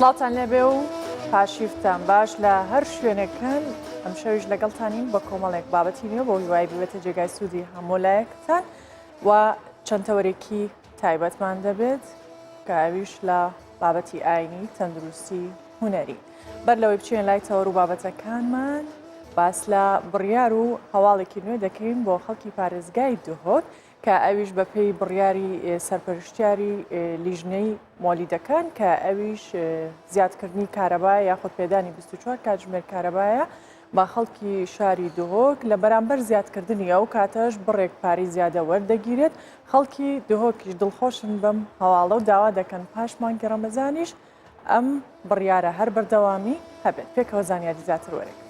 سڵاتان لێبێ و پاشیفتان باش لە هەر شوێنەکەن ئەم شەویش لەگەڵتانین بە کۆمەڵێک بابەتی نوێ بۆ هیوای ببێتە جێگای سوودی هەموو لایەکتان و چەندتەوەرێکی تایبەتمان دەبێت کە ئەویش لە بابەتی ئاینی تەندروستی هونەری. بەر لەوەی بچێن لای تەوەر و بابەتەکانمان باس لە بڕیار و هەواڵێکی نوێ دەکەین بۆ خەڵکی پارێزگای دهۆک کە ئەویش بەپێی بڕیاری سەرپەرشتیاری لیژنەی مۆلیدەکان کە ئەویش زیادکردنی کارەبا یاخود پێدانی 24 کاتژمێر کارەبایە با خەڵکی شاری دهۆک لە بەرامبەر زیادکردنی ئەو کاتەش بڕێک پارەی زیادە وەردەگیرێت. خەڵکی دهۆکیش دڵخۆشن بەم هەواڵە و داوا دەکەن پاش مانگی ڕەمەزانیش ئەم بڕیارە هەر بەردەوامی هەبێت. پێکەوە زانیاری زیاتر وەرەگرن.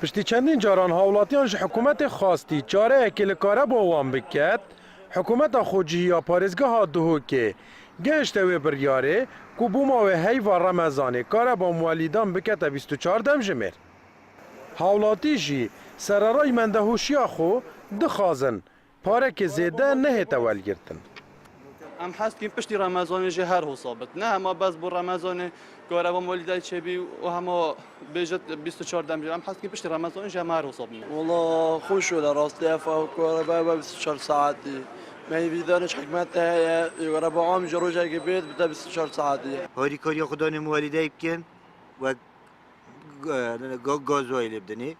پشتی چندین جاران هاوڵاتیان ji حکوومەتê xwastî çareyekê li kareba wan biket, Hikûmeta Xwecihî ya Parêzgeha Duhokê gehişte wê biryarê ku bûma wê heyva Remezanê kareba walîdan bikete 24 demjimêr. Hawlatî jî sererayî mendehoşiya xwe dixwazin parekê zêde nehête welgirtin. Em hezkîn piştî Remezanê jî her hosabit. Ne hema bez bu Remezanê kareba walîdayê çêbî û hema bêjit 24 demjimêr. Em hezkîn piştî Remezanê jî hema her hosabin. والله خوش ولا راستی افا كهرباء 24 ساعتي ما يفيدانش حكمتها هي كهرباء عام جروجا جبيت بتا 24 ساعتي هاری کاری خودان والدای بکن و گازوایل بدنی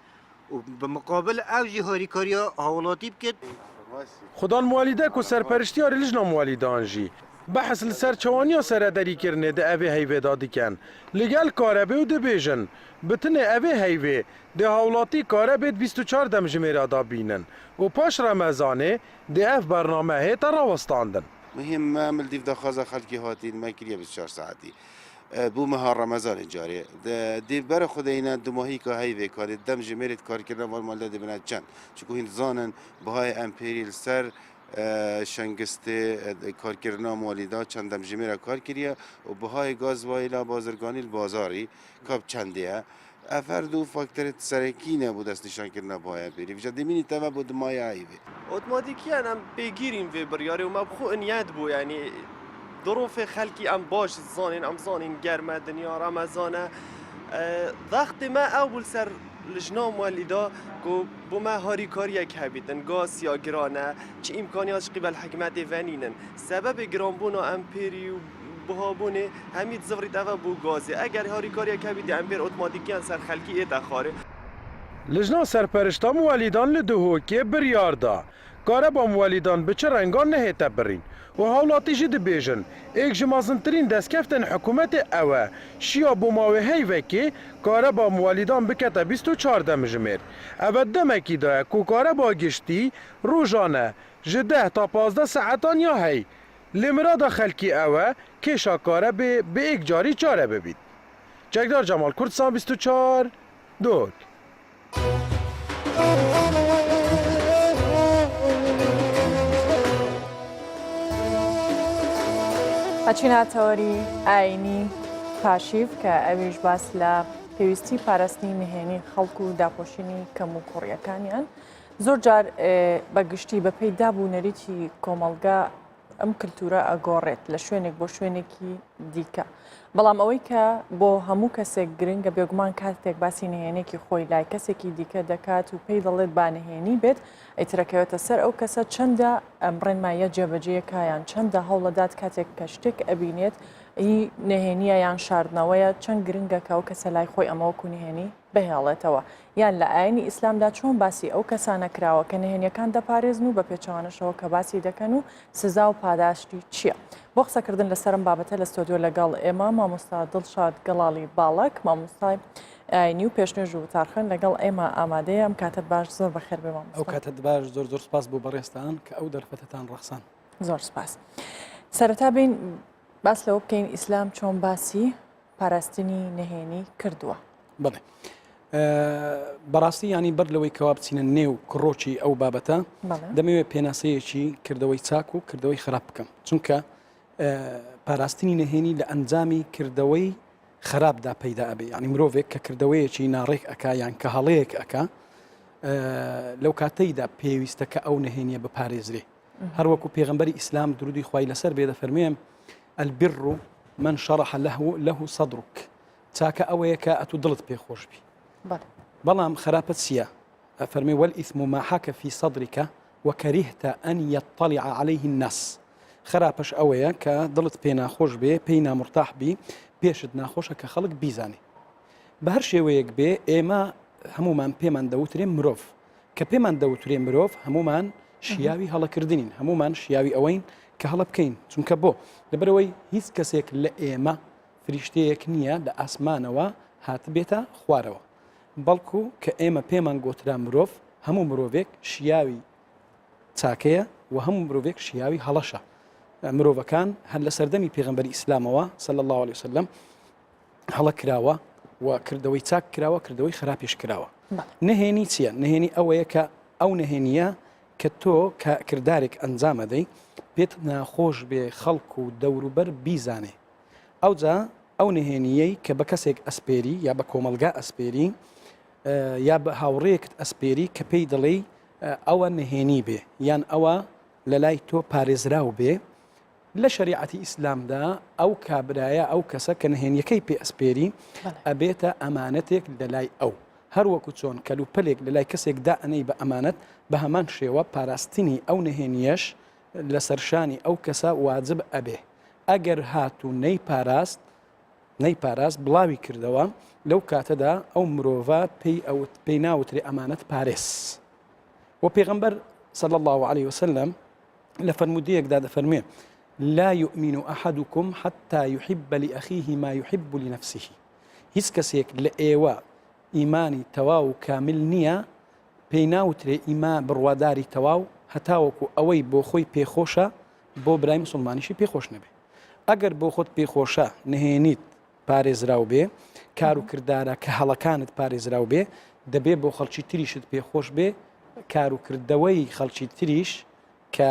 و بمقابل اوجی هاری کاری حوالاتی بکن Xudan walîdek û serperiştiyarê lijna walîdan jî behs li ser çewaniya serederîkirinê di evê heyvêda dikin. Li gel karebê û dibêjin bitinê evê heyvê di hawlatî karebê 24 demjimêra da bînin û paş Remezanê di ev bername hête rawestandin. مهم ما ملديف دا خازا خلقي هاتي ما كريا 24 ساعتي بو مها رمضان جاري دي بر خدينا دماهي كا هيفي كار دم جميرت كار كرنا مال مال دي بنا چن چكو هند زانن بهای امپریل سر شنگسته کار کردن مالیدا چند دم جمیره کار کریه و بهای گاز وایلا بازرگانی بازاری کاب چندیه افر دو فاکتور سرکی نبود است نشان کردن بهای بری وجد دمینی تمام بود مای عیبه اوتوماتیکیاً هم بگیریم و بریاری و ما بخو نیت بو یعنی ظروف خلقی ام باش ام زانین گرمه دنیا رمضانه وقت ما اول سر لجنا مالیدا کو بو ما هاری کاری یک هبیدن گاز یا گرانه چه امکانیاتش قبل حکمت ونینن سبب گرانبون و امپری و بهابونه همید زفری دفعه بو گازه اگر هاری کاری یک هبید امپر اتوماتیکیان سر خلقی اتخاره Lijna serperişta walîdan li Duhokê biryar da kareba walîdan bi çi rengan nehête birîn û hawlatî jî dibêjin êk ji mezintirîn destkeftên hikûmetê ew e şiya bûma wê heyvekê kareba walîdan bikete 24 demjimêr. Ev demekî da ye ku kareba giştî rojane ji 10 ta 15 saetan ya hey. Lê mirada xelkî ew e kêşa karebê bi êk carî çare bibît. Cegdar Cemal Kurdistan 24 Duhok. ئەچیناتەوەری ئاینی پاشیف کە ئەویش باس لە پێویستی پاراستنی نهێنی خەڵک و داپۆشینی کەم و کوڕیەکانیان زۆر جار بەگشتی بەپێی دابوونەریتی کۆمەڵگا ئەم کلتورە ئەگۆڕێت لە شوێنێک بۆ شوێنێکی دیکە. بەڵام ئەوەی کە بۆ هەموو کەسێک گرنگە بێگومان کاتێک باسی نهێنێکی خۆی لای کەسێکی دیکە دەکات و پێی دەڵێت بانهێنی بێت ئەیترەکەوێتە سەر ئەو کەسە چەندە ئەم ڕێنمایە جێبەجێیەکایان چەندە هەوڵەدات کاتێک کە شتێک ئەبینێت هی نهێنیە یان شاردنەوەیە چەند گرنگە کە ئەو کەسە لای خۆی ئەمەوەکو نهێنی بهێڵێتەوە یان لە ئاینی ئیسلامدا چۆن باسی ئەو کەسانە کراوە کە نهێنیەکان دەپارێزن و بە پێچەوانەشەوە کە باسی دەکەن و سزا و پاداشتی چییە. بۆ قسەکردن لەسەرم بابەتە لە ستۆدیۆ لەگەڵ ئێمە مامۆستا دڵشاد گەڵاڵی باڵک مامۆستای ئاینی و پێشنێژ و تارخن لەگەڵ ئێمە ئامادەیە ئەم کاتت باش زۆر بەخێر بێ مامۆستا. ئەو کاتت باش زۆر سپاس بۆ بەڕێستان کە ئەو دەرفەتتان ڕەخسان. زۆر سپاس. سەرەتا بین باس لەوە بکەین ئیسلام چۆن باسی پاراستنی نهێنی کردووە. بڵێ بەڕاستی ینی بەر لەوەی کەوا بچینە نێو کڕۆکی ئەو بابەتە دەمەوێت پێناسەیەکی کردەوەی چاک و کردەوەی خراپ بکەم چونکە پاراستنی نهێنی لە ئەنجامی کردەوەی خراپدا پەیدا ئەبێ ینی مرۆڤێک کە کردەوەیەکی ناڕێک ئەکا یان کە هەڵەیەک ئەکا لەو کاتەیدا پێویستە کە ئەو نهێنیە بپارێزرێ هەروەکو پێغەمبەری ئیسلام درودی خوای لەسەر بێ دەفەرمێ البر من شرح له صدرك چاکە ئەوەیە کە ئەتو دڵت پێخۆش بی بەڵام خراپەت چییە فەرمێ والئیثم ما حاك في صدرك وكرهت أن يطلع عليه الناس خراپەش ئەوەیە کە دڵت پێ ناخۆش بێ پێی نامرتاح بی پێشت ناخۆشە کە خەڵک بیزانێ بە هەر شێوەیەک بێ ئێمە هەمومان پێمان دەوترێ مرۆڤ کە پێمان دەوترێ مرۆڤ هەمومان شیاوی هەڵەکردنین هەمومان شیاوی ئەوەین کە هەڵە بکەین چونکە بۆ لەبەرەوەی هیچ کەسێک لە ئێمە فریشتەیەک نییە لە ئاسمانەوە هات بێتە خوارەوە بەڵکو کە ئێمە پێمان گۆترا مرۆڤ هەموو مرۆڤێک شیاوی چاکەیە و هەموو مرۆڤێک شیاوی هەڵەشە مرۆڤەکان هەر لە سەردەمی پێغەمبەری ئیسلامەوە صلی الله عليه وسلم هەڵە کراوە و کردەوەی چاک کراوە کردەوەی خراپیش کراوە نهێنی چییە نهێنی ئەوەیە کە ئەو نهێنیە کە تۆ کە کردارێک ئەنجامەدەی پێت ناخۆش بێ خەڵک و دەوروبەر بیزانێ ئەوجا ئەو نهێنیەی کە بە کەسێک ئەسپێری یا بە کۆمەلگا ئەسپێری یا بە هاوڕێکت ئەسپێری کە پێی دەڵێ ئەوە نهێنی بێ یان ئەوە لە لای تۆ پارێزراو بێ لە شریعەتی ئیسلامدا ئەو کابرایە ئەو کەسە کە نهێنیەکەی پێ ئەسپێری ئەبێتە ئەمانەتێک لە لای ئەو هەروەکو چۆن کەلوپەلێک لە لای کەسێکدا ئەنەی بە ئەمانەت بە هەمان شێوە پاراستنی ئەو نهێنیەش لە سەرشانی ئەو کەسە واجب ئەبێ ئەگەر هاتوو نەیپاراست بڵاوی کردەوە لەو کاتەدا ئەو مرۆڤە پێی ناوترێ ئەمانەت پارێز و پێغەمبەر صلى الله عليه وسلم لفرموديك دفرمي لا يؤمن أحدكم حتى يحب لأخيه ما يحب لنفسه هیچ کەسێک لە ئێوە ئیمانی تەواو کامل نییە پێی ناوترێ ئیما بڕواداری تەواو هەتاوەکو ئەوەی بۆ خۆی پێخۆشە بۆ برای مسلمانیشی پێخۆش نەبێ ئەگەر بۆ خۆت پێخۆشە نهێنیت پارێزراو بێ کار و کردارە کە هەڵەکانت پارێزراو بێ دەبێ بۆ خەڵکی تریشت پێخۆش بێ کاروکردەوەی خەڵکی تریش کە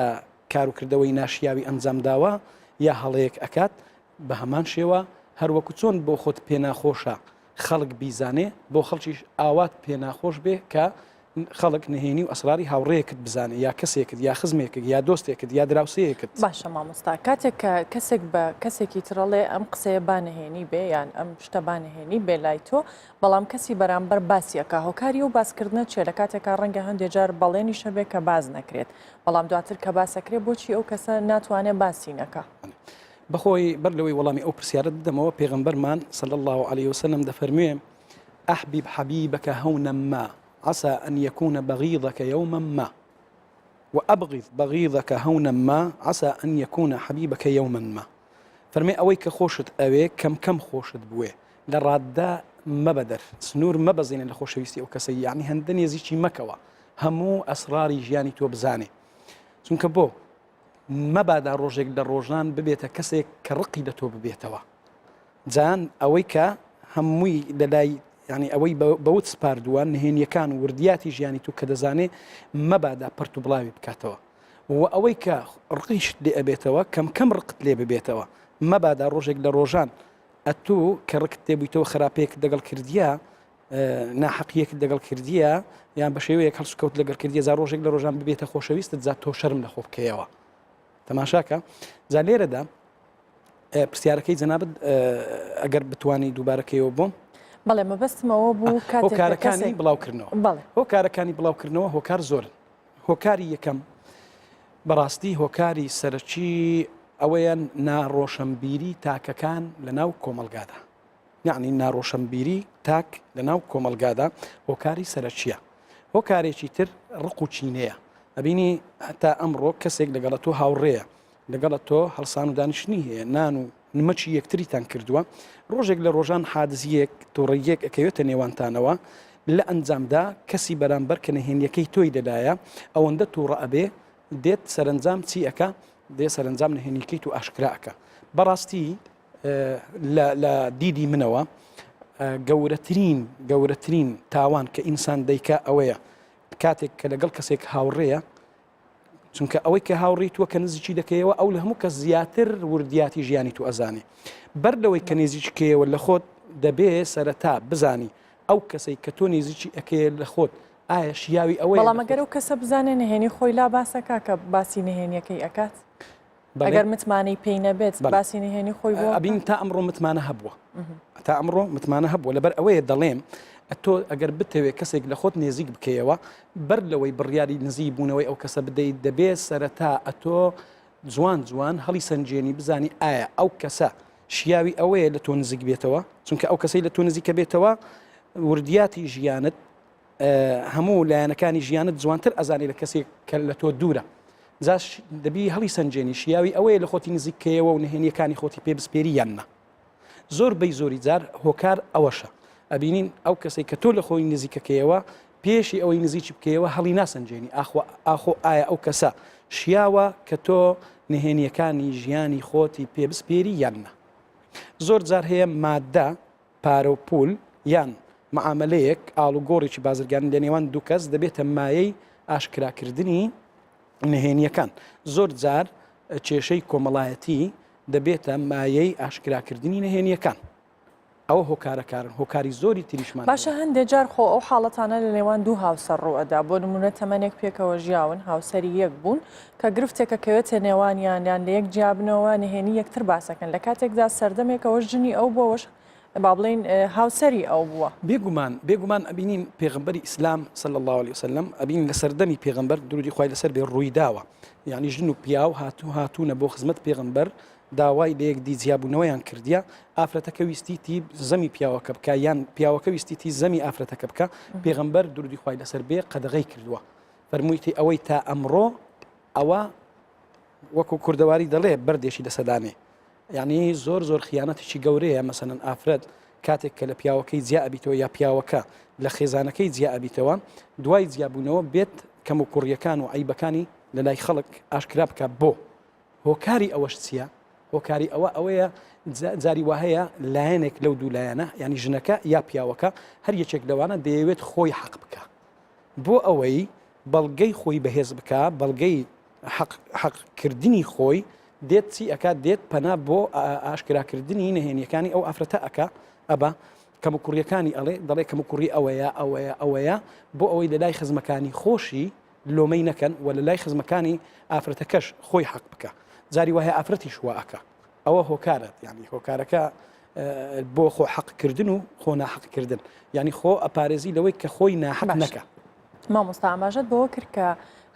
کاروکردەوەی ناشیاوی ئەنجامداوە یا هەڵەیەک ئەکات بە هەمان شێوە هەروەکو چۆن بۆ خۆت پێناخۆشە خەڵک بیزانێ بۆ خەڵکیش ئاوات پێناخۆش بێ کە خەڵک نهێنی و ئەسراری هاوڕێیەکت بزانێ یا کەسێکت یا خزمێکت یا دۆستێکت یا دراوسەیەکت باشە مامۆستا کاتێک کە کەسێک بە کەسێکی ترەڵێ ئەم قسەیە بانهێنی بێ یان ئەم شتە بانهێنی بێ لای تۆ بەڵام کەسی بەرامبەر باسیەکە هۆکاری و باسکردنە چێ لە کاتێکا ڕەنگە هەندێک جار بەڵێنی شەبێ کە باز نەکرێت بەڵام دواتر کە باسەکرێت بۆچی ئەو کەسە ناتوانێت باسی نەکە بەخۆی بەر لەوەی وەڵامی ئەو پرسیارە دەمەوە پێغەمبەرمان صلى الله عليه وسلم دەفەرموێ أحبب حبيبك هونا ما عسى أن يكون بغيضك يوما ما وأبغض بغيضك هونا ما عسى أن يكون حبيبك يوما ما فرمي أويك خوشت أوي كم خوشت بوي لرادا ما بدر سنور ما بزين لخوش ويستي أو كسي يعني هندن يزيشي مكوا همو أسراري جياني تو بزاني چونکە بۆ مەبادا ڕۆژێک لە ڕۆژان ببێتە کەسێک کە ڕقی لە تۆ ببێتەوە جان ئەوەی کە هەمووی لەلای یعنی ئەوەی بەوت سپاردووە نهێنیەکان و وردیاتی ژیانی تو کە دەزانێ مەبادا پەرت و بڵاوی بکاتەوە و ئەوەی کە ڕقیشت لێ ئەبێتەوە کەم ڕقت لێ ببێتەوە مەبادا ڕۆژێک لە ڕۆژان ئەتوو کە ڕقت تێبوویتەوە خراپەیەک دەگەڵ کردیە ناحەقیەک دەگەڵ کردیە یان بە شێوەیەک هەڵسوکەوت لەگەڵ کردیە زار ڕۆژێک لە ڕۆژان ببێتە خۆشەویستت زار تۆ شەرم لە خۆ بکەیەوە تەماشاکە زار لێرەدا پرسیارەکەی جەنابەت ئەگەر بتوانی دووبارەکەیەوە بۆم بەڵێ مەبەستمەوە بوو هۆکارەکانی بڵاوکردنەوە هۆکارەکانی بڵاوکردنەوە هۆکار زۆرن هۆکاری یەکەم بەڕاستی هۆکاری سەرچی ئەوەیان ناڕۆشنبیری تاکەکان لە ناو کۆمەلگادا یعنی ناڕۆشنبیری تاک لە ناو کۆمەلگادا هۆکاری سەرچیە هۆکارێکی تر ڕق و چینەیە ئەبینی هەتا ئەمڕۆ کەسێک لەگەڵە تۆ هاوڕێیە لەگەڵە تۆ هەڵسان و دانیشتنی هەیە نان و نمەچی یەکتریتان کردووە ڕۆژێک لە ڕۆژان حادزیەک تۆڕەیەک ئەکەوێتە نێوانتانەوە لە ئەنجامدا کەسی بەرامبەر کە نهێنیەکەی تۆی دەدایە ئەوەندە تووڕە ئەبێ دێت سەرنجام چی ئەکە دێ سەرنجام نهێنیەکەی تو ئاشکرا ئەکە بەڕاستی لە دیدی منەوە گەورەترین تاوان کە ئینسان دەیکا ئەوەیە کاتێک کە لەگەڵ کەسێک هاوڕێیە چونکە ئەوەی کە هاوڕێی تووە کە نزیکی دەکەیەوە ئەو لە هەموو کەس زیاتر وردیاتی ژیانی تو ئەزانێ بەر لەوەی کە نێزیچکەیەوە لە خۆت دەبێ سەرەتا بزانی ئەو کەسەی کە تۆ نێزیکی ئەکەیە لە خۆت ئایا شیاوی ئەوەیە بەڵام ئەگەر ئەو کەسە بزانێ نهێنی خۆی لا باسەکە کە باسی نهێنیەکەی ئەکات ئەگەر متمانەی پێی نەبێت باسی نهێنی خۆی بۆ ئەبین تا ئەمڕۆ متمانە هەبووە تا ئەمڕۆ متمانە هەبووە لەبەر ئەوەیە دەڵێم تۆ ئەگەر بتەوێت کەسێک لە خۆت نێزیک بکەیەوە بەر لەوەی بڕیاری نزیک بوونەوەی ئەو کەسە بدەیت دەبێت سەرەتا ئەتۆ جوان هەڵی سنجێنی بزانی ئایا ئەو کەسە شیاوی ئەوەیە لە تۆ نزیک بێتەوە چونکە ئەو کەسەی لە تۆ نزیکە بێتەوە وردیاتی ژیانت هەموو لایەنەکانی ژیانت جوانتر ئەزانی لە کەسێک کە لە تۆ دوورە جاش دەبی هەڵی سنجێنی شیاوی ئەوەیە لە خۆتی نزیکەیەوە و نهێنیەکانی خۆتی پێ بسپێری یاننا زۆر بەی زۆری جار هۆکار ئەوەشە ئەبینین ئەو کەسێک کە تۆ لە خۆی نزیکەکەیەوە پێشی ئەوەی نزیکی بکەیەوە هەڵی ناسنجێنی ئاخۆ ئایا ئەو کەسە شیاوە کە تۆ نهێنیەکانی ژیانی خۆتی پێ بسپێری یاننا زۆر جار هەیە مادە پارە و پول یان معاملەیەک ئاڵوگۆڕێکی بازرگانی لە نێوان دوو کەس دەبێتە مایەی ئاشکراکردنی نهێنیەکان زۆر جار کێشەی کۆمەڵایەتی دەبێتە مایەی ئاشکراکردنی نهێنیەکان ئەوە هۆکارەکارن هۆکاری زۆری تریشمان باشە هەندێک جار خۆ ئەو حاڵەتانە لە نێوان دوو هاوسەر ڕوئەدا بۆ نمونە تەمەنێک پێکەوە ژیاون هاوسەری یەک بوون کە گرفتێکە کەوێتە نێوانیان لە یەک جیابنەوە نهێنی یەکتر باسەکەن لە کاتێکدا سەردەمێکەوە ژنی ئەو بۆەوەش با بڵین هاوسەری ئەو بووە بێگومان ئەبینین پێغمبەری ئیسلام صلی الله عليه وسلم ئەبین لە سەردەمی پێغمبەر درودی خوای لەسەر بێ ڕوویداوە یعنی ژن و پیاو هاتوونە بۆ خزمەت پێغمبەر داوای لە یەکدی جیابوونەوەیان کردیا ئافرەتەکە ویستیتی زەمی پیاوەکە بکە یان پیاوەکە ویستیتی زەمی ئافرەتەکە بکە پێغمبەر درودی خوای لەسەر بێ قەدەغەی کردووە فەرموویتی ئەوەی تا ئەمڕۆ ئەوە وەکو کوردەواری دەڵێ بەردێشی لەسەدانێ یعنی زۆر خیانەتێکی گەورەیە مەسەنەن ئافرەت کاتێک کە لە پیاوەکەی جیا ئەبیتەوە یا پیاوەکە لە خێزانەکەی جیا ئەبیتەوە دوای جیابوونەوە بێت کەم و کوڕیەکان و عیبەکانی لە لای خەڵک ئاشکرا بکە بۆ هۆکاری ئەوەش چییە؟ هۆکاری ئەوەیە جاری وهەیە لایەنێک لەو دوو لایەنە ینی ژنەکە یا پیاوەکە هەر یەکێک لەوانە دەیەوێت خۆی حەق بکە بۆ ئەوەی بەڵگەی خۆی بەهێز بکە بەڵگەی حەقکردنی خۆی دێت چی ئەکات دێت پەنا بۆ ئاشکراکردنی نهێنیەکانی ئەو ئافرەتە ئەکا ئەبە کەم و کوڕیەکانی ئەڵێ دەڵێ کەم و کوڕی ئەوەیە بۆ ئەوەی لە لای خزمەکانی خۆشی لۆمەی نەکەن و لە لای خزمەکانی ئافرەتەکەش خۆی حەق بکە جاری وهەیە ئافرەتی شوواکە ئەوە هۆکارەت یعنی هۆکارەکە بۆ خۆ حەقکردن و خۆ ناحەقکردن یعنی خۆ ئەپارێزی لەوەی کە خۆی ناحەق نەکە مامۆستا ئاماژەت بەوە کرد کە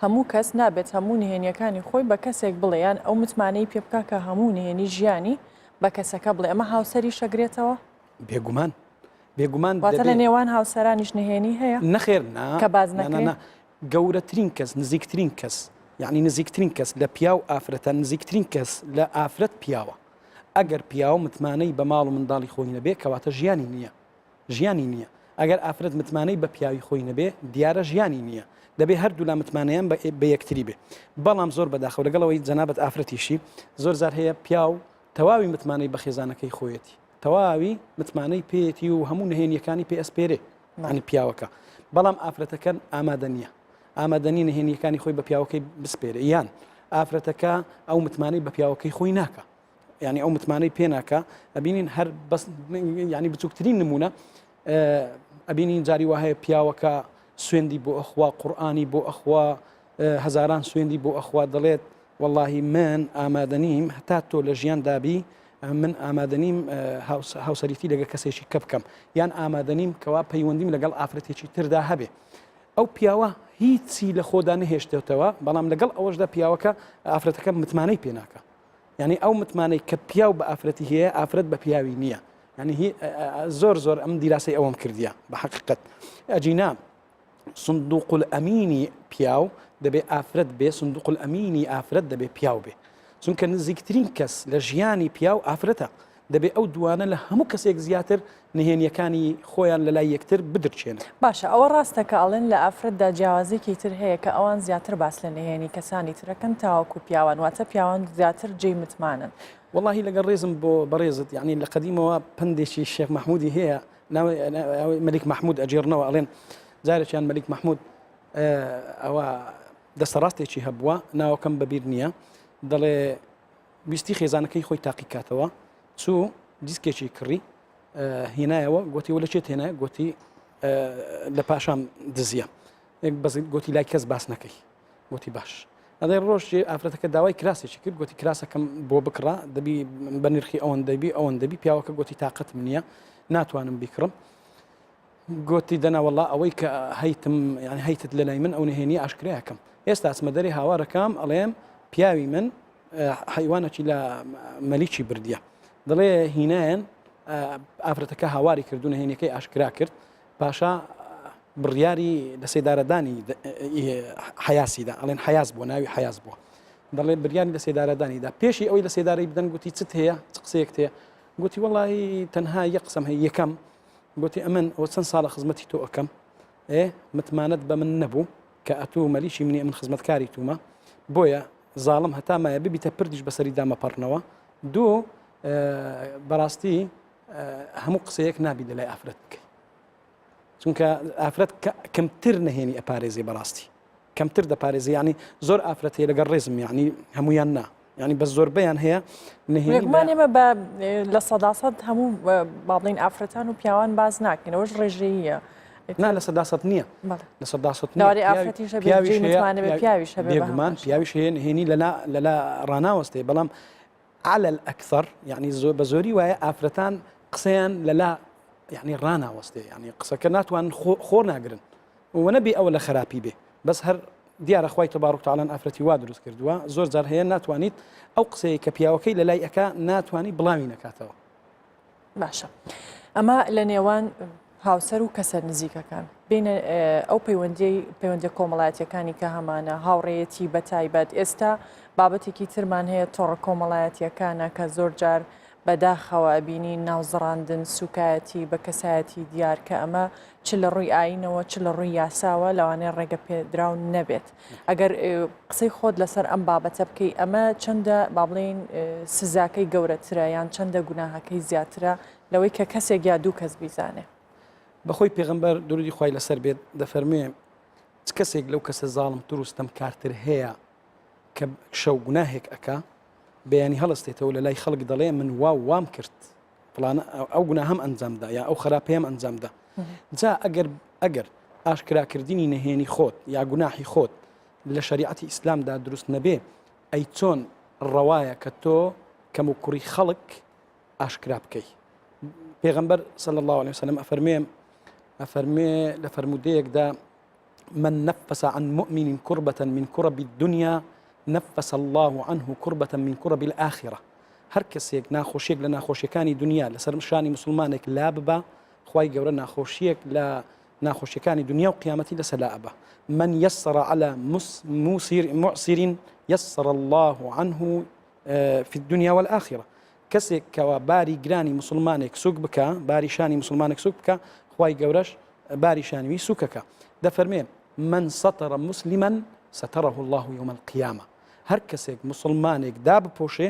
هەموو کەس نابێت هەموو نهێنیەکانی خۆی بە کەسێک بڵێیان ئەو متمانەی پێ بکە کە هەموو نهێنی ژیانی بە کەسەکە بڵێ ئەمە هاوسەری شەگرێتەوە بێگومان واتە لە نێوان هاوسەرانیش نهێنی هەیە نەخێر کە باز نەکرێن گەورەترین کەس نزیکترین کەس یعنی نزیکترین کەس لە پیاو ئافرەتە نزیکترین کەس لە ئافرەت پیاوە ئەگەر پیاو متمانەی بە ماڵ و منداڵی خۆی نەبێ کەواتە ژیانی نییە ئەگەر ئافرەت متمانەی بە پیاوی خۆی نەبێ دیارە ژیانی نییە دەبێ هەردوو لا متمانەیان بە یەکتری بێ بەڵام زۆر بەداخەوە لەگەڵەوەی جەنابەت ئافرەتیشی زۆر زار هەیە پیاو تەواوی متمانەی بە خێزانەکەی خۆیەتی تەواوی متمانەی پێیەتی و هەموو نهێنیەکانی پێ ئەسپێرێ ینی پیاوەکە بەڵام ئافرەتەکەن ئامادەنی نهێنیەکانی خۆی بە پیاوەکەی بسپێرە یان ئافرەتەکە ئەو متمانەی بە پیاوەکەی خۆی ناکە ینی ئەو متمانەی پێ ناکە ئەبینین هەر ینی بچووکترین نمونە ئەبینین جاری وهەیە پیاوەکە سوێندی بۆ ئەخوا قورئانی بۆ ئەخوا هەزاران سوێندی بۆ ئەخوا دەڵێت واللهی من ئامادەنیم هەتا تۆ لە ژیان دابی من ئامادەنیم هاوسەریتی لەگە کەسێکی کە بکەم یان ئامادەنیم کەوا پەیوەندیم لەگەڵ ئافرەتێکی تردا هەبێ ئەو پیاوە هیچی لە خۆدا نەهێشتێتەوە بەڵام لەگەڵ ئەوەشدا پیاوەکە ئافرەتەکە متمانەی پێ ناکە یعنی ئەو متمانەی کە پیاو بە ئافرەتی هەیە ئافرەت بە پیاوی نییە یعنی زۆر ئەم دیراسی ئەوەم کردیە بە حقیقت ئەجینا صندوق الأمینی پیاو دەبێ ئافرەت بێ صندوق الأمینی ئافرەت دەبێ پیاو بێ چونکە نزیکترین کەس لە ژیانی پیاو ئافرەتە دەبێ ئەو دوانە لە هەموو کەسێک زیاتر نهێنیەکانی خۆیان لە لای یەکتر بدرچێن باشە ئەوە ڕاستە کە ئەڵێن لە ئافرەتدا جیاوازێکی تر هەیە کە ئەوان زیاتر باس لە نهێنی کەسانی ترەکەن تاوەکو پیاوان واتە پیاوان زیاتر جێی متمانن واللهی لەگەڵ ڕێزم بۆ بەڕێزت یعنی لە قەدیمەوە پندێکی شێخ محمودی هەیە مەلیک محمود ئەجێڕنەوە ئەڵێن جارێکیان مەلیک محمود ئەوە دەسەڕاستێکی هەبووە ناوەکەم بەبیر نییە دەڵێ ویستی خێزانەکەی خۆی تاقیکاتەوە چوو دیسکێکی کڕی هێنایەوە گوتی وە لە چێت هێنایە گوتی لە پاشام دزیە بەس گوتی لای کەس باس نەکەی گوتی باش ئەدەی ڕۆژ ئافرەتەکە داوای کراسێکی کرد گوتی کراسەکەم بۆ بکڕا دەبی بە نرخی ئەوەن دەبی ئەوەن دەبی پیاوەکە گوتی تااقەت نییە ناتوانم بیکڕم گوتی دەناوەڵا ئەوەی کە هەیتم یان هەیتت لە لای من ئەو نهێنی ئاشکرایەکەم ئێستا ئەسمەدەری هاوارەکەم ئەڵێم پیاوی من حیوانێکی لە مەلیکی بردیە دەڵێ هینایەن ئافرەتەکە هاواری کردو نهێنەکەی ئاشکرا کرد پاشا بڕیاری لە سێدارەدانی حیاسیدا ئەڵێن حیاس بووە ناوی حیاس بووە دەڵێ بریانی لە سێدارەدانیدا پێشی ئەوەی لە سێدارەی بدەن گوتی چت هەیە چ قسەیەک هەیە گوتی وەڵی تەنها یەک قسەم هەیە یەکەم گوتی ئەمن ئەوە چەند ساڵە خزمەتی تۆ ئەەکەم متمانەت بە من نەبوو کە ئەتوو مەلیشی منی من خزمەتکاری تومە بۆیە زاڵم هەتامایە ببیتە پردیش بەسەری دامەپەڕنەوە دوو بەڕاستی هەموو قسەیەک نابی لە لای ئافرەت بکەی چونکە ئافرەت کەمتر نهێنی ئەپارێزی بەڕاستی کەمتر دەپارێزی ینی زۆر ئافرەت هەیە لەگەڵ ڕێزم یعنی هەمویان نا ینی بە زۆربەیان هەیە نهێنیمان ئێمە بە لە سەداسەد هەموو باڵین ئافرەتان و پیاوان باز ناکەنەوەش ڕێژەیە نا لە سەداسەد نییە لە سەداسەد پیاویشمان پیاویش هەیە نهێنی لەلا ڕناوەستێ بەڵام على الأكثر يعني بزوري ويا ئافرەتان قسەیان لەلا يعني ڕناوەستێ يعني قسەکە ناتوان خۆر ناگرن وەنەبی ئەوە لە خراپی بێ بەس هەر دیارە خوای تبارك وتعالى ئافرەتی وا دروست کردووە زۆر جار هەیە ناتوانیت ئەو قسەیە کە پیاوەکەی لە لای ئەکا ناتوانی بڵاوی نەکاتەوە باشە ئەمە لە نێوان هاوسەر و کەسەر نزیکەکان بینە ئەو پەیوەندی کۆمەڵایەتیەکانی کە هەمانە هاوڕێیەتی بە تایبەت ئێستا بابەتێکی ترمان هەیە تۆڕە کۆمەڵایەتیەکانە کە زۆر جار بەداخەوە بینی ناوزڕاندن سوکایەتی بە کەسایەتی دیار کە ئەمە چ لە ڕووی ئاینەوە چ لە ڕووی یاساوە لەوانەیە ڕێگە پێدراون نەبێت ئەگەر قسەی خۆت لەسەر ئەم بابەتە بکەی ئەمە چەندە با بڵێن سزاکەی گەورەترە یان چەندە گوناهەکەی زیاترە لەوەی کە کەسێک یا دوو کەس بیزانێ بەخۆی پێغەمبەر درودی خوای لەسەر بێت دەفەرمێ چ کەسێک لەو کەسە زاڵم دروستم کارتر هەیە کە شەو گوناهێک ئەکا بەیانی هەڵستێتەوە لە لای خەڵک دەڵێ من وام کرد فڵانە ئەو گوناه هەم ئەنجامدا یا ئەو خراپەیەم ئەنجامدا جا ئەگەر ئاشکراکردنی نهێنی خۆت یا گوناحی خۆت لە شریعەتی ئیسلامدا دروست نەبێ ئەی چۆن ڕەوایە کە تۆ کەم و کوڕی خەڵک ئاشکرا بکەی پێغەمبەر صلی الله عليه وسلم ئەفەرمێ لە فەرمودەیەکدا من نفس عن مؤمن كربة من كرب الدنيا نفس الله عنه كربة من كرب الآخرة هەر کەسێک ناخۆشیێک لە ناخۆشیەکانی دنیا لەسەر شانی مسلمانێک لا ببە خوای گەورە ناخۆشیەک لە ناخۆشیەکانی دنیا و قیامەتی لەسەر لا ئەبە من يسر على معسر يسر الله عنه في الدنيا والآخرة کەسێک کەوا باری گرانی مسلمانێک سوک بکە باری شانی مسلمانێک سوک بکە خوای گەورەش باری شانیوی سوکەکە دەفەرمێ من سەتر مسلما ستره الله يوم القيامة هەر کەسێک مسلمانێک دا بپۆشێ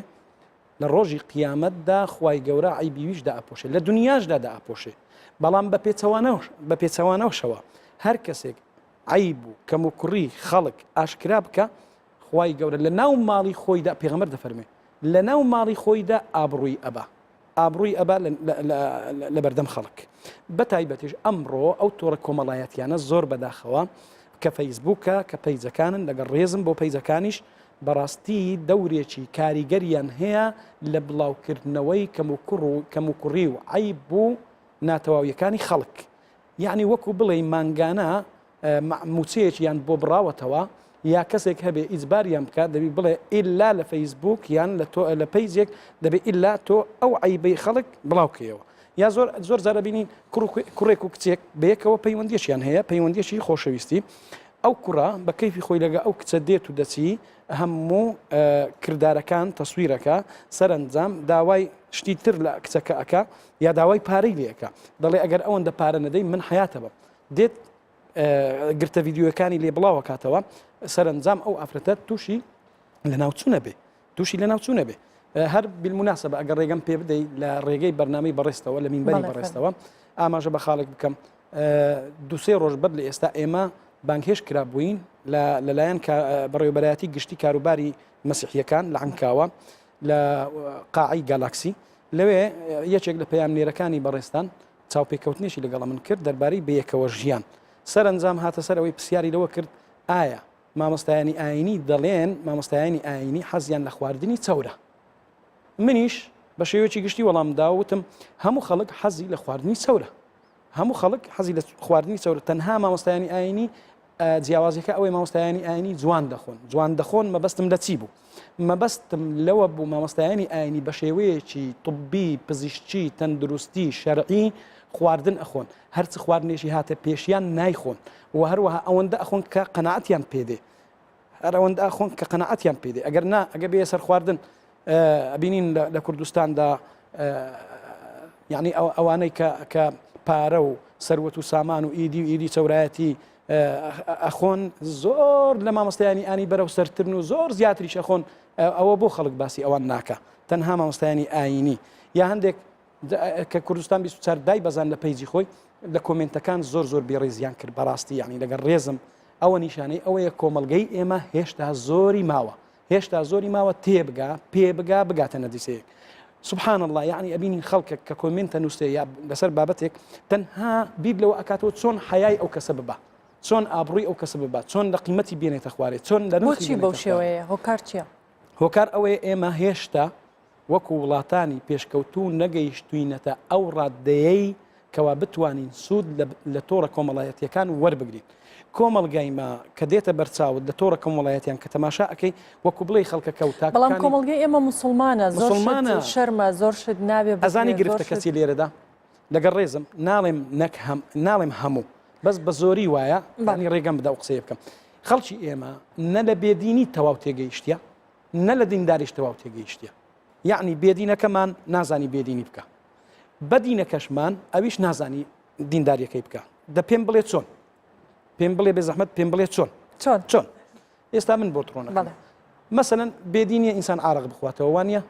لە ڕۆژی قیامەتدا خوای گەورە عیبیویش دا ئەپۆشێ لە دنیاشدا دا ئەپۆشێ بەڵام بە پێچەوانەوەشەوە هەر کەسێک عیب و کەم و کوڕی خەڵک ئاشکرا بکە خوای گەورە لە ناو ماڵی خۆیدا پێغەمبەر دەفەرمێ لە ناو ماڵی خۆیدا ئابڕووی ئەبا لە بەردەم خەڵک بە تایبەتیش ئەمڕۆ ئەو تۆڕە کۆمەڵایەتیانە زۆر بەداخەوە کە فەیسبووکە کە پەیجەکانن لەگەڵ ڕێزم بۆ پەیجەکانیش بەڕاستی دەورێکی کاریگەریان هەیە لە بڵاوکردنەوەی کەم و کوڕی و عیب و ناتەواویەکانی خەڵک یعنی وەکو بڵێ مانگانە موچەیەکیان بۆ بڕاوەتەوە یا کەسێک هەبێ ئیجباریان بکات دەبی بڵێ ئیلا لە فەیسبووک یان لە پەیجێک دەبێت ئیلا تۆ ئەو عیبەی خەڵک بڵاوکەیەوە یا زۆر جارە بینین کوڕێک و کچێک بەیەکەوە پەیوەندیەشیان هەیە پەیوەندیەشی خۆشەویستی ئەو کوڕە بە کەیفی خۆی لەگە ئەو کچە دێت و دەچی هەموو کردارەکان تەسویرەکە سەرنجام داوای شتی تر لە کچەکە ئەکا یا داوای پارەی لێەکە دەڵێ ئەگەر ئەوەندە پارە نەدەی من حیاتە بم دێت گرتە ڤیددیوەکانی لێ بڵاوە کاتەوە سەرنجام ئەو ئافرەتە تووشی لە ناوچوونە بێ هەر بالمناسبە ئەگەر ڕێگەم پێ بدەیت لە ڕێگەی بەرنامەی بەڕێستەوە لە مینبەری بەڕێستەوە ئاماژە بە خاڵک بکەم دووسێ ڕۆژ بەر لە ئێستا ئێمە بانگهێش کرابووین لەلایەن بەڕێوەبەرایەتی گشتی کاروباری مەسیحیەکان لە عنکاوە لە قاعی گالاکسی لەوێ یەکێک لە پەیامنێرەکانی بەڕێستان چاوپێکەوتنیشی لەگەڵە من کرد دەربارەی بەیەکەوە ژیان سەرنجام هاتە سەر ئەوەی پرسیاری لەوە کرد ئایا مامۆستایانی ئاینی دەڵێن مامۆستایانی ئاینی حەزیان لە خواردنی چەورە. منیش بە شێوەیەکی گشتی وەڵامدا وتم هەموو خەڵک حەزی لە خواردنی چەورە، هەموو خەڵک حەزی لە خواردنی چەورە، تەنها مامۆستایانی ئاینی جیاوازەکە ئەوەی مامۆستایانی ئاینی جوان دەخۆن مەبەستم لە چی بوو؟ مەبەستم لەوە بوو مامۆستایانی ئاینی بە شێوەیەکی طبی، پزیشکی، تەندروستی، شەرعی خواردن ئەخۆن، هەرچ خواردنێکی هاتە پێشیان نایخۆن و هەروەها ئەوەندە ئەخۆن کە قەناعەتیان پێدێ، هەر ئەوەندە ئەخۆن کە قەناعەتیان پێدێ. ئەگەر نا ئەگە بێ سەر خواردن ئەبینین لە کوردستاندا یعنی ئەوانەی کە پارە و سەروەت و سامان و ئیدی چەورایەتی ئەخۆن زۆر لە مامۆستایانی ئاینی بەرەو سەرترن و زۆر زیاتریش ئەخۆن، ئەوە بۆ خەڵک باسی ئەوان ناکە، تەنها مامۆستایانی ئاینی. یا هەندێک کە کوردستان 24 دای بەزان لە پەیجی خۆی لە کۆمنتەکان زۆر بێڕێزیان کرد بەڕاستی، یعنی لەگەڵ ڕێزم ئەوە نیشانەی ئەوەیە کۆمەلگەی ئێمە هێشتا زۆری ماوە تێبگا پێبگا بگاتە نەدیسەیەک. سبحان الله، یعنی ئەبینین خەڵکە کە کۆمنتە نووسێ یا لەسەر بابەتێک تەنها بیر لەوە ئەکاتەوە چۆن حیای ئەو کەسە ببە، چۆن ئابڕووی ئەو کەسە ببە، چۆن لە قیمەتی بێنێتە خوارێ، چۆن لە بۆچی بەو شێوەیە هۆکار چییە؟ هۆکار ئەوەیە ئێمە هێشتا وەکو وڵاتانی پێشکەوتوو نەگەیشتوینەتە ئەو ڕادەیەی کەوا بتوانین سوود لە تۆڕە کۆمەڵایەتیەکان وەربگرین. کۆمەلگایمە کە دێتە بەرچاوت لە تۆڕە کۆمەڵایەتیان کە تەماشا ئەەکەی وەکو بڵێ خەڵکە کەوتا، بەڵام کۆمەلگەی ئێمە مسلمانە، زۆر شەرمە، زۆر شت نابێ ئەزانی گرفتە کەسی لێرەدا لەگەڵ ڕێزم ناڵێم هەموو بەس بە زۆری وایە بانی ڕێگەم بدە و قسەیە بکەم. خەڵکی ئێمە نە لە بێدینی تەواو تێگەیشتە، نە لە دینداریش تەواو تێگەیشتە، یعنی بێدینەکەمان نازانی بێدینی بکە، بەدینەکەشمان ئەویش نازانی دینداریەکەی بکە. دە پێم بڵێ چۆن، پێم بڵێ بێ زەحمەت پێم بڵێ چۆن ئێستا من بۆ تڕۆنە مەسەلەن بێدینیە ئینسان ئارەق بخواتەوە وانە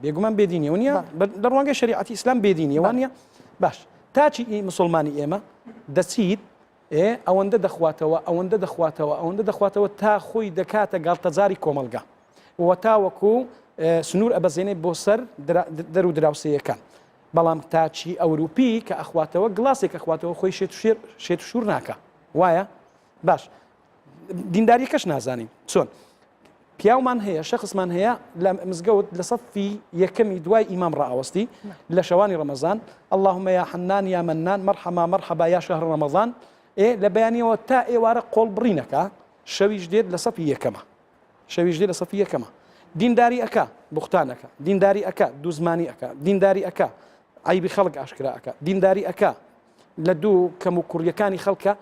بێگومان بێدینی و نیە لە ڕوانگەی شریعەتی ئیسلام بێدینی وانە باش تاچی مسلمانی ئێمە دەچیت ئەوەندە دەخواتەوە تا خۆی دەکاتە گاڵتەجاری کۆمەلگا و تاوەکو سنوور ئەبەزێنێ بۆ سەر دەر و دراوسەیەکان. بەڵام تاچی ئەوروپی کە ئەخواتەوە گڵاسێک ئەخواتەوە خۆی شێت شوور ناکە وایە باش دینداریەکەش نازانین چۆن. پیاومان هەیە شەخصمان هەیە لە مزگەوت لە سەفی یەکەمی دوای ئیمام ڕائوەستی لە شەوانی ڕەمەزان اللهم یا حنان یا منان مرحبا یا شهر ڕەمەزان لە بەیانیەوە تا ئێوارە قۆڵ بڕینەکە شەویش دێت لە سەفی یەکەمە دینداری ئەکا بوختانەکە، دینداری ئەکا دووزمانی ئەکا، دینداری ئەکا عیبی خەڵک ئاشکرا ئەکا، دینداری ئەکا لە دوو کەم و کوڕیەکانی خەڵکە.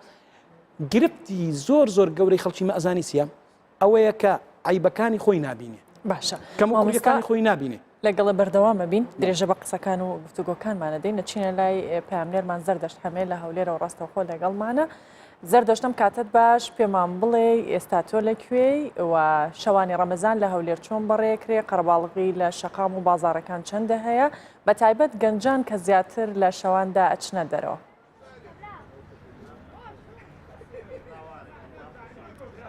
گرفتی زۆر گەورەی خەڵکی مەئزانی سیە ئەوەیە کە عیبەکانی خۆی نابینێ، باشە کەم و کوڕیەکانی خۆی نابینێ. لەگەڵە بەردەوامە بین درێژە بە قسەکان و گفتوگۆکانمانە دەین نەچینە لای پامنێرمان زەردەشت هەمێ لە هەولێرە و ڕاستەوخۆ لەگەڵمانە. زەردەشتم کاتت باش پێمان بڵێ ئێستا تۆ لەکوێی و شەوانی ڕەمەزان لە هەولێر چۆن بەڕێکرێ، قەرەباڵغی لە شەقام و بازارەکان چەندە هەیە، بە تایبەت گەنجان کە زیاتر لە شەواندا ئەچنە دەرەوە.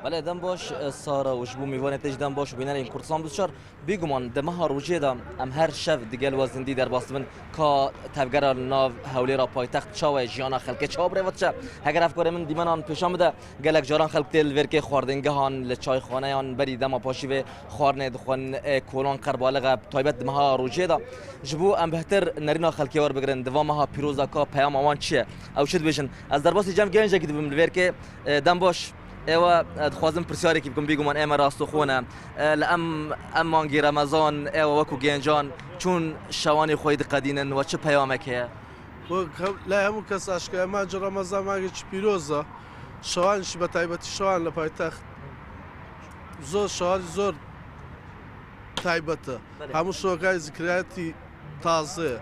بله دم باش سارا وش بو میوانه تج دم باش و بینن این کردستان بسیار بیگمان دم ها روزی دم ام هر شب دیگه وزندی در باستمن که تفگر ناو حولی را پایتخت چاوی جیانا خلک چاو بره وچه اگر افکار من دیمنان پیشام بده گلک جاران خلک تل ورکه خواردنگهان لچای خانه آن بری دم پاشی و خورنه دخون کولان قربالغه تایبت دم ها روزی دم جبو ام بهتر نرینا خلکی وار بگرن دوام ها پیروزا کا پیام آوان چیه او شد بشن از در باسی جمع گنجه که دم ورکه دم باش ايوا دخوازم پرسیاری که بگم بیگمان اما راستو خونه لام مانگی رمضان ايوا وکو گنجان چون شوانی خوید قدینن و چه پیامک هست؟ لا همون کس اشکال ما جا رمضان ماگی چی پیروزه شوانش به تایبەتی شوان لە پایتەخت زۆر شوانی زۆر تایبەتە هەموو شۆکای زیکرایەتی تازەیە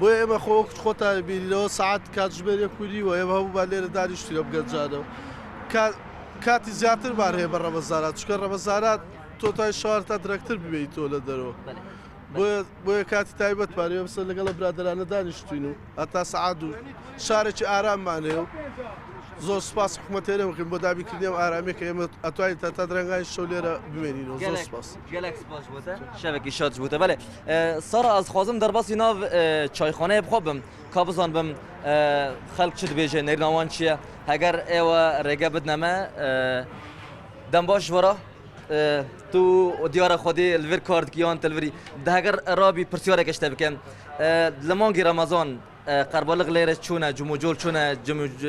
بۆ ئێمە خۆتا بینیەوە سعات کاتژمێرە کوری و ئێمە هەموو با لێرە دانیشتین لە بگەنجانەوە کاتی زیاتر بار هەیە بە ڕەمەزانات چکە ڕەمەزانات تۆ تای شوار تا درەکتر ببێیت تۆ لە دەرەوە بۆیە کاتی تایبەتمان هەیە بەسەر لەگەڵ برادرانە دانیشتوین و هەتا سەعات و شارێکی ئاراممان هەیە و زۆر سپاس حکوومەتێرە بکەین بۆ دابیکردنیەوە ئارامی کە ئێمە ئەتوانین تا درەنگای شەو لێرە بمێنینەوە زۆر سپاس گەلێک سپاس بووتە شەوێکی شاد بووتە بەێ سارا ئەس خوازم دەرباسی ناو چایخانەیە بخوا بم کا بزان بم خەڵک چ دبێژێ نێرناوان چییە هەگەر ئێوە ڕێگە بدنەمە دەم باش وەرە تو دیارە خودی الویر کاردکیان تلوری دهەگەر ڕابی پرسیارێکش تە بکەم لە مانگی ڕەمەزان قەربالغ لێرە چوونە جموجۆل چوونە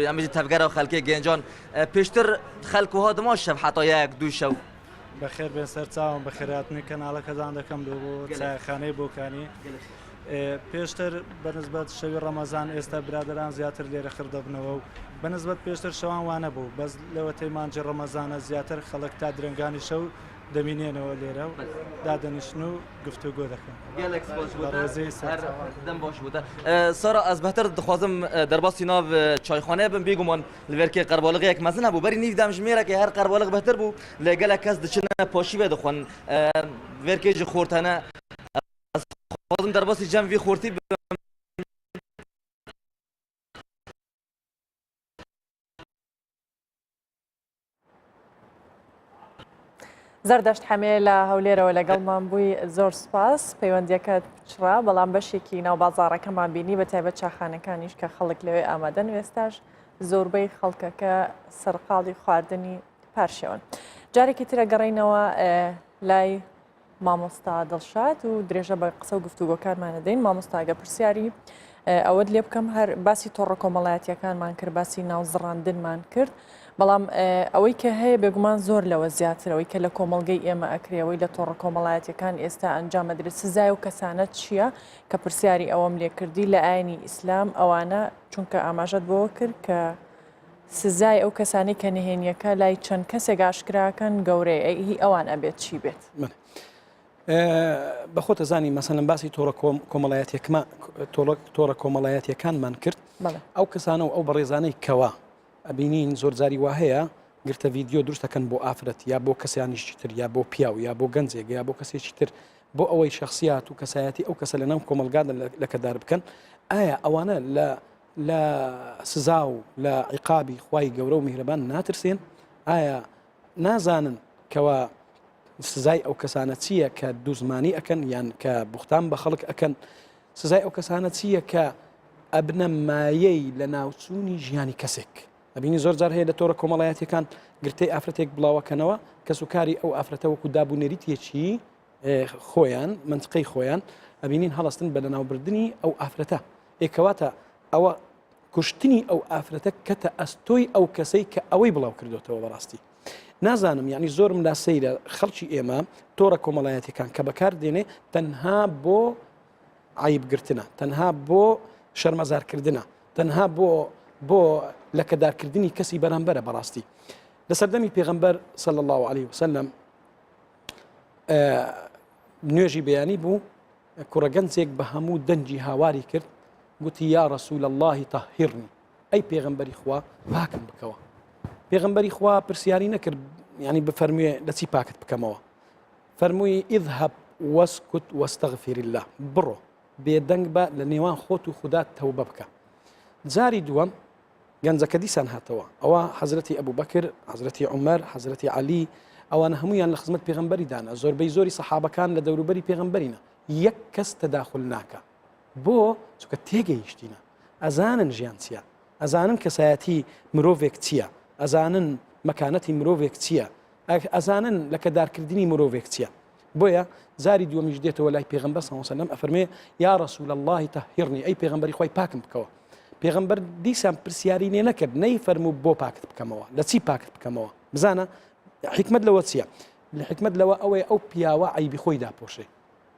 ئەمەجی تەفگەرە و خەلکی گەنجان پێشتر خەلک و هادما شەو حتا یەک دوو شەو بەخێر بێن سەر چاوم بە خێراتنی کەناڵەکەدان دەکەم بۆ چایخانەی بۆکانی پێشتر بەنسبەت شەوی ڕەمەزان ئێستا برادران زیاتر لێرە خردەبنەوە و بەنسبەت پێشتر شەوان وانە بوو بەس لەوە تەیمانجی ڕەمەزانە زیاتر خەڵک تا درنگانی شەو دەمینێنەوە لێرە و دادەنیشن و گفتوگۆ دەکەن دەم باش بووە سارا ئەس بەتر دخوازم دەرباسی ناو چایخانەیە بم بێگومان لەوێرکێ قەربالغەیەک مەزنە بوو بەری نیو دەمژمێرەکە هەر قەربالغ بەتر بوو لەگەلە کەس دچنە پۆشی بێ دەخۆن وێرکێجی خۆرتەنە خوازم دەرباسی جەم وی خۆرتی زەردەشت حەمێ لە هەولێرەوە لەگەڵمان بووی زۆر سپاس پەیوەندیەکەت پچرا بەڵام بەشێکی ناو بازاڕەکەمان بینی بە تایبەت چاخانەکانیش کە خەڵک لەوێ ئامادەن و ئێستاش زۆربەی خەڵکەکە سەرقاڵی خواردنی پارشەوەن جارێکی ترە گەڕینەوە لای مامۆستا دڵشاد و درێژە بە قسە و گفتوگۆکانمانە دەین مامۆستاگە پرسیاری ئەوەت لێ بکەم هەر باسی تۆڕە کۆمەڵایەتیەکانمان کرد باسی ناوزڕاندنمان کرد بەڵام ئەوەی کە هەیە بێگومان زۆر لەوە زیاترەوەی کە لە کۆمەڵگەی ئێمە ئەکرێەوەی لە تۆڕە کۆمەڵایەتەکان ئێستا ئەنجامەدرێت سزای و کەسانە چییە کە پرسیاری ئەوەم لێ کردی لە ئاینی ئیسلام ئەوانە چونکە ئاماژەت بۆ کرد کە سزای ئەو کەسانی کە نهێنیەکە لای چەند کەسێک ئاشکراکەن گەورەی هی ئەوان ئەبێت چی بێت بە خۆتە زانی مەسەلەن باسی تۆڕە کۆمەڵایەتیەکانمان کرد ئەو کەسانە و ئەو بەڕێزانەی کەوا ئەبینین زۆر جاری وا هەیە گرتە ڤیددیۆ دروستەکەن بۆ ئافرەت یا بۆ کەسیانیشی تر یا بۆ پیاو یا بۆ گەنجێک یا بۆ کەسێکی تر بۆ ئەوەی شخصیات و کەسایەتی ئەو کەسە لە ناو کۆمەلگادا لەکەدار بکەن ئایا ئەوانە لە سزا و لە عیقابی خوای گەورە و میهرەبان ناترسێن ئایا نازانن کەوا سزای ئەو کەسانە چییە کە دووزمانی ئەکەن یان کە بوختان بە خەڵک ئەکەن سزای ئەو کەسانە چییە کە ئەبنە مایەی لە ناوچوونی ژیانی کەسێک ئەبینی زۆر جار هەیە لە تۆڕە کۆمەڵایەتیەکان گرتەی ئافرەتێک بڵاوەکەنەوە کەس و کاری ئەو ئافرەتە وەکو دابوونەریتێکی خۆیان منطقەی خۆیان ئەبینین هەڵستن بە لەناوبردننی ئەو ئافرەتە ئێکەواتە ئەوە کوشتنی ئەو ئافرەتە کەتە ئەستۆی ئەو کەسەی کە ئەوەی بڵاو کردوتەوە بەڕاستی نازانم یعنی زۆرم لا سەیرە خەڵکی ئێمە تۆڕە کۆمەڵایەتەکان کە بەکار دێنێ تەنها بۆ عیبگرتنە تەنها بۆ شەرمەزارکردنە تەنها بۆ لەکەدارکردنی کەسی بەرامبەرە بەڕاستی لە سەردەمی پێغەمبەر صلی الله عليه وسلم نوێژی بەیانی بوو کوڕەگەنجێک بە هەموو دەنجی هاواری کرد گوتی یا رسول الله طهرنی ئەی پێغەمبەری خوا پاکم بکەوە پێغەمبەری خوا پرسیاری نەکرد ینی بفەرموویە لە چی پاکت بکەمەوە فەرمووی اذهب واسكت واستغفر الله بڕۆ بێدەنگ بە لە نێوان خۆت و خوددا تەوبە بکە جاری دووەم گەنجەکە دیسان هاتەوە ئەوە حەزرەتی ئەبوو بەکر حەزرەتی عومەر حەزرەتی عەلی ئەوانە هەمویان لە خزمەت پێغەمبەری دانا زۆربەی زۆری سەحابەکان لە دەوروبەری پێغەمبەرینە یەک کەس تەداخل ناکە بۆ چونکە تێگەیشتینە ئەزانن ژیان چییە ئەزانن کەسایەتی مرۆڤێک چییە ئەزانن مەکانەتی مرۆڤێک چییە ئەزانن لەکەدارکردنی مرۆڤێک چییە بۆیە زاری دووەمیش دێتەوە لای پێغەمبەر صلی الله علیه وسلم ئەفەرمێ یا رسول الله طهرنی ئەی پێغەمبەری خوای پاکم بکەوە پێغەمبەر دیسان پرسیاری لێ نەکرد نەیفەرموو بۆ پاکت بکەمەوە لە چی پاکت بکەمەوە بزانە حکمت لەوە چییە لە حکمت لەوە ئەوەیە ئەو پیاوە عیبی خۆی داپۆشێ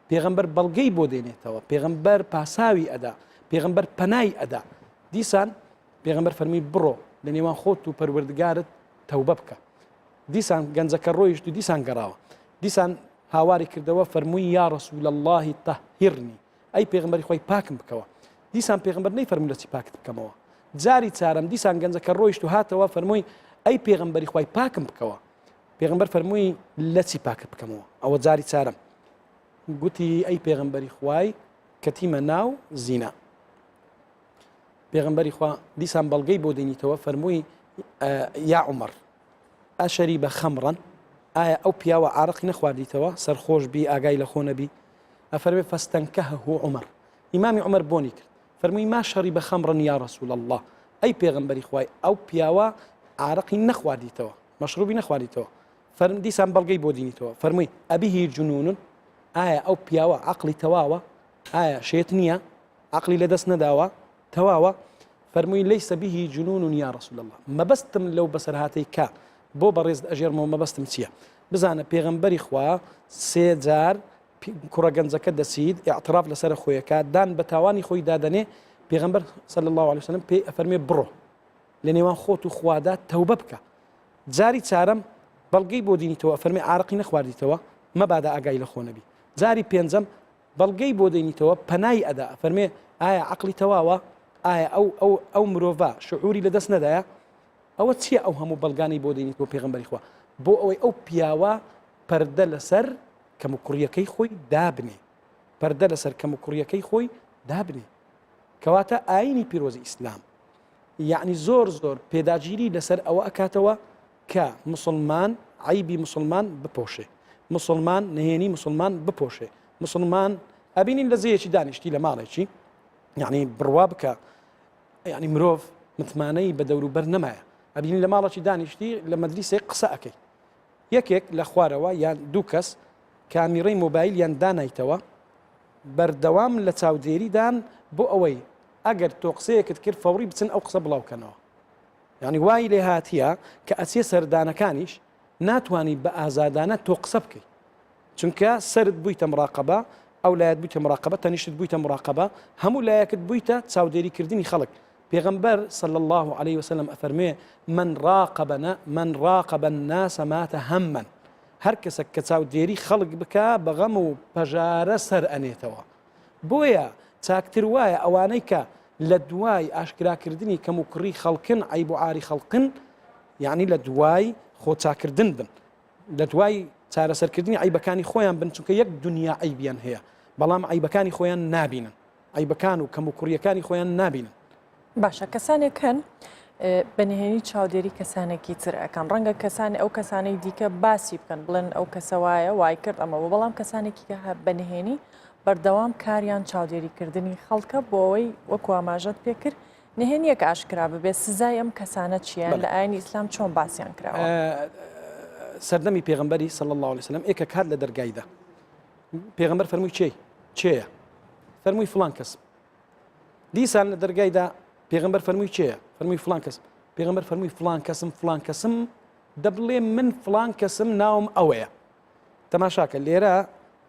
پێغەمبەر بەڵگەی بۆ دێنێتەوە پێغەمبەر پاساوی ئەدا پێغەمبەر پەنای ئەدا دیسان پێغەمبەر فەرمی بڕۆ لە نێوان خۆت و پەروەردگارت تەوبە بکە دیسان گەنجەکە ڕۆیشت و دیسان گەڕاوە دیسان هاواری کردەوە فەرمووی یا رسول الله طهرنی ئەی پێغەمبەری خۆی پاکم بکەوە دیسان پێغەمبەر نەیفەرمووی لە چی پاکت بکەمەوە جاری چارەم دیسان گەنجەکە ڕۆیشت و هاتەوە فەرمووی ئەی پێغەمبەری خۆی پاکم بکەوە پێغەمبەر فەرمووی لە چی پاکت بکەمەوە ئەوە جاری چارەم گوتی ئەی پێغەمبەری خوای کەتیمە ناو زینا پێغەمبەری خوا دیسان بەڵگەی بۆ دێنیتەوە فەرمووی یا عمر ئەشەریبە خەمڕەن ئایا ئەو پیاوە عارەقی نەخواردیتەوە سەرخۆش بی ئاگای لە خۆ نەبی ئەفەرمێ فەستەنکەهە عمر ئیمامی عمر بۆنی کرد فەرمووی ما شەریبە خەمڕەن یا ڕەسوول الله ئەی پێغەمبەری خوای ئەو پیاوە عارەقی نەخواردیتەوە مەشروبی نەخواردیتەوە فەرم دیسان بەڵگەی بۆ دینیتەوە فەرمووی ئەبیهی جنونون ئایا ئەو پیاوە عەقڵی تەواوە ئایا شێت نییە عەقڵی لەدەست نەداوە تەواوە فەرمووی لەیسە بیهی جنون یا ڕەسوول الله مەبەستم لەو بەسەرهاتەی کە بۆ بەڕێز ئەژێرمەوە مەبەستم چییە بزانە پێغەمبەری خوا سێ جار کوڕە گەنجەکە دەسید ئیعتراف لەسەر خۆیەکە دان بە تاوانی خۆی دادەنێ پێغەمبەر صلی الله عليه وسلم پێی ئەفەرمێ بڕۆ لە نێوان خۆت و خوادا تەوبە بکە جاری چارەم بەڵگەی بۆ دینیتەوە فەرمێ عارەقی نەخواردیتەوە مەبادا ئاگای لە خۆ نەبی جاری پێنجەم بەڵگەی بۆ دێنیتەوە پەنای ئەدا فەرمێ ئایا عەقڵی تەواوە ئایا ئەو مرۆڤە شعوری لەدەست نەدایە ئەوە چییە ئەو هەموو بەڵگانی بۆ دێنیتەوە پێغەمبەری خوا بۆ ئەوەی ئەو پیاوە پەردە لەسەر کەم و کوڕیەکەی خۆی دابنێ پەردە لەسەر کەم و کوڕیەکەی خۆی دابنێ کەواتە ئاینی پیرۆزی ئیسلام یعنی زۆر زۆر پێداگیری لەسەر ئەوە ئەکاتەوە کە مسلمان عیبی مسلمان بپۆشێ مسلمان نهێنی مسلمان بپۆشێ مسلمان ئەبینین لە زەیەکی دانیشتی لە ماڵێکی یعنی بڕوا بکە یعنی مرۆڤ متمانەی بە دەوروبەر نەمایە ئەبینین لە ماڵێکی دانیشتی لە مەجلیسێک قسە ئەەکەی یەکێک لە خوارەوە یان دوو کەس کامیرەی مۆبایل یان دانایتەوە بەردەوام لە چاودێریدان بۆ ئەوەی ئەگەر تۆ قسەیەکت کرد فەوری بچن ئەو قسە بڵاوکەنەوە یعنی وای لێ هاتیە کە ئەچێ سەردانەکانیش ناتوانانی بە ئازادانە تۆ قسە بکەیت چونکە سرت بوویتە مراقەبە ئەو لایەت بوویتە مراقەبە تەنیشت بوویتە مراقەبە هەموو لایەکت بوویتە چاودێریکردنی خەڵک پێغەمبەر صلی الله عليه وسلم ئەفەرمێ من راقب الناس مات هەمًا هەر کەسێک کە چاودێری خەڵک بکە بە غەم و پەژارە سەر ئەنێتەوە بۆیە چاکتر وایە ئەوانەی کە لە دوای ئاشکراکردنی کەم و کوڕی خەڵکن عیب و عاری خەڵکن یعنی لە دوای خۆچاکردن بن لە دوای چارەسەرکردنی عیبەکانی خۆیان بن چونکە یەک دنیا عیبیان هەیە بەڵام عیبەکانی خۆیان نابینن عیبەکان و کەم و کوڕیەکانی خۆیان نابینن باشە کەسانێک هەن بەنهێنی چاودێری کەسانێکی تر ئەەکەن ڕەنگە کەسانی ئەو کەسانەی دیکە باسی بکەن بڵێن ئەو کەسەوایە وای کرد ئەمەوە بەڵام کەسانێکی کە بەنهێنی بەردەوام کاریان چاودێریکردنی خەڵکە بۆ ئەوەی وەکو ئاماژەت پێکرد نهێنیەک ئاشکرا ببێت سزای ئەم کەسانە چیان لە ئاینی ئیسلام چۆن باسییان کراوە سەردەمی پێغەمبەری صلی الله عليه وسلم ئێکە کات لە دەرگایدا پێغەمبەر فەرمووی چێیە فەرمووی فڵان کەس دیسان لە دەرگایدا پێغەمبەر فەرمووی چێیە فەرمووی فڵان کەس پێغەمبەر فەرمووی فڵان کەسم دەبڵێ من فڵان کەسم ناوم ئەوەیە تەماشاکە لێرە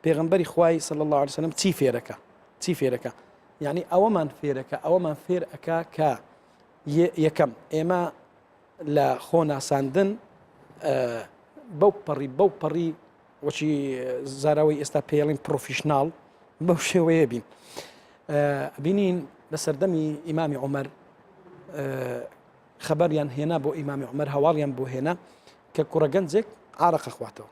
پێغەمبەری خوای صلی الله عليه وسلم چی فێرەکە یعنی ئەوەمان فێر ئەکا کە یەکەم ئێمە لە خۆ ناساندن بەو پەڕی وەچی زاراوەی ئێستا پێڵین پرۆفیشناڵ بەو شێوەیە بینین لە سەردەمی ئیمامی عومەر خەبەریان هێنا بۆ ئیمامی عومەر هەواڵیان بۆ هێنا کە کوڕە گەنجێک عارەقە خواتەوە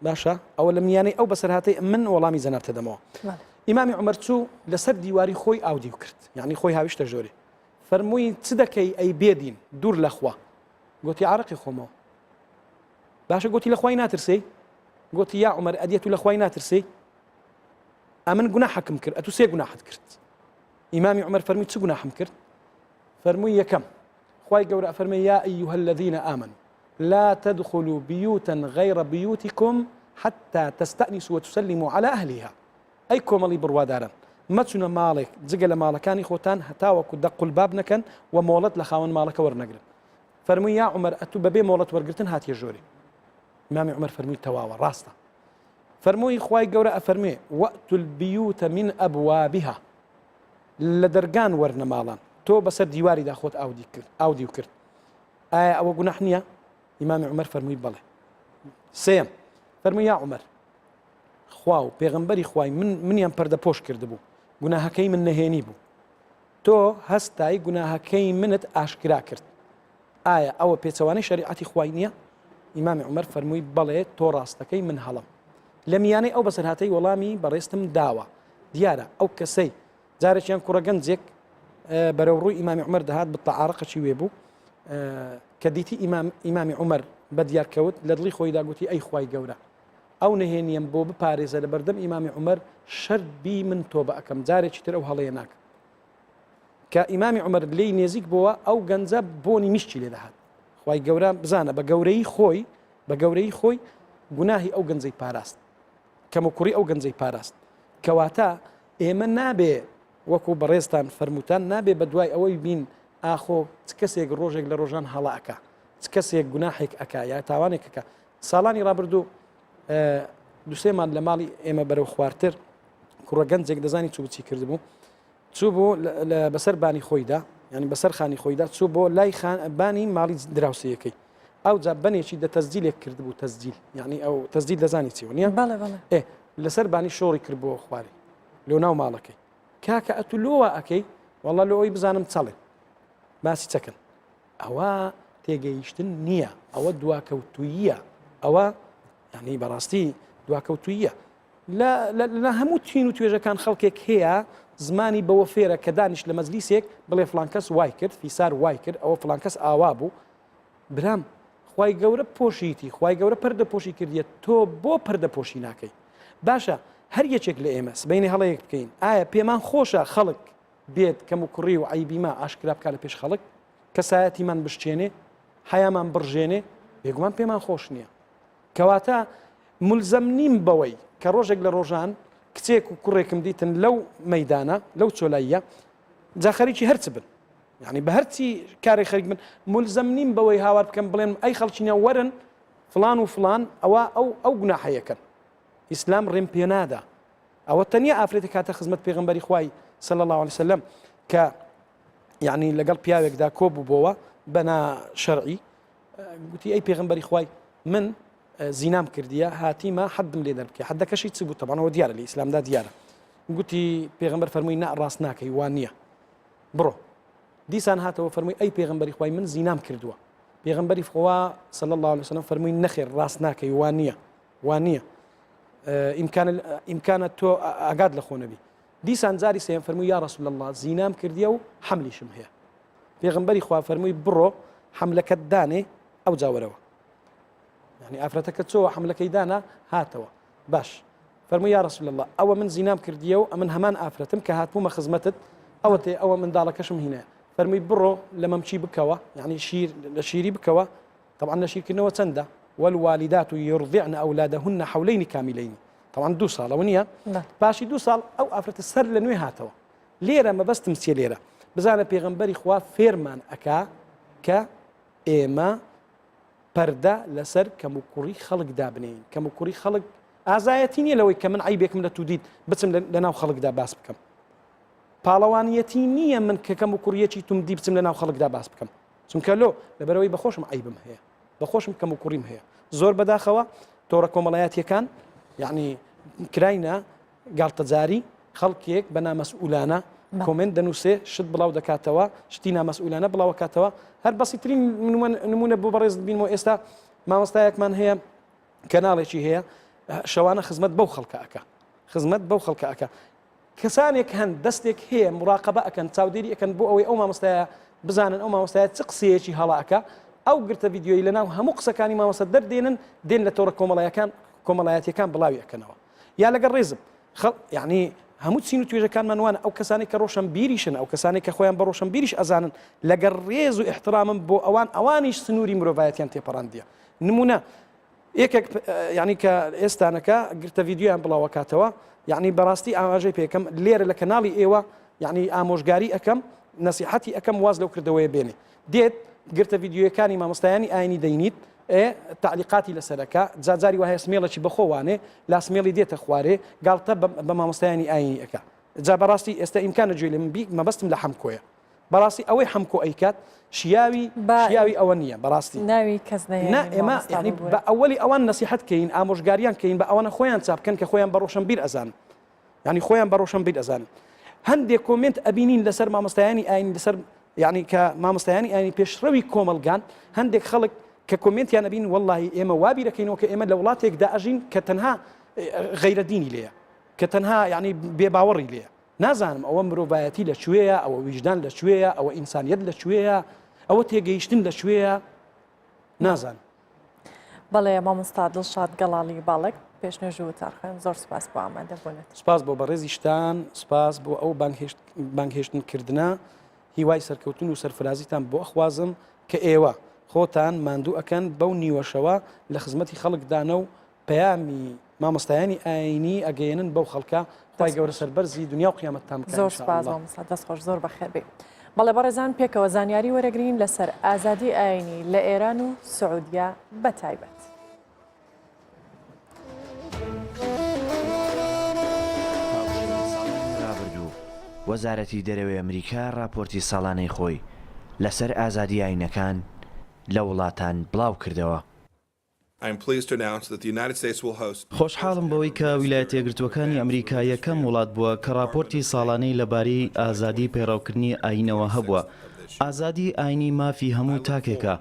باشە ئەوە لە میانەی ئەو بەسەرهاتەی من وەڵامی زەناتە دەمەوە ئیمامی عومەر چوو لەسەر دیواری خۆی ئاودیو کرد یعنی خۆی هاویشتە ژۆرێ فەرمووی چ دەکەی ئەی بێدین دوور لەخوا گوتی عارەقی خۆمەوە باشە گوتی لە خوای ناترسی گوتی یا عومەر ئەدیەت و لە خوای ناترسی ئەمن گوناحەکم کرد ئەتو سێ گوناحت کرد ئیمامی عومەر فەرمووی چ گوناحم کرد فەرمووی یەکەم خوای گەورە ئەفەرمێ یا ئەیها الذین آمنوا لا تدخلوا بيوتا غير بيوتكم حتى تستأنسوا وتسلموا على أهلها أي كومالي بروادارا ما تشونا مالك جگە لە ماڵەکانی خۆتان هەتاوەکو دەق الباب نەکەن و مۆڵەت لە خاوەن ماڵەکە وەرنەگرن فەرمووی یا عومەر ئەتو بەبێ مۆڵەت وەرگرتن هاتیە ژۆرێ ئیمامی عومەر فەرمووی تەواوە ڕاستە فەرمووی خوای گەورە ئەفەرمێ وەئتوا البیوتە من ئەبوابها لە دەرگان وەرنە ماڵان تۆ بەسەر دیواریدا خۆت ئاودیو کرد ئایا ئەوە گوناح نییە ئیمامی عومەر فەرمووی بەڵێ سێم فەرمووی یا عومەر خوا و پێغەمبەری خوای منیان پەردە پۆش کردبوو گوناهەکەی من نەهێنی بوو تۆ هەستای گوناهەکەی منت ئاشکرا کرد ئایا ئەوە پێچەوانەی شەریعەتی خوای نییە ئیمامی عومەر فەرمووی بەڵێ تۆ ڕاستەکەی من هەڵم لە میانەی ئەو بەسەرهاتەی وەڵامی بەڕێستم داوە دیارە ئەو کەسەی جارێکیان کوڕە گەنجێک بەرەو ڕووی ئیمامی عومەر دەهات بتە عارەقەکی وێ بوو کە دیتی ئیمامی عومەر بە دیارکەوت لە دڵی خۆیدا گوتی ئەی خوای گەورە ئەو نهێنیم بۆ بپارێزە لە بەردەم ئیمامی عومەر شەربی من تۆ بە ئەەکەم جارێکی تر ئەو هەڵەیە ناکە کە ئیمامی عومەر لێی نێزیک بووە ئەو گەنجە بۆنی میشتی لێ دەهات خوای گەورە بزانە بە گەورەی خۆی گوناهی ئەو گەنجەی پاراست کەم و کوڕی ئەو گەنجەی پاراست کەواتە ئێمە نابێ وەکو بەڕێزتان فەرمووتان نابێ بە دوای ئەوەی بین ئاخۆ چ کەسێک ڕۆژێک لە ڕۆژان هەڵاکە چ کەسێک گوناحێک ئەکا یا تاوانێکەکە ساڵانی ڕابردوو دوسێمان لە ماڵی ئێمە بەرەو خواردتر کوڕە گەنجێک دەزانی چوو بچی کردبوو چوو بۆ بەسەر بانی خۆیدا ینی بەسەر خانی خۆیدا چوو بۆ لای بانی ماڵی دراوسەیەکەی ئەو جا بنێکی دە تەزجیلێک کردبوو تەزجیل یعنی ئەو تەزجیل دەزانی چیوە نییە لەسەر بانی شۆڕی کرد بۆ خوارێ لەو ناو ماڵەکەی کاکە ئەتو لۆوە ئەەکەی وەڵا لەوەی بزانم چەڵێ باسی چەکن ئەوە تێگەیشتن نییە ئەوە دواکەوتویە ئەوە یعنی بەڕاستی دواکەوتویە لە هەموو تین و توێژەکان خەڵکێک هەیە زمانی بەوە فێرە کە دانیش لە مەزلیسێک بڵێ فلانکەس وای کرد فیسار وای کرد ئەوە فلانکەس ئاوا بوو برام خوای گەورە پۆشیتی خوای گەورە پەردە پۆشی کردیە تۆ بۆ پەردە پۆشی ناکەی باشە هەر یەکێک لە ئێمە سبەینی هەڵەیەک بکەین ئایا پێمان خۆشە خەڵک بێت کەم و کوڕی و عیبیما ئاشکرا بکات لە پێش خەڵک کەسایەتیمان بشتێنێ حیامان بڕژێنێ بێگومان پێمان خۆش نییە کەواتە ملزەم نیم بەوەی کە ڕۆژێک لە ڕۆژان کچێک و کوڕێکم دیتن لەو مەدانە لەو چۆلاییە جاخەریکی هەرچ بن یعنی بە هەرچی کاری خەریک بن ملزەم نیم بەوەی هاوار بکەم بڵێن ئەی خەڵچینە وەرن فلان و فلان ئەوە ئەو گوناحەیەکەن ئیسلام ڕێم پێ نادا ئەوە تەنیا ئافرێتی کاتە خزمەت پێغەمبەری خوای صلی الله عليه وسلم کە یعنی لەگەڵ پیاوێکدا کۆبوو بۆەوە بەنا شەرعی گوتی ئەی پێغەمبەری خوای من زینام کردیە هاتیمە حدم لێ دەربکە حدەکەشی چ بوو تەبانەوە دیارە لە ئیسلامدا دیارە گوتی پێغەمبەر فەرمووی نا ڕاست ناکەی وان نییە بڕۆ دیسان هاتەوە فەرمووی ئەی پێغەمبەری خوای من زینام کردووە پێغەمبەری خوا صلی الله عليه وسلم فەرمووی نەخێر ڕاست ناکەی وان نییە ئیمکانە تۆ ئاگاد لە خۆ نەبی دیسان جاری سێم فەرمووی یا رسول الله زینام کردیە و حملیشم هەیە پێغەمبەری خوا فەرمووی بڕۆ حملەکەت دانێ ئەو جاوەرەوە يعني ئافرەتەکە چۆوە حملەکەی دانا هاتەوە باش فەرمووی یا رسول الله ئەوە من زینام کردیە و ئەمن هەمان ئافرەتم کە هاتبوومە خزمەتت ئەوە تێ ئەوە منداڵەکەشم هینە فەرمووی بڕۆ لە مەمچی بکەوە یعنی لە شیری بکەوە طبعا لە شیرکردنەوە چەندە والوالدات يرضعن أولادهن حولين كاملين طبعا 2 ساڵەوە نییە باشی 2 ساڵ ئەو ئافرەتە سەر لە نوێ هاتەوە لێرە مەبەستم چێ لێرە بزانە پێغەمبەری خوا فێرمان ئەکا کە ئێمە پەردە لەسەر کەم و کوڕی خەڵک دابنین کەم و کوڕی خەڵک ئازایەتی نییە لەوەی کە من عیبێکم لە تو دیت بچم لە ناو خەڵکدا باس بکەم پاڵەوانیەتی نییە من کە کەم و کوڕیەکی توم دی بچم لە ناو خەڵکدا باس بکەم چونکە لۆ لەبەرەوەی بەخۆشم عیبم هەیە بەخۆشم کەم و کوڕیم هەیە زۆر بەداخەوە تۆڕە کۆمەڵایەتیەکان یعنی کراینە گاڵتەجاری خەڵکێک بە نامەسئولانە کۆمنت دەنووسێ شت بڵاو دەکاتەوە شتی نامەسئولانە بڵاو کاتەوە هەر بەسیترین نمونە بۆ بەڕێز بینەوە ئێستا مامۆستایەکمان هەیە کەناڵێکی هەیە شەوانە خزمەت بەو خەڵکە ئەکا کەسانێک هەن دەستێک هەیە مراقبە ئەکەن چاودێری ئەکەن بۆ ئەوەی ئەو مامۆستایە بزانن ئەو مامۆستایە چ قسەیەکی هەڵاکە ئەو گرتە ڤیدیۆی لەناو هەموو قسەکانی مامۆستا دەردێنن دێن لە تۆڕە کۆمەڵایەتیەکان بڵاوی ئەکەنەوە یا لەگەڵ ڕێزم یعنی هەموو چین و توێژەکانمان وانە ئەو کەسانی کە ڕۆشن بیریشن ئەو کەسانی کە خۆیان بە ڕۆشن بیریش ئەزانن لەگەڵ ڕێز و احترامم بۆ ئەوانیش سنووری مرۆڤایەتیان تێپەڕاندیە نمونە یەکێک یعنی کە ئێستانەکە گرتە ڤیدیۆیان بڵاوەکاتەوە یعنی بەڕاستی ئاماژەی پێکەم لێرە لە کەناڵی ئێوە یعنی ئامۆژگاری ئەەکەم نەسیحەتی ئەەکەم واز لەو کردەوەی بێنێ دێت گرتە ڤیدیۆیەکانی مامۆستایانی ئاینی دەینیت تعلیقاتی لەسەرەکە جاجاری وایە سمێڵێکی بەخۆوانێ لا سمێڵی دێتە خوارێ گاڵتە بە مامۆستایانی ئاینی ئەەکە جا بەڕاستی ئێستا ئیمکانە گوێ لێ من بی مەبەستم لە حەمکۆیە بەڕاستی ئەوەی حەمکۆ ئەیکات شیاوی ئەوە نییە بەڕاستی ناوی کەس ئێمە ینی بە ئەوەلی ئەوان نەسیحەت کەین ئامۆژگاریان کەین بە ئەوانە خۆیان چاپکەن کە خۆیان بە ڕۆشن بیر ئەزان ینی خۆیان بە ڕۆشن بیر ئەزان هەندێک کۆمنت ئەبینین لەسەر مامۆستایانی ئاینی لەسەر یعنی کە مامۆستایانی ئاینی پێشڕەوی کۆمەلگان هەندێک خەڵک کە کۆمنتیان ئەبین واللهی ئێمە وابی دەکەینەوە کە ئێمە لە وڵاتێکدا ئەژین کە تەنها غەیرەدینی لێیە کە تەنها یعنی بێباوەڕی لێیە نازانم ئەوە مرۆڤایەتی لەکوێیە ئەوە ویژدان لەکوێیە ئەوە ئینسانیەت لەکوێیە ئەوە تێگەیشتن لە شوێیە نازان. بەڵێ مامۆستا دڵشاد گەڵاڵی باڵک پێشنێژ و تارخێن زۆر سپاس بۆ ئامادەبوونێت. سپاس بۆ بەڕێزی شتان، سپاس بۆ ئەو بانگهێشتنکردە، هیوای سەرکەوتن و سەرفرازیتان بۆ ئەخوازم کە ئێوە خۆتان ماندوو ئەکەن بەو نیوەشەوە لە خزمەتی خەڵکدانە و پەیامی مامۆستایانی ئاینی ئەگەیەنن بەو خەڵکە. خی گەورە سەربەرزی دنیا و قیامەتتان بکەن. زۆر سپاس مامۆستا، دەستخۆش، زۆر بەخێر بێ. بەڵێ بەڕێزان پێکەوە زانیاری وەرەگرین لەسەر ئازادی ئاینی لە ئێران و سعودیا بەتایبەت. وەزارەتی دەرەوەی ئەمریکا راپۆرتی ساڵانەی خۆی لەسەر ئازادی ئاینەکان لە وڵاتان بڵاو کردەوە. خۆشحاڵم بەوەی کە ویلایەتە یەکگرتووەکانی ئەمریکا یەکەم وڵات بووە کە راپۆرتی ساڵانەی لەبارەی ئازادی پێڕاوکردنی ئاینەوە هەبووە. ئازادی ئاینی مافی هەموو تاکێکە.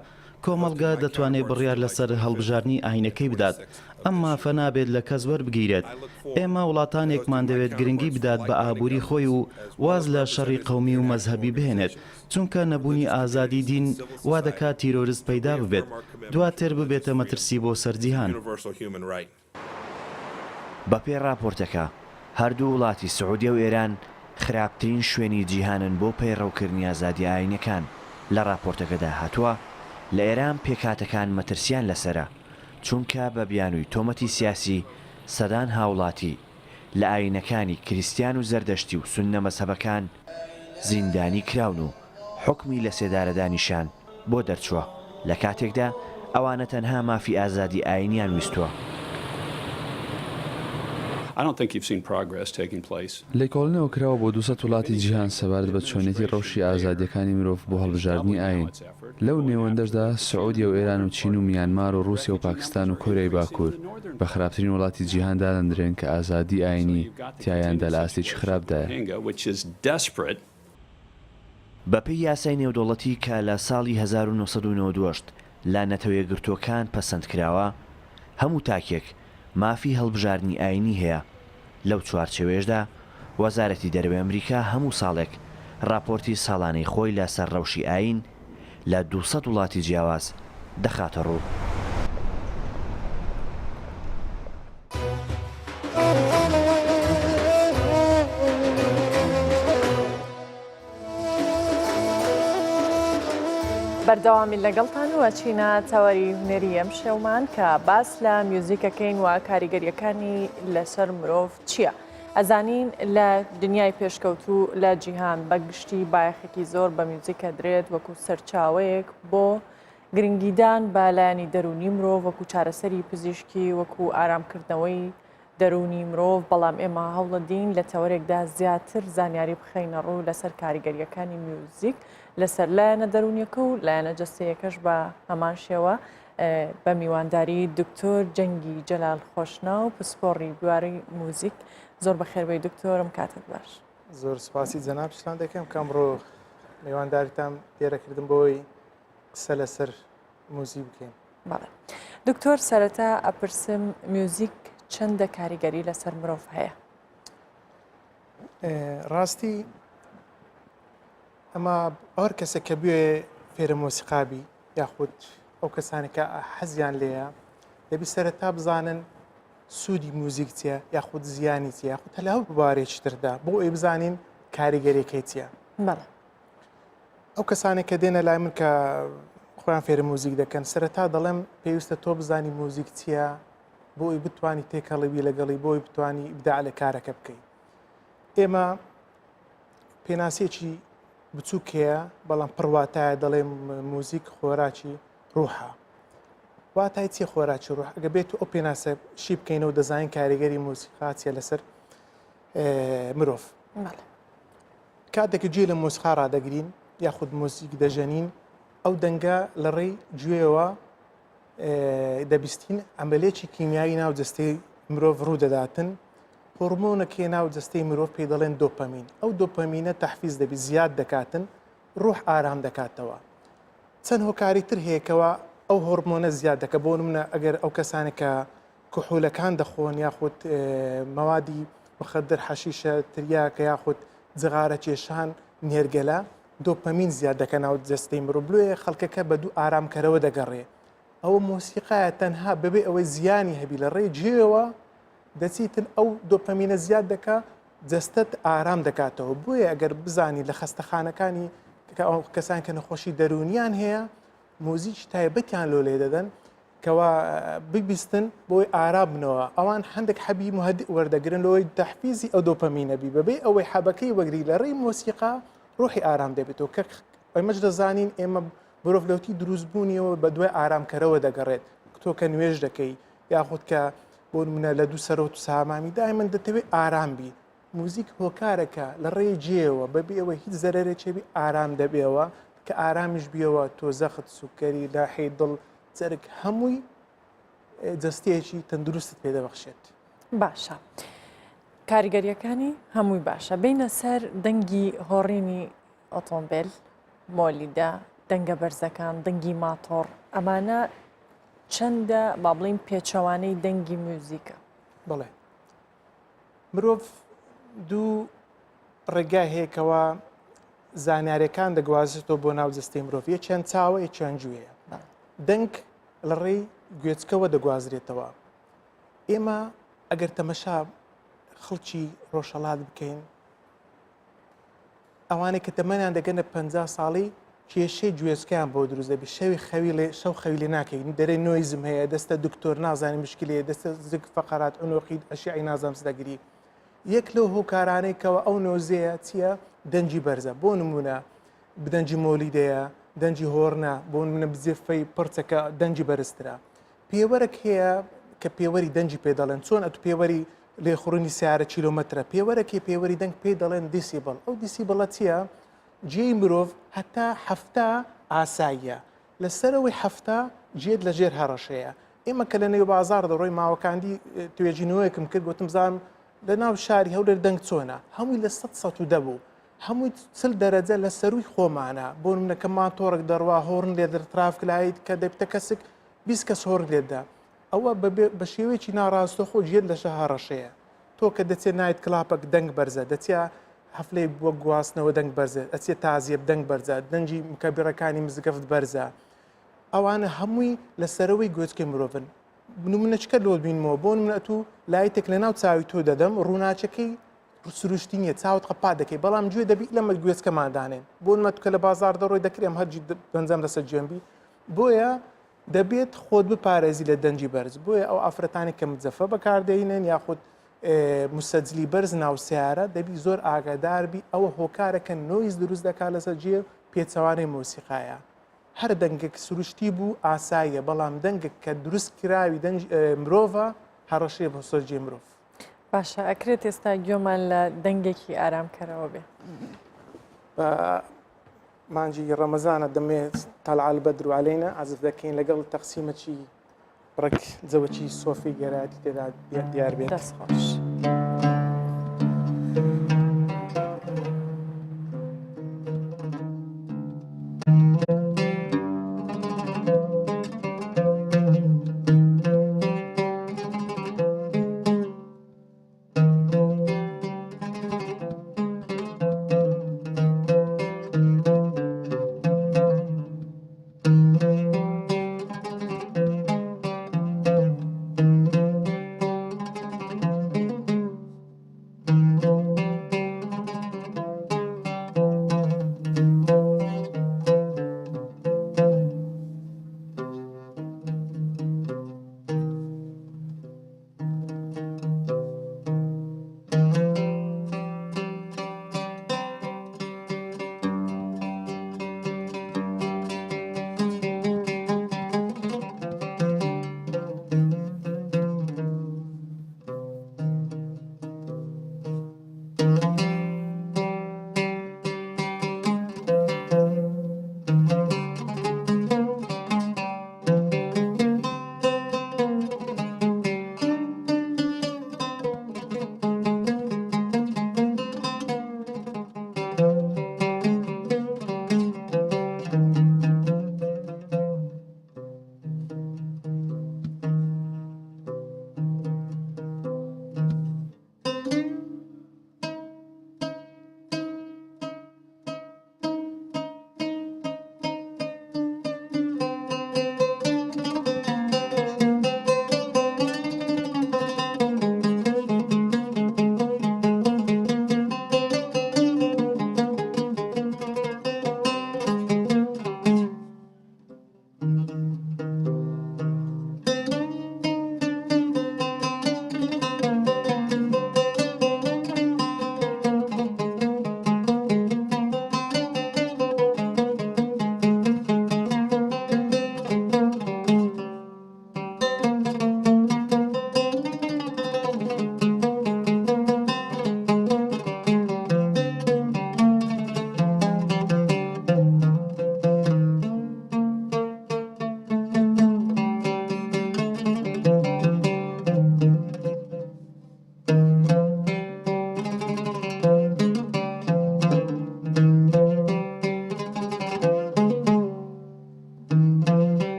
کۆمەڵگە دەتوانێت بڕیار لەسەر هەڵبژارنی ئاینەکەی بدات، ئەم مافە نابێت لە کەس وەربگیرێت. ئێمە وڵاتانێکمان دەوێت گرنگی بدات بە ئابووری خۆی و واز لە شەڕی قەومی و مەزهبی بهێنێت، چونکە نەبوونی ئازادی دین وا دەکات تیرۆریست پەیدا ببێت، دواتر ببێتە مەترسی بۆ سەرجیهان. بەپێی راپۆرتەکە هەردوو وڵاتی سعودیە و ئێران خراپترین شوێنی جیهانن بۆ پەیڕەوکردنی ئازادی ئاینەکان. لە راپۆرتەکەدا هاتووە لە ئێران پێکاتەکان مەترسیان لەسرە، چونکە بە بیانووی تۆمەتی سیاسی سەدان هاوڵاتی لە ئاینەکانی کریستیان و زەردەشتی و سوننە مەزهەبەکان زیندانی کراون و حکمی لە سێدارەدانیشان بۆ دەرچووە لە کاتێکدا ئەوانە تەنها مافی ئازادی ئاینیان ویستووە. لێکۆڵینەوە کراوە بۆ 200 وڵاتی جیهان سەبارەت بە چۆنێتی ڕەوشی ئازادیەکانی مرۆڤ بۆ هەڵبژاردننی ئاین. لەو نێوەندەشدا سعودیە و ئێران و چین و میانمار و رووسیا و پاکستان و کۆریای باکوور بە خراپترین وڵاتی جیهاندا دەنرێن کە ئازادی ئاینی تایاندا لە ئاستێکی خراپدایە. بەپێی یاسای نێودوڵەتی کە لە ساڵی 1992 لا نەتەوە یەکگرتووەکان پەسەند کراوە، هەموو تاکێک مافی هەڵبژاردننی ئاینی هەیە. لەو چوارچێوێژدا وەزارەتی دەرەوەی ئەمریکا هەموو ساڵێک راپۆرتی ساڵانەی خۆی لە سەر ڕەوشی ئاین لە 200 وڵاتی جیاواز دەخاتە ڕوو. بەردەوامی لەگەڵتان و ئەچینە تەوەری هونەری ئەم شەومان کە باس لە میوزیکەکەین و کاریگەریەکانی لەسەر مرۆڤ چییە؟ ئەزانین لە دنیای پێشکەوتوو لە جیهان بەگشتی بایەخێکی زۆر بە میوزیکە درێت وەکو سەرچاوەیەک بۆ گرنگیدان بە لایەنی دەرونی مرۆڤ، وەکو چارەسەری پزیشکی، وەکو ئارامکردنەوەی دەرونی مرۆڤ. بەڵام ئێمە هەوڵە دین لە تەوەرێکدا زیاتر زانیاری بخەینە ڕوو لەسەر کاریگەریەکانی میوزیک لەسەر لایەنە دەرونیەکە و لایەنە جەستەیەکەش بە هەمان شێوە بە میوانداری دکتۆر جەنگی جەلال خۆشنا و پسپۆڕی بواری موزیک. زۆر بەخێربەی دکتۆرم، کاتت باش. زۆر سپاسی جەناب شتان دەکەم کە ئەمڕۆ میوانداریتان دیێرەکردم بۆی قسە لەسەر موزیک بکەین. بەڵێ دکتۆر، سەرەتا ئەپرسم میوزیک چەندە کاریگەری لەسەر مرۆڤ هەیە؟ ڕاستی ئەمە هەر کەسێک کە بوێ فێرە مۆسیقابی یاخود ئەو کەسانی کە حەزیان لێیە دەبی سەرەتا بزانن سوودی موزیک چیە یاخود زیانی چیە یاخود هەلا هەڵ ببارێکی تردا بۆ ئێ بزانین کاریگەریەکەی چیە. بەڵێ ئەو کەسانێک کە دێنە لای من کە خۆیان فێرە موزیک دەکەن سەرەتا دەڵێم پێویستە تۆ بزانی موزیک چییە بۆی بتوانی تێکەڵەوی لەگەڵی بۆی بتوانی ئیبداع لە کارەکە بکەیت. ئێمە پێناسێکی بچووکەیە بەڵام پڕواتایە دەڵێم موزیک خۆراکی ڕوحە. واتای چی خۆراکی ڕوح؟ ئەگە بێت ئەو پێناسە شی بکەینەوە دەزانین کاریگەری مۆسیقاچیە لەسەر مرۆڤ. کاتێک گوێ لە مۆسیقا ڕادەگرین یاخود مۆسیک دەژەنین ئەو دەنگە لە ڕێی گوێەوە دەبیستین ئەمەلێکی کیمیایی ناو جەستەی مرۆڤ ڕوو دەداتن. هۆرمۆنەکەی ناو جەستەی مرۆڤ پێی دەڵێن دۆپەمین. ئەو دۆپەمینە تەحفیز دەبی زیاد دەکاتن، ڕوح ئارام دەکاتەوە. چەند هۆکاری تر هەیەکەوە ئەو هۆرمۆنە زیاد دەکە. بۆ نمونە ئەگەر ئەو کەسانێک کە کحولەکان دەخۆن یاخود موادی مخدر حەشیشە تریاکە یاخود جغارە کێشان نێرگەلە دۆپەمین زیاد دەکە ناو جەستەی مرۆڤ بلوێ خەڵکەکە بە دوو ئارامکەرەوە دەگەڕێ ئەوە مۆسیقایە تەنها بەبێ ئەوەی زیانی هەبی لە ڕێ جێەوە دەچیتن ئەو دۆپەمینە زیاد دەکا جەستت ئارام دەکاتەوە بۆیە ئەگەر بزانی لە خەستەخانەکانی کەسان کە نەخۆشی دەرونیان هەیە مۆزیک تایبەتیان لۆ لێ دەدەن کەوا ببیستن بۆی ئارام بنەوە ئەوان هەندێک حەبی مهدی وەردەگرن لەوەی تەحفیزی ئەو دۆپەمینەبی بەبێ ئەوەی حەبەکەی وەگری لە ڕێی مۆسیقا ڕۆحی ئارام دەبێتەوە کە ئەمەش دەزانین ئێمە مرۆڤلەوتی دروستبوونیەوە بە دوای ئارامکەرەوە دەگەڕێت تۆ کە نوێژ دەکەی یاخود کە بۆ منە لە دوو سەرۆت و سامامی دایمەن دەتەوێت ئارام بی موزیک هۆکارەکە لە ڕێی جێەوە بەبێ ئەوە هیچ زەرێکێبی ئارام دەبێەوە کە ئارامیش بیەوە تۆ زەخت سوکەری لاحی دڵ جەرگ هەمووی جەستەیەکی تەندروستت پێدەبەخشێت باشە کاریگەریەکانی هەمووی باشە بینە سەر دەنگی هۆڕینی ئۆتۆمبیل مۆلیدا دەنگە بەرزەکان دەنگی ماتۆڕ ئەمانە چەندە با بڵین پێچەوانەی دەنگی موزیکە بڵێ مرۆڤ دوو ڕێگای هەیەکەوە زانیاریەکان دەگوازێتەوە بۆ ناو جەستەی مرۆڤ یەکیان چاوە یەکیان گوێیە دەنگ لە ڕێی گوێچکەوە دەگوازرێتەوە ئێمە ئەگەر تەمەشا خەڵکی ڕۆژهەڵات بکەین ئەوانەی کە تەمەنیان دەگەنە 50 ساڵی کێشەی گوێچکیان بۆ دروست دەبێت شەو خەوی لێ ناکەین دەرێ نۆیزم هەیە دەستە دکتۆر نازانانی مشکلەیە دەستە زگ فەقەرات ئەنۆقی ئەشیعی نازانم دەگری یەک لەو هۆکارانەی کەەوە ئەو نۆزەیە چییە دەنجی بەرزە بۆ نمونە بدەنجی مۆلیدەیە دەنجی هۆڕنا بۆ منە بزێفەی پرچەکە دەنجی بەرزترا پێوەرەك هەیە کە پێوەری دەنجی پێ دەڵێن چۆن ئەت پێوەری لێخڕنی سیارە کیلۆمەترە پێوەرەکی پێوەری دەنگ پێ دەڵێن دیسیبڵ ئەو دیسیبڵە چییە جێی مرۆڤ هەتا هەفتە ئاساییە لەسەرەوەی هەفتە جێت لە ژێر هەڕەشەیە ئێمە کە لە نێو بازار دەڕۆی ماوەکاندی توێژینەوەیەکم کرد گوتم زانم لە ناو شاری هەولێر دەنگ چۆنە هەمووی لە 100 بوو هەمووی چل دەرەجە لە سەروی خۆمانە بۆ منەکە ماتۆڕێک دەڕوا هۆڕن لێ دەرترافکلایت کە دەبتە کەسێک 20 کەس هۆڕ لێدا ئەوە بە شێوەیەکی ناڕاستە خۆ جێت لە شە هەڕەشەیە تۆ کە دەچێت نایت کلاپەک دەنگ بەرزە دەچیا هەفلەی بووە گواستنەوە دەنگ بەرزە ئەچێت تازیێب دەنگ بەرزە دەنجی مکەبیڕەکانی مزگەفت بەرزە ئەوانە هەمووی لەسەرەوەی گوێچکەی مرۆڤن منەچکە لۆ بینمەوە بۆ منە تو لایتێک لە ناو چاوی تۆ دەدەم ڕووناچەکەی سروشتی نیە چاوت قەپا دەکەی بەڵام گوێ دەبی لەمە گوێچکەمادانێن بۆ نمەکە لە بازار دەڕۆی دەکرێم هەرجی گەنجەم لەسەر جێنبی بۆیە دەبێت خۆت بپارێزی لە دەنجی بەرز بۆیە ئەو ئافرەتانی کە مجەفە بەکاردێنن یاخود مسەجلی بەرز ناو سیارە دەبی زۆر ئاگاداربی ئەوە هۆکارەکە نۆیز دروست دەکات لەسەر جێ پێچەوانەی مۆسیقایە هەر دەنگێک سروشتی بوو ئاساییە بەڵام دەنگێک کە دروست کراوی مرۆڤە هەڕەشەیە بۆ سۆرجێ مرۆڤ باشە ئەکرێت ئێستا گوێمان لە دەنگێکی ئارامکەرەوە بێ مانجی ڕەمەزانە دەمێت تەلعال بەدر عەلەینا عەزف دەکەین لەگەڵ تەقسیمەکی ڕێک جەوەکی سۆفی گەراتی تێدا دیار بێت دەستخۆش.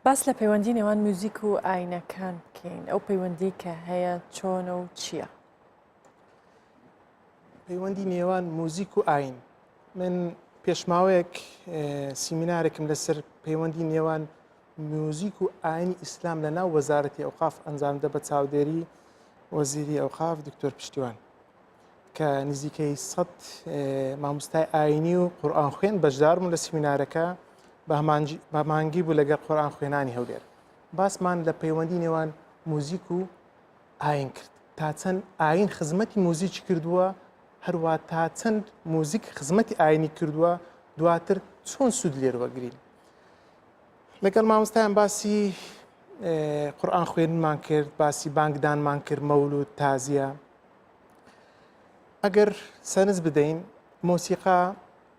باس لە پەیوەندی نێوان موزیک و ئاینەکان بکەین ئەو پەیوەندی کە هەیە چۆنە و چییە؟ پەیوەندی نێوان موزیک و ئاین من پێشماوەیەک سیمینارێکم لەسەر پەیوەندی نێوان موزیک و ئاینی ئیسلام لە ناو وەزارەتی ئەوقاف ئەنجامدە بە چاودێری وەزیری ئەوقاف دکتۆر پشتیوان کە نزیکەی 100 مامۆستای ئاینی و قورئان خوێن بەشداربوون لە سیمینارەکە بە مانگی بوو لەگەڵ قورئان خوێنانی هەولێر باسمان لە پەیوەندی نێوان موزیک و ئاین کرد تا چەند ئاین خزمەتی موزیکی کردووە هەروە تا چەند موزیک خزمەتی ئاینی کردووە دواتر چۆن سوود لێرەوەگرین لەگەڵ مامۆستایان باسی قورئان خوێنمان کرد باسی بانگدانمان کرد مەولود تازیە ئەگەر سەرنج بدەین مۆسیقا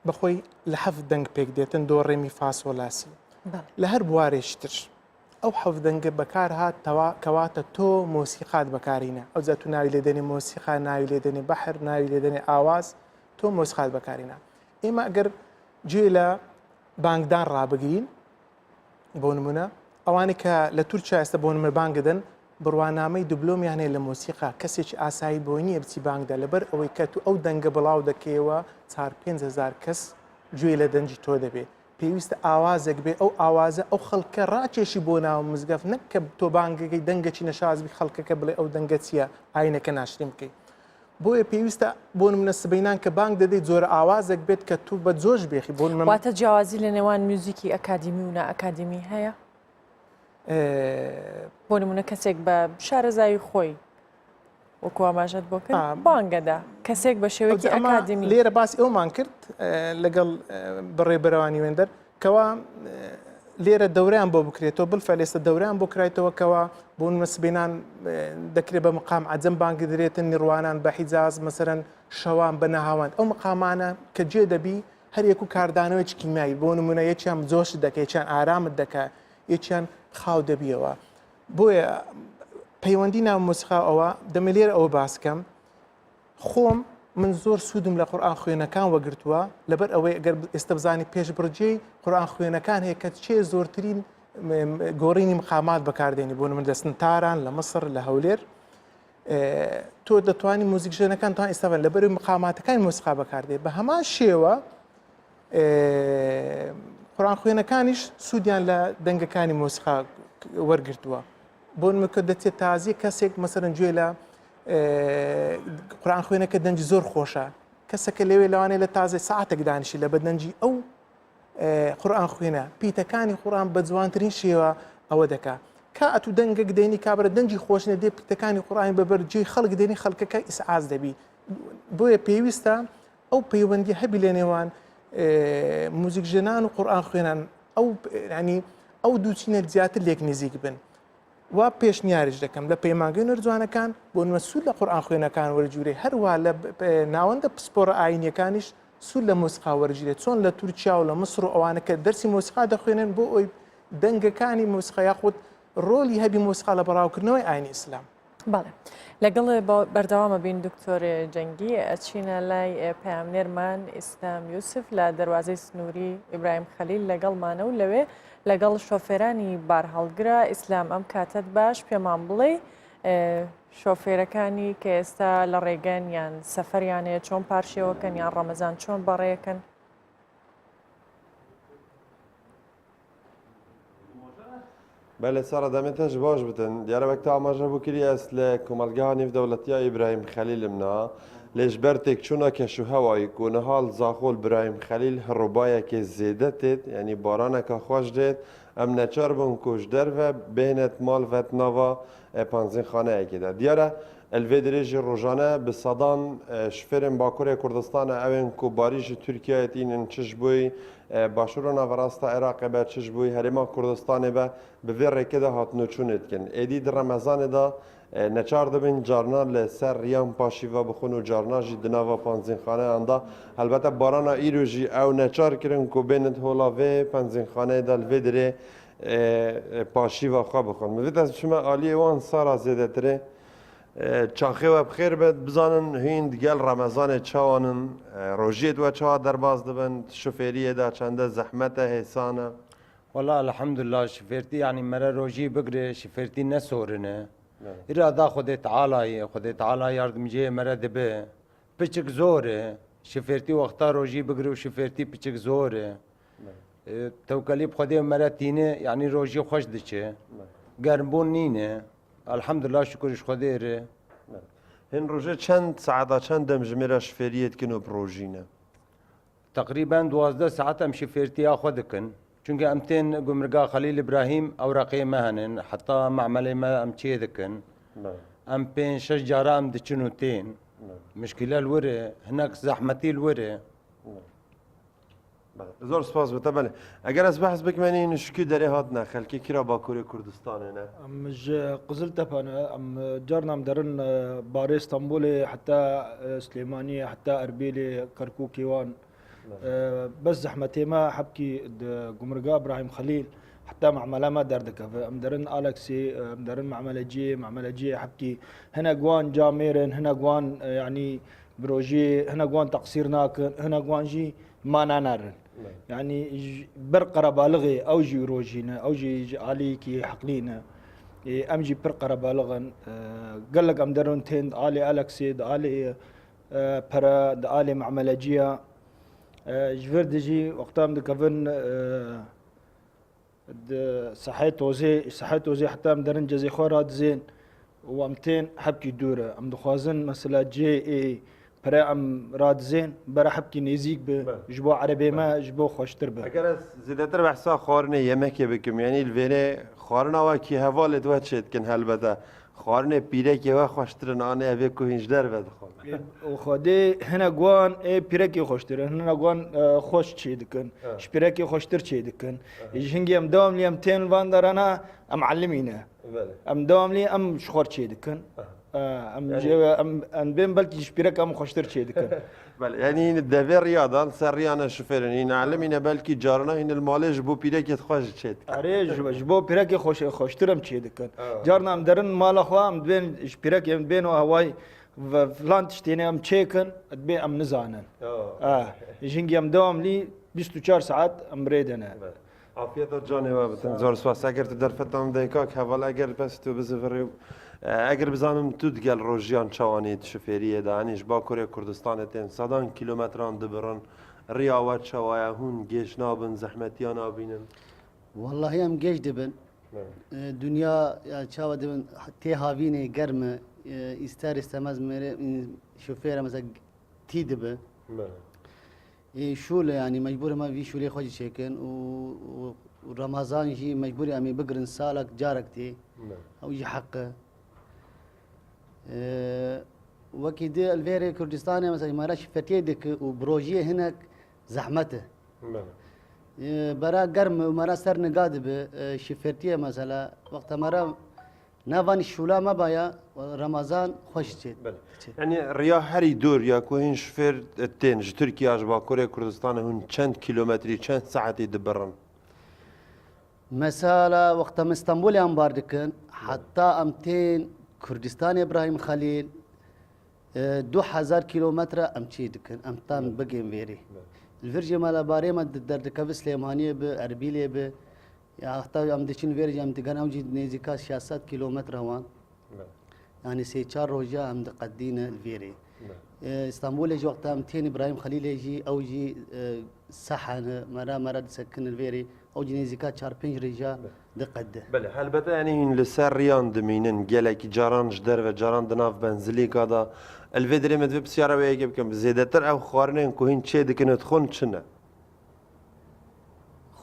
بەخۆی لە حەفت دەنگ پێک دێتن دۆ ڕێمی فاسۆلاسی لە هەر بوارێشتر ئەو حەفت دەنگە بەکار هاتەوە کەواتە تۆ مۆسیقات بەکارینە ئەو جا تو ناوی لێدەنێ مۆسیقا ناوی لێدەنێ بەحر ناوی لێدەنێ ئاواز تۆ مۆسیقات بەکارینە ئێمە ئەگەر گوێ لە بانگدان ڕابگرین بۆ نمونە ئەوانەی کە لە تورکیا ئێستا بۆ نمونە بانگدەن بڕوانامەی دوبلۆمیان هەیە لە مۆسیقا کەسێکی ئاسایی بۆ نییە بچی بانگدا لەبەر ئەوەی کە تو ئەو دەنگە بڵاو دەکەیەوە 4-5,000 کەس گوێ لە دەنجی تۆ دەبێت پێویستە ئاوازێک بێ ئەو ئاوازە ئەو خەڵکە ڕاکێشی بۆ ناو مزگەف نەک کە تۆ بانگەکەی دەنگەکی نەشازبی خەڵکەکە بڵێ ئەو دەنگە چییە ئاینەکە ناشرین بکەیت بۆیە پێویستە بۆ نمونە سبەینان کە بانگ دەدەیت زۆرە ئاوازێک بێت کە تو بە جۆش بێخی بۆ واتە جیاوازی لە نێوان موزیکی ئەکادمی و نائەکادمی هەیە بۆ نمونە کەسێک بە شارەزایی خۆی وەکو ئاماژەت بۆ کرد بانگەدا کەسێک بە شێوەیەکی ئەکادمی لێرە باسی ئەومان کرد لەگەڵ بەڕێبەرەوانی وێندەر کەوا لێرە دەوریان بۆ بکرێتەوە بلفە لێستە دەوریان بۆ کرایتەوە کەوا بۆ مەسبێنان دەکرێت بە مقام عەجەم بانگ درێتن نیڕوانان بە حیجاز مەسەرەن شەوان بە نەهاوان ئەو مقامانە کە جێ دەبی هەر یەک و کاردانەوەی کیمیایی بۆ نمونە یەکیان جۆشت دەکە یەکیان ئارامت دەکە یەکیان خاو دەبیەوە بۆیە پەیوەندی ناو مۆسیقا ئەوە دەمە لێرە ئەوە باسکەم خۆم من زۆر سوودم لە قورئان خوێنەکان وەگرتووە لەبەر ئەوەی ئەگەر ئێستا بزانی پێش بڕجێی قورئان خوێنەکان هەیە کە چێ زۆرترین گۆڕینی مقامات بەکاردێنی بۆ من دەستنتاران لە مەسر لە هەولێر تۆ دەتوانی موزیک ژێنەکان توان ئێستاوە لەبەر مقاماتەکانی مۆسیقا بەکاردێت بە هەمان شێوە قورئان خوێنەکانیش سوودیان لە دەنگەکانی مۆسیقا وەرگرتووە بۆ نمونە دەچێت تازی کەسێک مەسەرەن گوێ لە قورئان خوێنەکە دەنجی زۆر خۆشە کەسەکە لەوێ لەوانەیە لە تازە ساعتێک دانیشی لە بەدەنجی ئەو قورئان خوێنە پیتەکانی قورئان بە جوانترین شێوە ئەوە دەکات کا ئەتو دەنگێک دێنی کابرا دەنجی خۆشنە دێ پیتەکانی قورئانی بەبەرجێی خەڵک دێنی خەڵکەکە ئیسعاز دەبی بۆیە پێویستە ئەو پەیوەندی هەبی لە نێوان موزیک ژێنان و قورئان خوێنان ئەو ینی ئەو دووچینە زیاتر لێک نزیک بن وا پێشنیاریش دەکەم لە پەیمانگەی نەرجوانەکان بۆ نمە سوود لە قورئان خوێنەکان وەرگیرێ هەروە لە ناوەندە پسپۆرە ئاینیەکانیش سوود لە مۆسیقا وەرگیرێت چۆن لە تورکیا و لە مەسر و ئەوانە کە دەرسی مۆسیقا دەخوێنن بۆ ئەوی دەنگەکانی مۆسیقا یاخود ڕۆلی هەبی مۆسیقا لە بەڕاوکردنەوەی ئاینی ئیسلام بەڵێ لەگەڵ بەردەوامە بین دکتۆر جەنگی ئەچینە لای پەیامنێرمان ئیسلام یوسف لە دەروازەی سنووری ئیبراهیم خەلیل لەگەڵمانە و لەوێ لەگەڵ شۆفێرانی بار هەڵگرە ئیسلام ئەم کاتت باش پێمان بڵێ شۆفێرەکانی کە ئێستا لە ڕێگەن یان سەفەریانەیە چۆن پارشێوەکەن یان ڕەمەزان چۆن بەڕێەکەن بله سارا دەمێتەش باش بتن دیارە وەکتا ئاماژە بوو کردی ئەس لە کۆمەلگا نێودەوڵەتیە ئیبراهیم خەلیلمنا لێژبەرتێک چوونە کەشوهەوایی کۆنەهاڵ زاخۆل براهیم خەلیل هەڕووبایەکی زێدە تێت ینی بارانێکە خۆش دێت ئەم نەچار بوون کوش دەرڤە بێنێت ماڵ ڤەتناڤا پانزینخانەیەکیدا دیارە ئەلڤێ درێژی ڕۆژانە bi سەدان شفێرên Bakurê Kurdistanê ew ên ku barîjî Tirkiyeyê tînin çiş bûyî başûra naverasta Iraqê be çiş bûyî herêma Kurdistanê be bi vê rêkê de hatine çûnê dikin. Êdî di Remezanê de neçar dibin carna li ser riyan paşîva bixwin û carna jî di nava panzînxaneyan da helbete barana îro jî ew neçar kirin ku bênit hola vê panzînxaneyê de li vê dirê paşîva xwe bixwin. Min vê çime aliyê wan sara zêdetirê çaxê we bixêr be bizanin hîn digel Remezanê çawanin rojiyê we çawa derbas dibin şofêriyê de çende zehmet e hêsan e والله الحمد لله شفرتي يعني مرة روجي بقري شفرتي نسورنا إرادة خدي تعالى يردمجي مرة دبي بيشك زوري شفرتي وقتا روجي بقري وشفرتي بيشك زوري توكلي بخدي مرة تيني يعني روجي خوش دشي قربون نيني الحمد لله شكرش خديري هن روجي چند ساعة چند دمجمرة شفريت كنو بروجينا تقريبا 12 ساعات ام شفرتي اخذكن چونکه امتين قمرقا خليل ابراهيم اوراقي مهنن حتى معملي ما ام تشيدكن ام بين شجرة ام دچنوتين مشكلة الوري هناك زحمتي الوري زور سپاس بتبله اگر از بحث بكماني نشكي داري هاتنا خلكي كرا باكوري كردستان هنا ام قزلت انا ام جرنا مدرن باري اسطنبولي حتى سليمانية حتى اربيلي كركوكي وان بس زحمتي ما حبكي قمرقا ابراهيم خليل حتى معملة ما دردك مدرن الكسي مدرن معملة جي حبكي هنا قوان جاميرن هنا قوان يعني بروجي هنا قوان تقصير ناكن هنا قوان جي ما نانرن يعني برقرة بالغي او جي روجينا او جي علي كي حقلينا امجي برقرة بالغا قال لك امدرن تند علي الكسي علي برا علي معملة جيه جفردجي وقتها مدكفن صحيت وزي حتى مدرن جزي خورات زين وامتين حبكي دورة ام دخوازن مثلا جي اي برا ام راد زين برا حبكي نيزيك بجبو عربي ما جبو خوشتر به اگر زيادتر بحثا خارنه يمكي بكم يعني الفيني خارنه وكي هوال دوات شد كن هلبته خارنه بيرك يوا خوشترن انا ابي كوهنج در بد وخدي هنا قوان اي بيركي خوشتر هنا قوان خوش تشي دكن شبيركي خوشتر تشي دكن يجي ام دوام لي 200 فاندر انا ام علمينا ام دوام لي ام شخور تشي دكن ام جي ام بين بلكي شبيرك ام خوشتر تشي دكن بله يعني الدفير رياضة سريانا شوفيرين نعلمينا بلكي جارنا هن المالي جبو بيركي خوش تشي اري جبو بيركي خوشترم تشي دكن جارنا ام درن مال اخوا ام بين شبيركي ام بين هواي فلان تشتيني ام تشيكن ادبي ام نزانن يجي ام دوام لي 24 ساعات ام ريدنا عافية جاني وابتن زور سواس اگر تدر فتام ديكاك هفال اگر بس تو بزفري اگر بزانم تو دقل روجيان چواني شفيرية دانيش با كوريا كردستان تين صدان كيلومتران دبرن رياوات شوايا هون جيش نابن زحمتيان آبينن والله ام جيش دبن دنيا يا شاوا دبن تي هاويني گرمه ister istemez şoföre mesela tidbe şule yani mecbur ma vi şule خوجي شيكن و رمضان جي مجبور امي بقرن سالك جاركتي او يجي حقه وكيد الفيري كردستان مثلا ما راش فتيدك وبروجيه هناك زحمته برا قرم ومرا سر نقادب شفتيه مثلا وقت مرا نافان الشولا ما بايا رمضان خوش تشيد يعني ريا هري دور يا كوهين شفير التين تركيا اجبا كوريا كردستان هون چند كيلومتري چند ساعة يدبرن مثلا وقت من اسطنبول ام باردكن حتى امتين كردستان ابراهيم خليل 2000 كيلومتر ام تشيدكن امتان بقيم فيري الفرجة مالا باري ما دردك بسليمانية بأربيلية ب يا حتى ام دشين فيرج ام تگان اوجي نزيكا 600 كيلومتر هوان يعني سي 4 روجا ام قدينا الفيري اسطنبول يجي وقتها 200 ابراهيم خليل يجي اوجي صحن مرة تسكن الفيري اوجي نزيكا 4 5 رجا دقده بله هلبته يعني لسر ريان دمينن جلك جاران جدر و جاران دناف بنزلي كذا الفيدري مدب بسياره ويجي بكم زيادتر او خارنين كوهين تشي دكن تخون شنو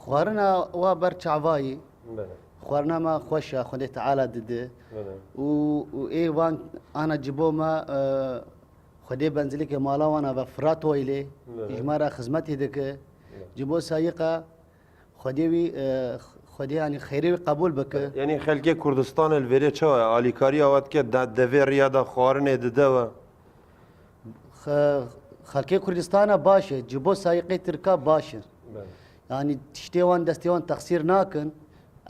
خوارنا وبرچ عواي خوارنا ما خوشة خدي تعالى دده و وان انا جبو ما خدي بنزلك مالا وانا بفرات ويلي اجمارا خدمتي دك جبو سايقه خدي يعني خيري قبول بك يعني خلقي كردستان الفيري تشو اليكاريا وقت كده دفير رياضه خوارنه دده خلقي كردستان باشه جبو سايقي تركا باشه يعني تشتيوان دستيوان تقصير ناكن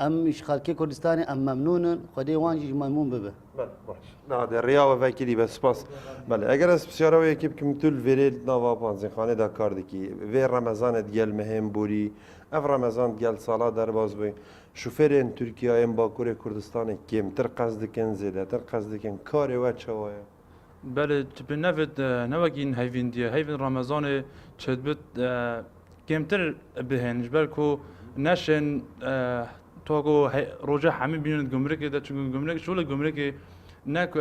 ام مش خلقي كردستاني ام ممنون خدي وان جي ممنون ببه هذا الرياضه فاكري بس باس بله اگر اس بسياره ويكيب كم تول فيري نوا بانزين خانه دا كاردكي في رمضان ديال مهم بوري ev Ramazan gel sala derbas bû şoförên Tirkiyeyên Bakurê Kurdistanê kêmtir qez dikin zêdetir qez dikin karê we çawa ye بله تبي نفد نوكين هيفين دي هيفين رمضان تشدبت كمتر بهن جبالكو نشن توقو رجع حمي بين الجمرك ده تشون الجمرك شو الجمرك نك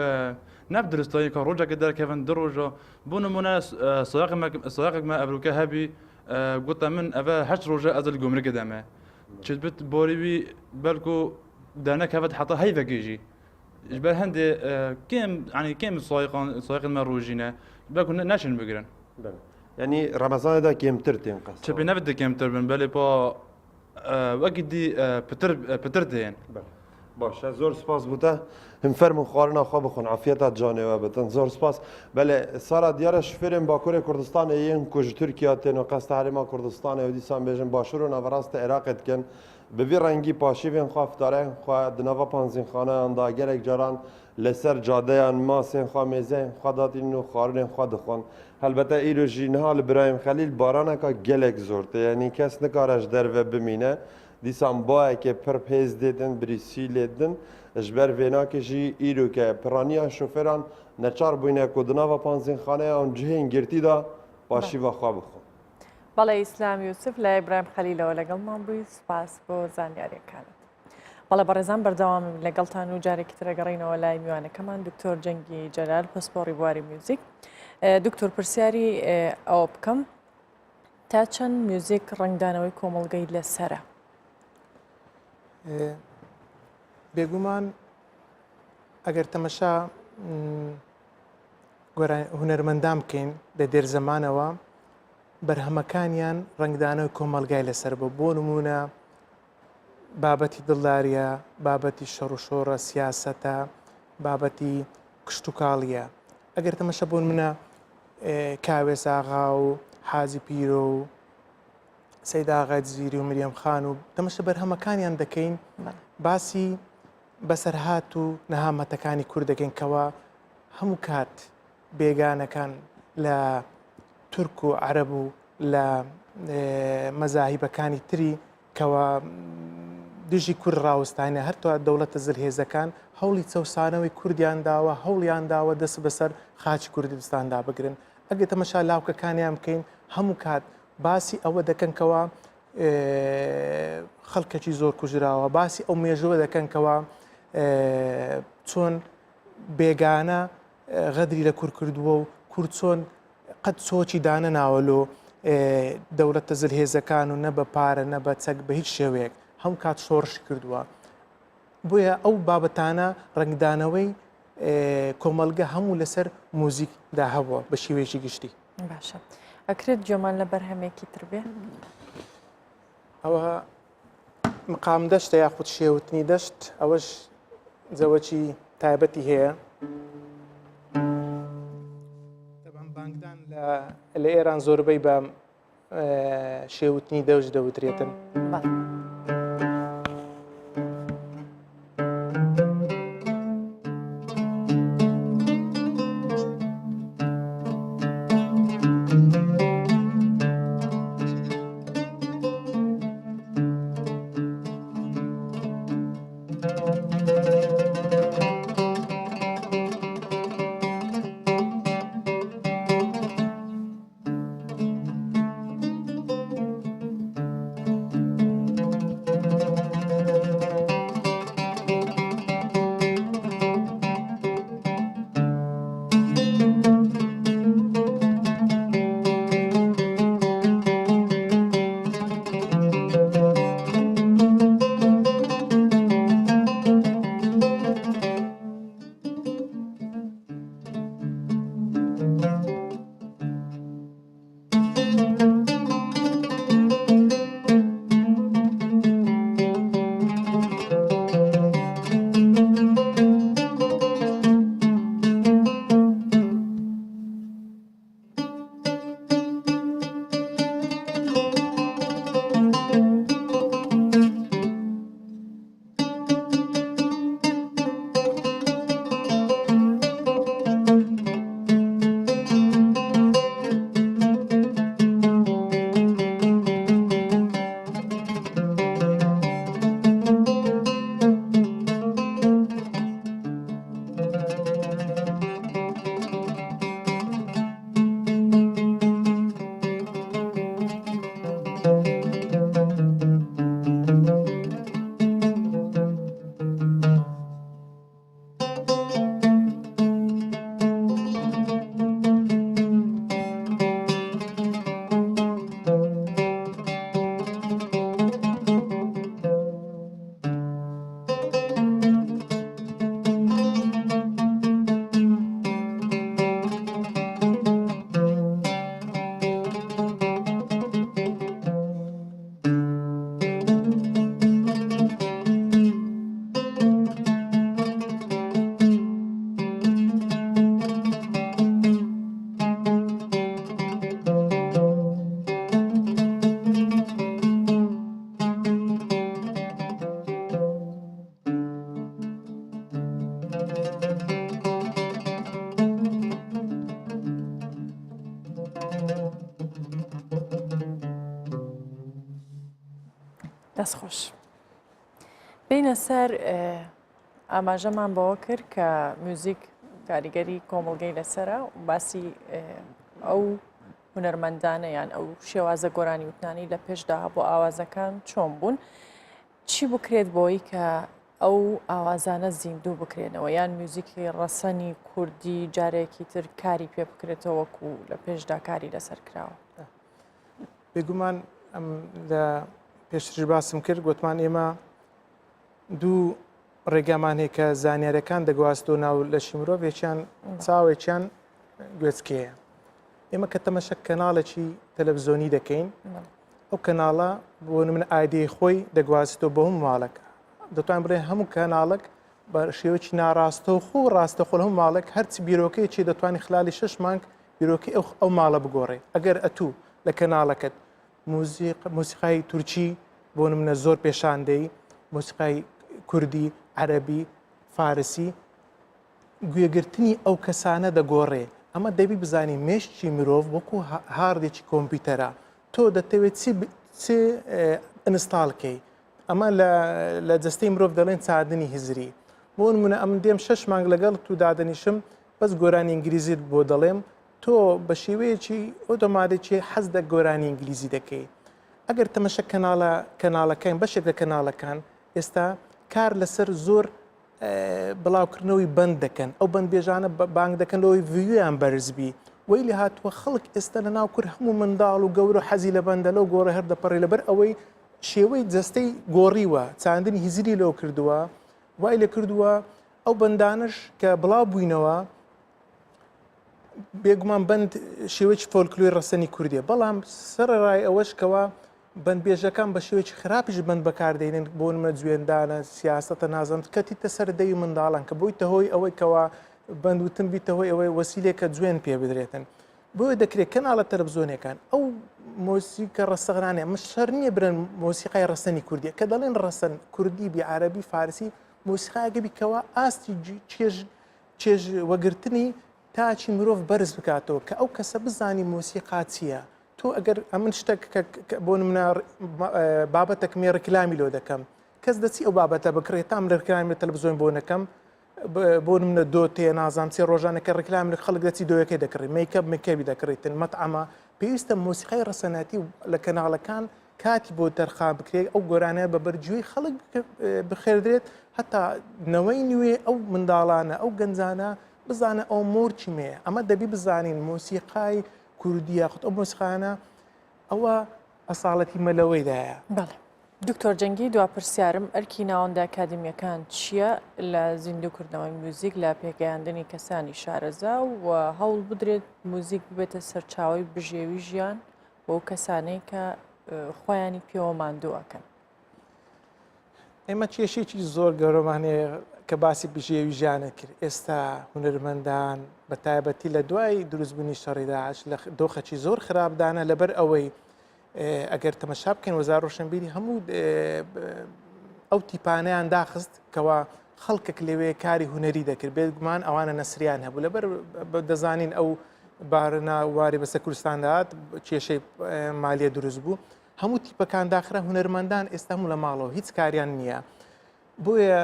نبدل استاي كرجع كده كيفن درجة بون مناس سواق ما أبروكا هبي قلت من أبا حش رجع أزل الجمرك ده ما تشدبت بوري بالكو دانا كفت حتى هيفا كيجي جبال هندي كم يعني كم سائق ما روجينا بكون ناشن بقرن يعني رمضان ده كمتر تنقص تبي نبدأ كمتر من بالي با وقت دي بتر دين باشه زور سپاس بوده هم فرمون خارنا خواب خون عافیت جانه و بتن زور سپاس بله سارا دیار شفرین باکور کردستان این کج ترکیه تنو قصد حرما کردستان و دیسان بیشن باشور و نوراست عراق کن به وی رنگی پاشیوین خواف داره خواه دنوا پانزین خانه اندا گرک جاران لسر جاده ان ماسین خواه میزه خواه داتین و خارن خواه دخون البته ایرو جینها لبراهیم خلیل بارانه که گلک زورته یعنی کس نکارش در و بمینه دیسان با که پرپیز دیدن بریسی لیدن اجبر وینا که جی ایرو که پرانیا شوفران نچار بوینه کدنا و پانزین خانه آن جهین گرتی دا باشی و خواب بخون بەڵێ ئیسلام یوسف لە ئیبراهیم خەلیلەوە لەگەڵمان بووی سوپاس بۆ زانیاریەکانت. بەڵێ بەڕێزان بەردەوام لەگەڵتان و جارێکی ترەگەڕینەوە لای میوانەکەمان دکتۆر جەنگی جەلال پسپۆڕی بواری میوزیک. دکتۆر پرسیاری ئەوە بکەم تا چەند میوزیک ڕنگدانەوەی کۆمەڵگەی لەسەرە؟ بێگومان ئەگەر تەمەشا هونەرمەندان بکەین لە دێرزەمانەوە بەرهەمەکانیان ڕنگدانەوەی کۆمەڵگای لەسەر بۆ نمونە بابەتی دڵداریە، بابەتی شەڕ و شۆڕە، سیاسەتە، بابەتی کشت و کاڵیە. ئەگەر تەمەشە بۆ منە کاوێس ئاغا و حاجی پیرۆ و سەید ئاغای جزیری و مریەم خان و تەمەشە بەرهەمەکانیان دەکەین باسی بەسەرهات و نەهامەتەکانی کوور دەکەین کەوا هەموو کات بێگانەکان لە تورک و عەرەب و لە مەزاهیبەکانی تری کەوا دژی کوور ڕاوەستانە هەرتوە دەوڵەتە زلهێزەکان هەوڵی چەوسانەوەی کوردیان داوە هەوڵیان داوە دەست بەسەر خاچی کوردستاندا بگرن. ئەگە تەمەشا لاوکەکانیان بکەین هەموو کات باسی ئەوە دەکەنکەوە خەڵکەکی زۆر کوژراوە، باسی ئەو مێژوە دەکەنکەوە چۆن بێگانە غەدری لە کوور کردووە و کورد چۆن قەت سۆچی دانە ناوەلۆ دەوڵەتە زلهێزەکان و نە بە پارە نە بە چەک بە هیچ شێوەیەک هەم کات شۆڕش کردووە. بۆیە ئەو بابەتانە ڕنگدانەوەی کۆمەلگە هەموو لەسەر موزیکدا هەبووە بە شێوەیەکی گشتی. باشە ئەکرێت جۆمان لە بەرهەمێکی تر بێ؟ ئەوە مقام دەشتە یاخود شێوتنی دەشت ئەوەش جەوەکی تایبەتی هەیە. بانگدان لە ئێران زۆربەی بە شێوتنی دەوج دەوترێتن. دەستخۆش بینە سەر ئاماژەمان بەوە کرد کە موزیک کاریگەری کۆمەڵگەی لەسرە و باسی ئەو هونەرمەندانە یان ئەو شێوازە گۆرانی وتنانی لە پێشدا بۆ ئاوازەکان چۆن بوون چی بکرێت بۆی کە ئەو ئاوازانە زیندوو بکرێنەوە یان موزیکی ڕەسەنی کوردی جارێکی تر کاری پێ بکرێتەوە وەکو لە پێشدا کاری لەسەر کراوە بێگومان لە پێشتر باسم کرد گوتمان ئێمە دوو ڕێگامان هەیە کە زانیاریەکان دەگواستۆ ناو لەشی مرۆڤێکیان چاوێکیان گوێچکەیە ئێمە کە تەمەشە کەناڵێکی تەلەڤیزۆنی دەکەین ئەو کەناڵە بۆ من ئایدەی خۆی دەگوازێتەوە بە هەموو ماڵەکە دەتوان بڵێ هەموو کەناڵک بە شێوەی ناڕاستە و خۆ ڕاستەخۆ هەموو ماڵک هەرچی بیرۆکەیەکی دەتوانانی خلالی 6 مانگ بیرۆکی ئەو ماڵە بگۆڕێ ئەگەر ئەتوو لە کەناڵەکەت موسیقای تورکی بۆ منە زۆر پێشاندەی موسیقای کوردی عەرەبی فارسی گوێگرتنی ئەو کەسانە دەگۆڕێ ئەمە دەبی بزانی مێشتی مرۆڤ وەکو هاردێکی کۆمپیوتەرە تۆ دەتەوێت چی ئینستاڵکەی ئەمە لە جەستەی مرۆڤ دەڵێن چاردنی هزری بۆ نمونە ئەم دێم 6 مانگ لەگەڵ تو دادەنیشم بەس گۆرانی ئینگلیزیت بۆ دەڵێم تۆ بە شێوەیەکی ئۆتۆماتیکی حەز دە گۆرانی ئینگلیزی دەکەی ئەگەر تەمەشە کەناڵەکان بەشێک لە کەناڵەکان ئێستا کار لەسەر زۆر بڵاوکردنەوەی بند دەکەن ئەو بەندبێژانە بانگ دەکەن لەوەی ڤیویان بەرزبی وەی لە هاتووە خەڵک ئێستا لە ناو کورد هەموو منداڵ و گەور و حەزی لە بەندە لەو گۆڕە هەر دەپەڕی لەبەر ئەوەی شێوەی جەستەی گۆڕیوە چاندنی هیزری لەو کردووە وای لە کردووە ئەو بەندانش کە بڵاو بووینەوە بێگومان بند شێوەیەکی فۆلکلۆری ڕەسەنی کوردیە بەڵام سەرڕای ئەوەش کەوە بەندبێژەکان بە شێوەیەکی خراپیش بند بەکاردێنن بۆ نمە جوێندانە سیاسەتە نازانم کەتیتە سەر دەی منداڵان کە بۆیتە هۆی ئەوەی کەوا بندوتن بیتە هۆی ئەوەی وەسیلێکە جوێن پێ بدرێتن بۆیە دەکرێت کەناڵە تەلەڤیزۆنیەکان ئەو مۆسیقە ڕەسەغرانێ مش شەر نییە برن مۆسیقای ڕەسەنی کوردیە کە دەڵێن ڕەسەن کوردی بی عەرەبی فارسی مۆسیقایەکەبی کەوا ئاستی چێژ وەگرتنی تاچی مرۆڤ بەرز بکاتەوە کە ئەو کەسە بزانی مۆسیقا چییە تۆ ئەگەر ئەمن شتێک بۆ منە بابەتێکمی ڕکلامی لۆ دەکەم کەس دەچی ئەو بابەتە بکرێت تام لە ڕکلامی تەلەڤیزۆن بۆ نەکەم بۆ منە دۆ تێ نازام چێ ڕۆژانەکە ڕکلام لە خەڵک دەچی دۆیەکەی دەکڕێت میکەب مکەبی دەکڕێتن مەتعەمە پێویستە مۆسیقای ڕەسەناتی لە کەناڵەکان کاتی بۆ دەرخا بکرێت ئەو گۆرانەیە بە بەرجووی خەڵک بخێردرێت هەتا نەوەی نوێ ئەو منداڵانە ئەو گەنجانە بزانە ئەو مۆرچیمەیە ئەمە دەبی بزانین مۆسیقای کوردیە خۆت ئەو مۆسیقانە ئەوە ئەساڵەتی مەلەوەیدایە بەڵێ دکتۆر جەنگی دوا پرسیارم ئەرکی ناوەندە ئەکادمیەکان چییە لە زیندووکردنەوەی موزیک لە پێگەیاندنی کەسانی شارەزا و هەوڵ بدرێت موزیک ببێتە سەرچاوی بژێوی ژیان بۆ کەسانەی کە خۆیانی پێوە ماندووەکەن ئێمە کێشێکی زۆر گەورەمانەیە کە باسی بژێوی ژیانە کرد ئێستا هونەرمەندان بە تایبەتی لە دوای دروستبوونی شەڕی داعش لە دۆخەکی زۆر خراپدانە لەبەر ئەوەی ئەگەر تەمەشا بکەین وەزارە ڕۆشنبیری هەموو ئەو تیپانەیان داخست کەوا خەڵکێک لەوێ کاری هوەری دەکرد بێگومان ئەوانە نەسریان هەبوو لەبەر دەزانین ئەو بارنا واری بەسەر کوردستاندات کێشەی مالیە دروست بوو هەموو تیپەکان داخرا هونەرمەندان ئێستا هەموو لە ماڵەوە هیچ کاریان نییە بۆیە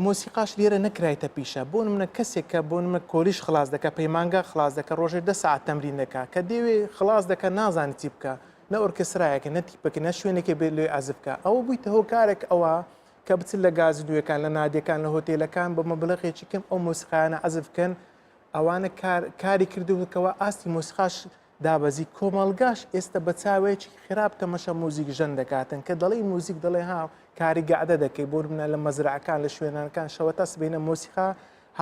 مۆسیقاش لێرە نەکرایتە پیشە بۆ منە کەسێک کە بۆ منە کۆلیش خلاص دەکە پەیمانگا خلاص دەکە ڕۆژێ 10 ساعت تەمرین دەکا کە دەوێ خلاص دەکە نازانی چی بکە نە ئۆرکسترایەکە نە تیپەکە نە شوێنێکی بێت لێ ئازب بکە ئەوە بوویتە هۆکارێک ئەوە کە بچن لە گازی دوێکان لە نادیەکان لە هۆتێلەکان بە مەبلەغێکی کەم ئەو مۆسیقایانە ئەزب بکەن ئەوانە کاری کردوکەوە ئاستی مۆسیقاش دابەزی کۆمەڵگاش ئێستا بە چاوەیەکی خراپ تەمەشە موزیک ژەن دەکاتن کە دەڵی موزیک دەڵێ ها کاری گەعدە دەکەی بۆ منە لە مەزرعەکان لە شوێنانەکان شەوەتە سبینە مۆسیقا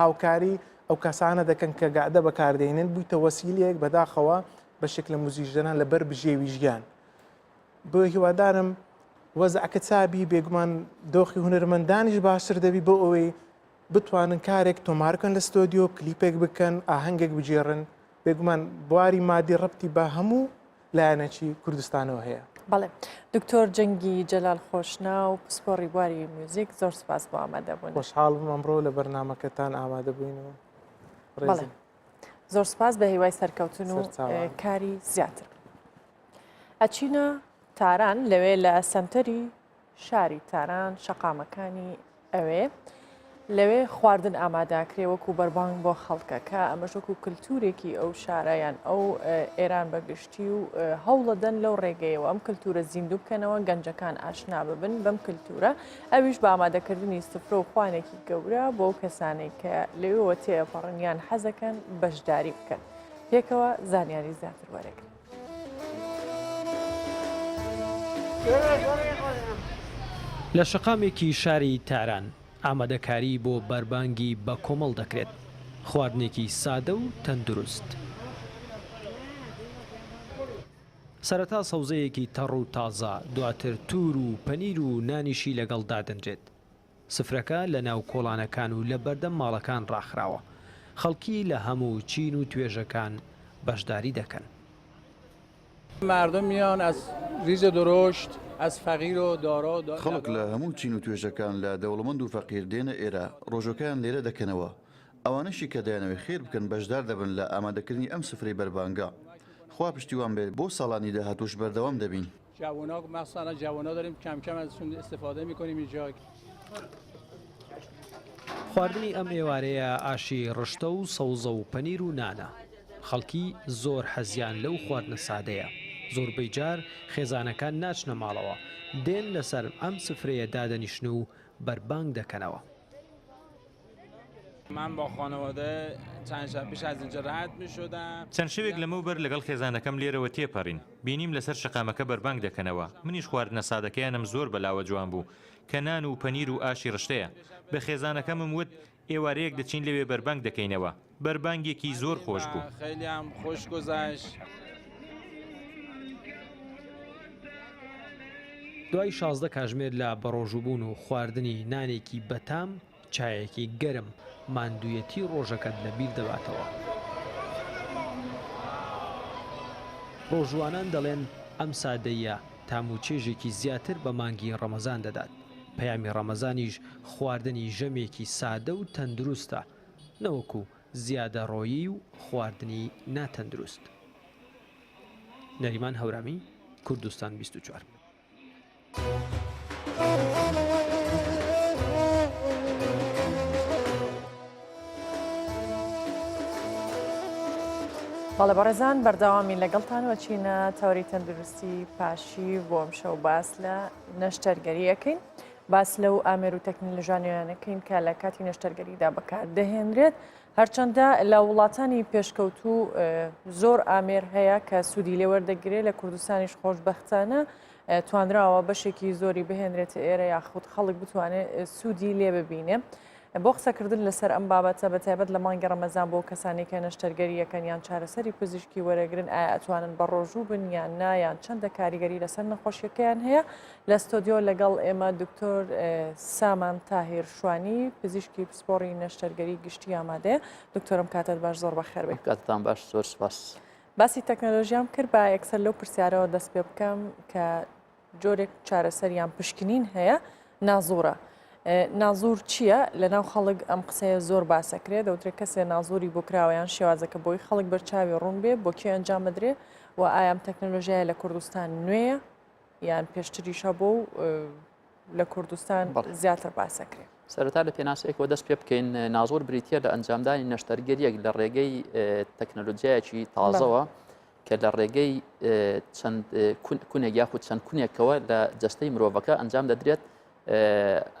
هاوکاری ئەو کەسانە دەکەن کە گەعدە بەکاردێنن بوویتە وەسیلەیەک بەداخەوە بە شکل موزیک ژەنان لەبەر بژێوی ژیان بۆ هیوادارم وەزعکە چابی بێگومان دۆخی هونەرمەندانیش باشتر دەبی بۆ ئەوەی بتوانن کارێک تۆمارکەن لە ستۆدیۆ کلیپێک بکەن ئاهەنگێک بجێڕن بێگومان بواری مادی ڕەبتی بە هەموو لایەنێکی کوردستانەوە هەیە بەڵێ دکتۆر جەنگی جەلال خۆشنا و پسپۆڕی بواری میوزیک زۆر سپاس بۆ ئامادەبوون. خۆشحاڵم ئەمڕۆ لە بەرنامەکەتان ئامادە بووینەوە. بەڵێ زۆر سپاس بە هیوای سەرکەوتن و کاری زیاتر. ئەچینە تاران لەوێ لە سنتەری شاری تاران شەقامەکانی ئەوێ لەوێ خواردن ئاماداکرێ وەکو بەربانگ بۆ خەڵکەکە ئەمەش وەکو کللتورێکی ئەو شارایان ئەو ئێران بەگشتی و هەوڵەدەن لەو ڕێگەیەوە ئەم کللتورە زیندوو بکەنەوە گەنجەکان ئاشنا ببن بەم کللتورە ئەویش بە ئامادەکردنی سفرە و خوانێکی گەورە بۆ کەسانێک کە لەوێەوە تێپەڕنیان حەزەکەن بەشداری بکەن پێکەوە زانیاری زیاتر وەرەگرن. لە شەقامێکی شاری تاران ئامادەکاری بۆ بەربانگی بە کۆمەڵ دەکرێت خواردنێکی سادە و تەندروست. سەرەتا سەوزەیەکی تەڕ و تازە دواتر توور و پەنیر و نانیشی لەگەڵ دادەنرێت. سفرەکە لە ناو کۆڵانەکان و لە بەردەم ماڵەکان ڕاخراوە. خەڵکی لە هەموو چین و توێژەکان بەشداری دەکەن. مردم میان از ریز درشت از فقیر و دارا خەڵک لە هەموو چین و توێژەکان لە دەوڵەمەند و فەقیر دێنە ئێرە ڕۆژەکان لێرە دەکەنەوە ئەوانەشی کە دەیانەوەی خێر بکەن بەشدار دەبن لە ئامادەکردنی ئەم سفرەی بەربانگە خوا پشتیوان بێت بۆ ساڵانی داهاتوش بەردەوام دەبین. جوونا مثلا جوونا داریم کم کم ازشون استفاده میکنیم اینجا. خواردنی ئەم ئێوارەیە ئاشی ڕشتە و سەوزە و پەنیر و نانە. خەڵکی زۆر حەزیان لەو خواردنە سادەیە. زۆربەی جار خێزانەکان ناچنە ماڵەوە دێن لەسەر ئەم سفرەیە دادەنیشن و بەربانگ دەکەنەوە. من با خانواده چند شب پیش از اینجا رد می شدم. چەند شەوێک لەمەوبەر لەگەڵ خێزانەکەم لێرەوە تێپەڕین بینیم لەسەر شقامەکە بەربانگ دەکەنەوە منیش خواردنە سادەکەیانم زۆر بەلاوە جوان بوو کە نان و پەنیر و ئاشی ڕشتەیە بە خێزانەکەمم وت ئێوارەیەک دەچین لەوێ بەربانگ دەکەینەوە بەربانگێکی زۆر خۆش بوو. خیلی هم خوش گذشت. دوای 16 کاتژمێر لە بەڕۆژوبوون و خواردنی نانێکی بەتام چایەکی گەرم ماندوویەتی ڕۆژەکەت لەبیر دەباتەوە. ڕۆژوانان دەڵێن ئەم سادەیە تاموچێژێکی زیاتر بە مانگی ڕەمەزان دەدات. پەیامی ڕەمەزانیش خواردنی ژەمێکی سادە و تەندروستە نەوەکو زیادە ڕۆیی و خواردنی ناتەندروست. نەریمان هەورامی کوردستان 24. بەڵێ بەڕێزان بەردەوامی لەگەڵتانەوە چینە تەوری تەندروستی پاشی بۆ ئەم شەو باس لە نەشتەرگەریەکەین باس لەو ئامێر و تەکنیلۆژیانەکەین کە لە کاتی نەشتەرگەریدا بەکار دەهێنرێت هەرچەندە لە وڵاتانی پێشکەوتوو زۆر ئامێر هەیە کە سوودی لێ وەردەگرێت لە کوردستانیش خۆشبەختانە توانراوە بەشێکی زۆری بهێنرێتە ئێرە یاخود خەڵک بتوانێت سوودی لێ ببینێ. بۆ قسەکردن لەسەر ئەم بابەتە بەتایبەت لە مانگی ڕەمەزان بۆ کەسانی کە نەشتەرگەریەکەن یان چارەسەری پزیشکی وەرەگرن ئایا ئەتوانن بە ڕۆژوو بن یان نایان چەندە کاریگەری لەسەر نەخۆشیەکەیان هەیە لە ستۆدیۆ لەگەڵ ئێمە دکتۆر سامان تاهیر شوانی پزیشکی پسپۆڕی نەشتەرگەری گشتی ئامادەیە. دکتۆرم کاتت باش زۆر بەخێر بێت. کاتتان باش زۆر سپاس. باسی تەکنۆلۆژیام کرد با یەکسەر لەو پرسیارەوە دەست پێ بکەم کە جۆرێک چارەسەریان پشکنین هەیە نازوورە. نازوور چییە؟ لەناو خەڵک ئەم قسەیە زۆر باسەکرێت دەوترێت کەسێ نازووری بۆ کراوەیان شێوازەکە بۆی خەڵک بەرچاوی ڕوون بێ بۆ کێ ئەنجام بدرێ و ئایام تەکنۆلۆژیای لە کوردستان نوێیە یان پێشتریشە بۆ و لە کوردستان زیاتر باسەکرێت. سەرەتا لە پێناسەیەکەوە دەست پێ بکەین نازۆر بریتە لە ئەنجامدانی نەشتەرگەریەک لە ڕێگەی تەکنۆلۆجیایەکی تازەوە کە لە ڕێگەی چەند کونێک یاخود چەند کونێکەوە لە جەستەی مرۆڤەکە ئەنجام دەدرێت.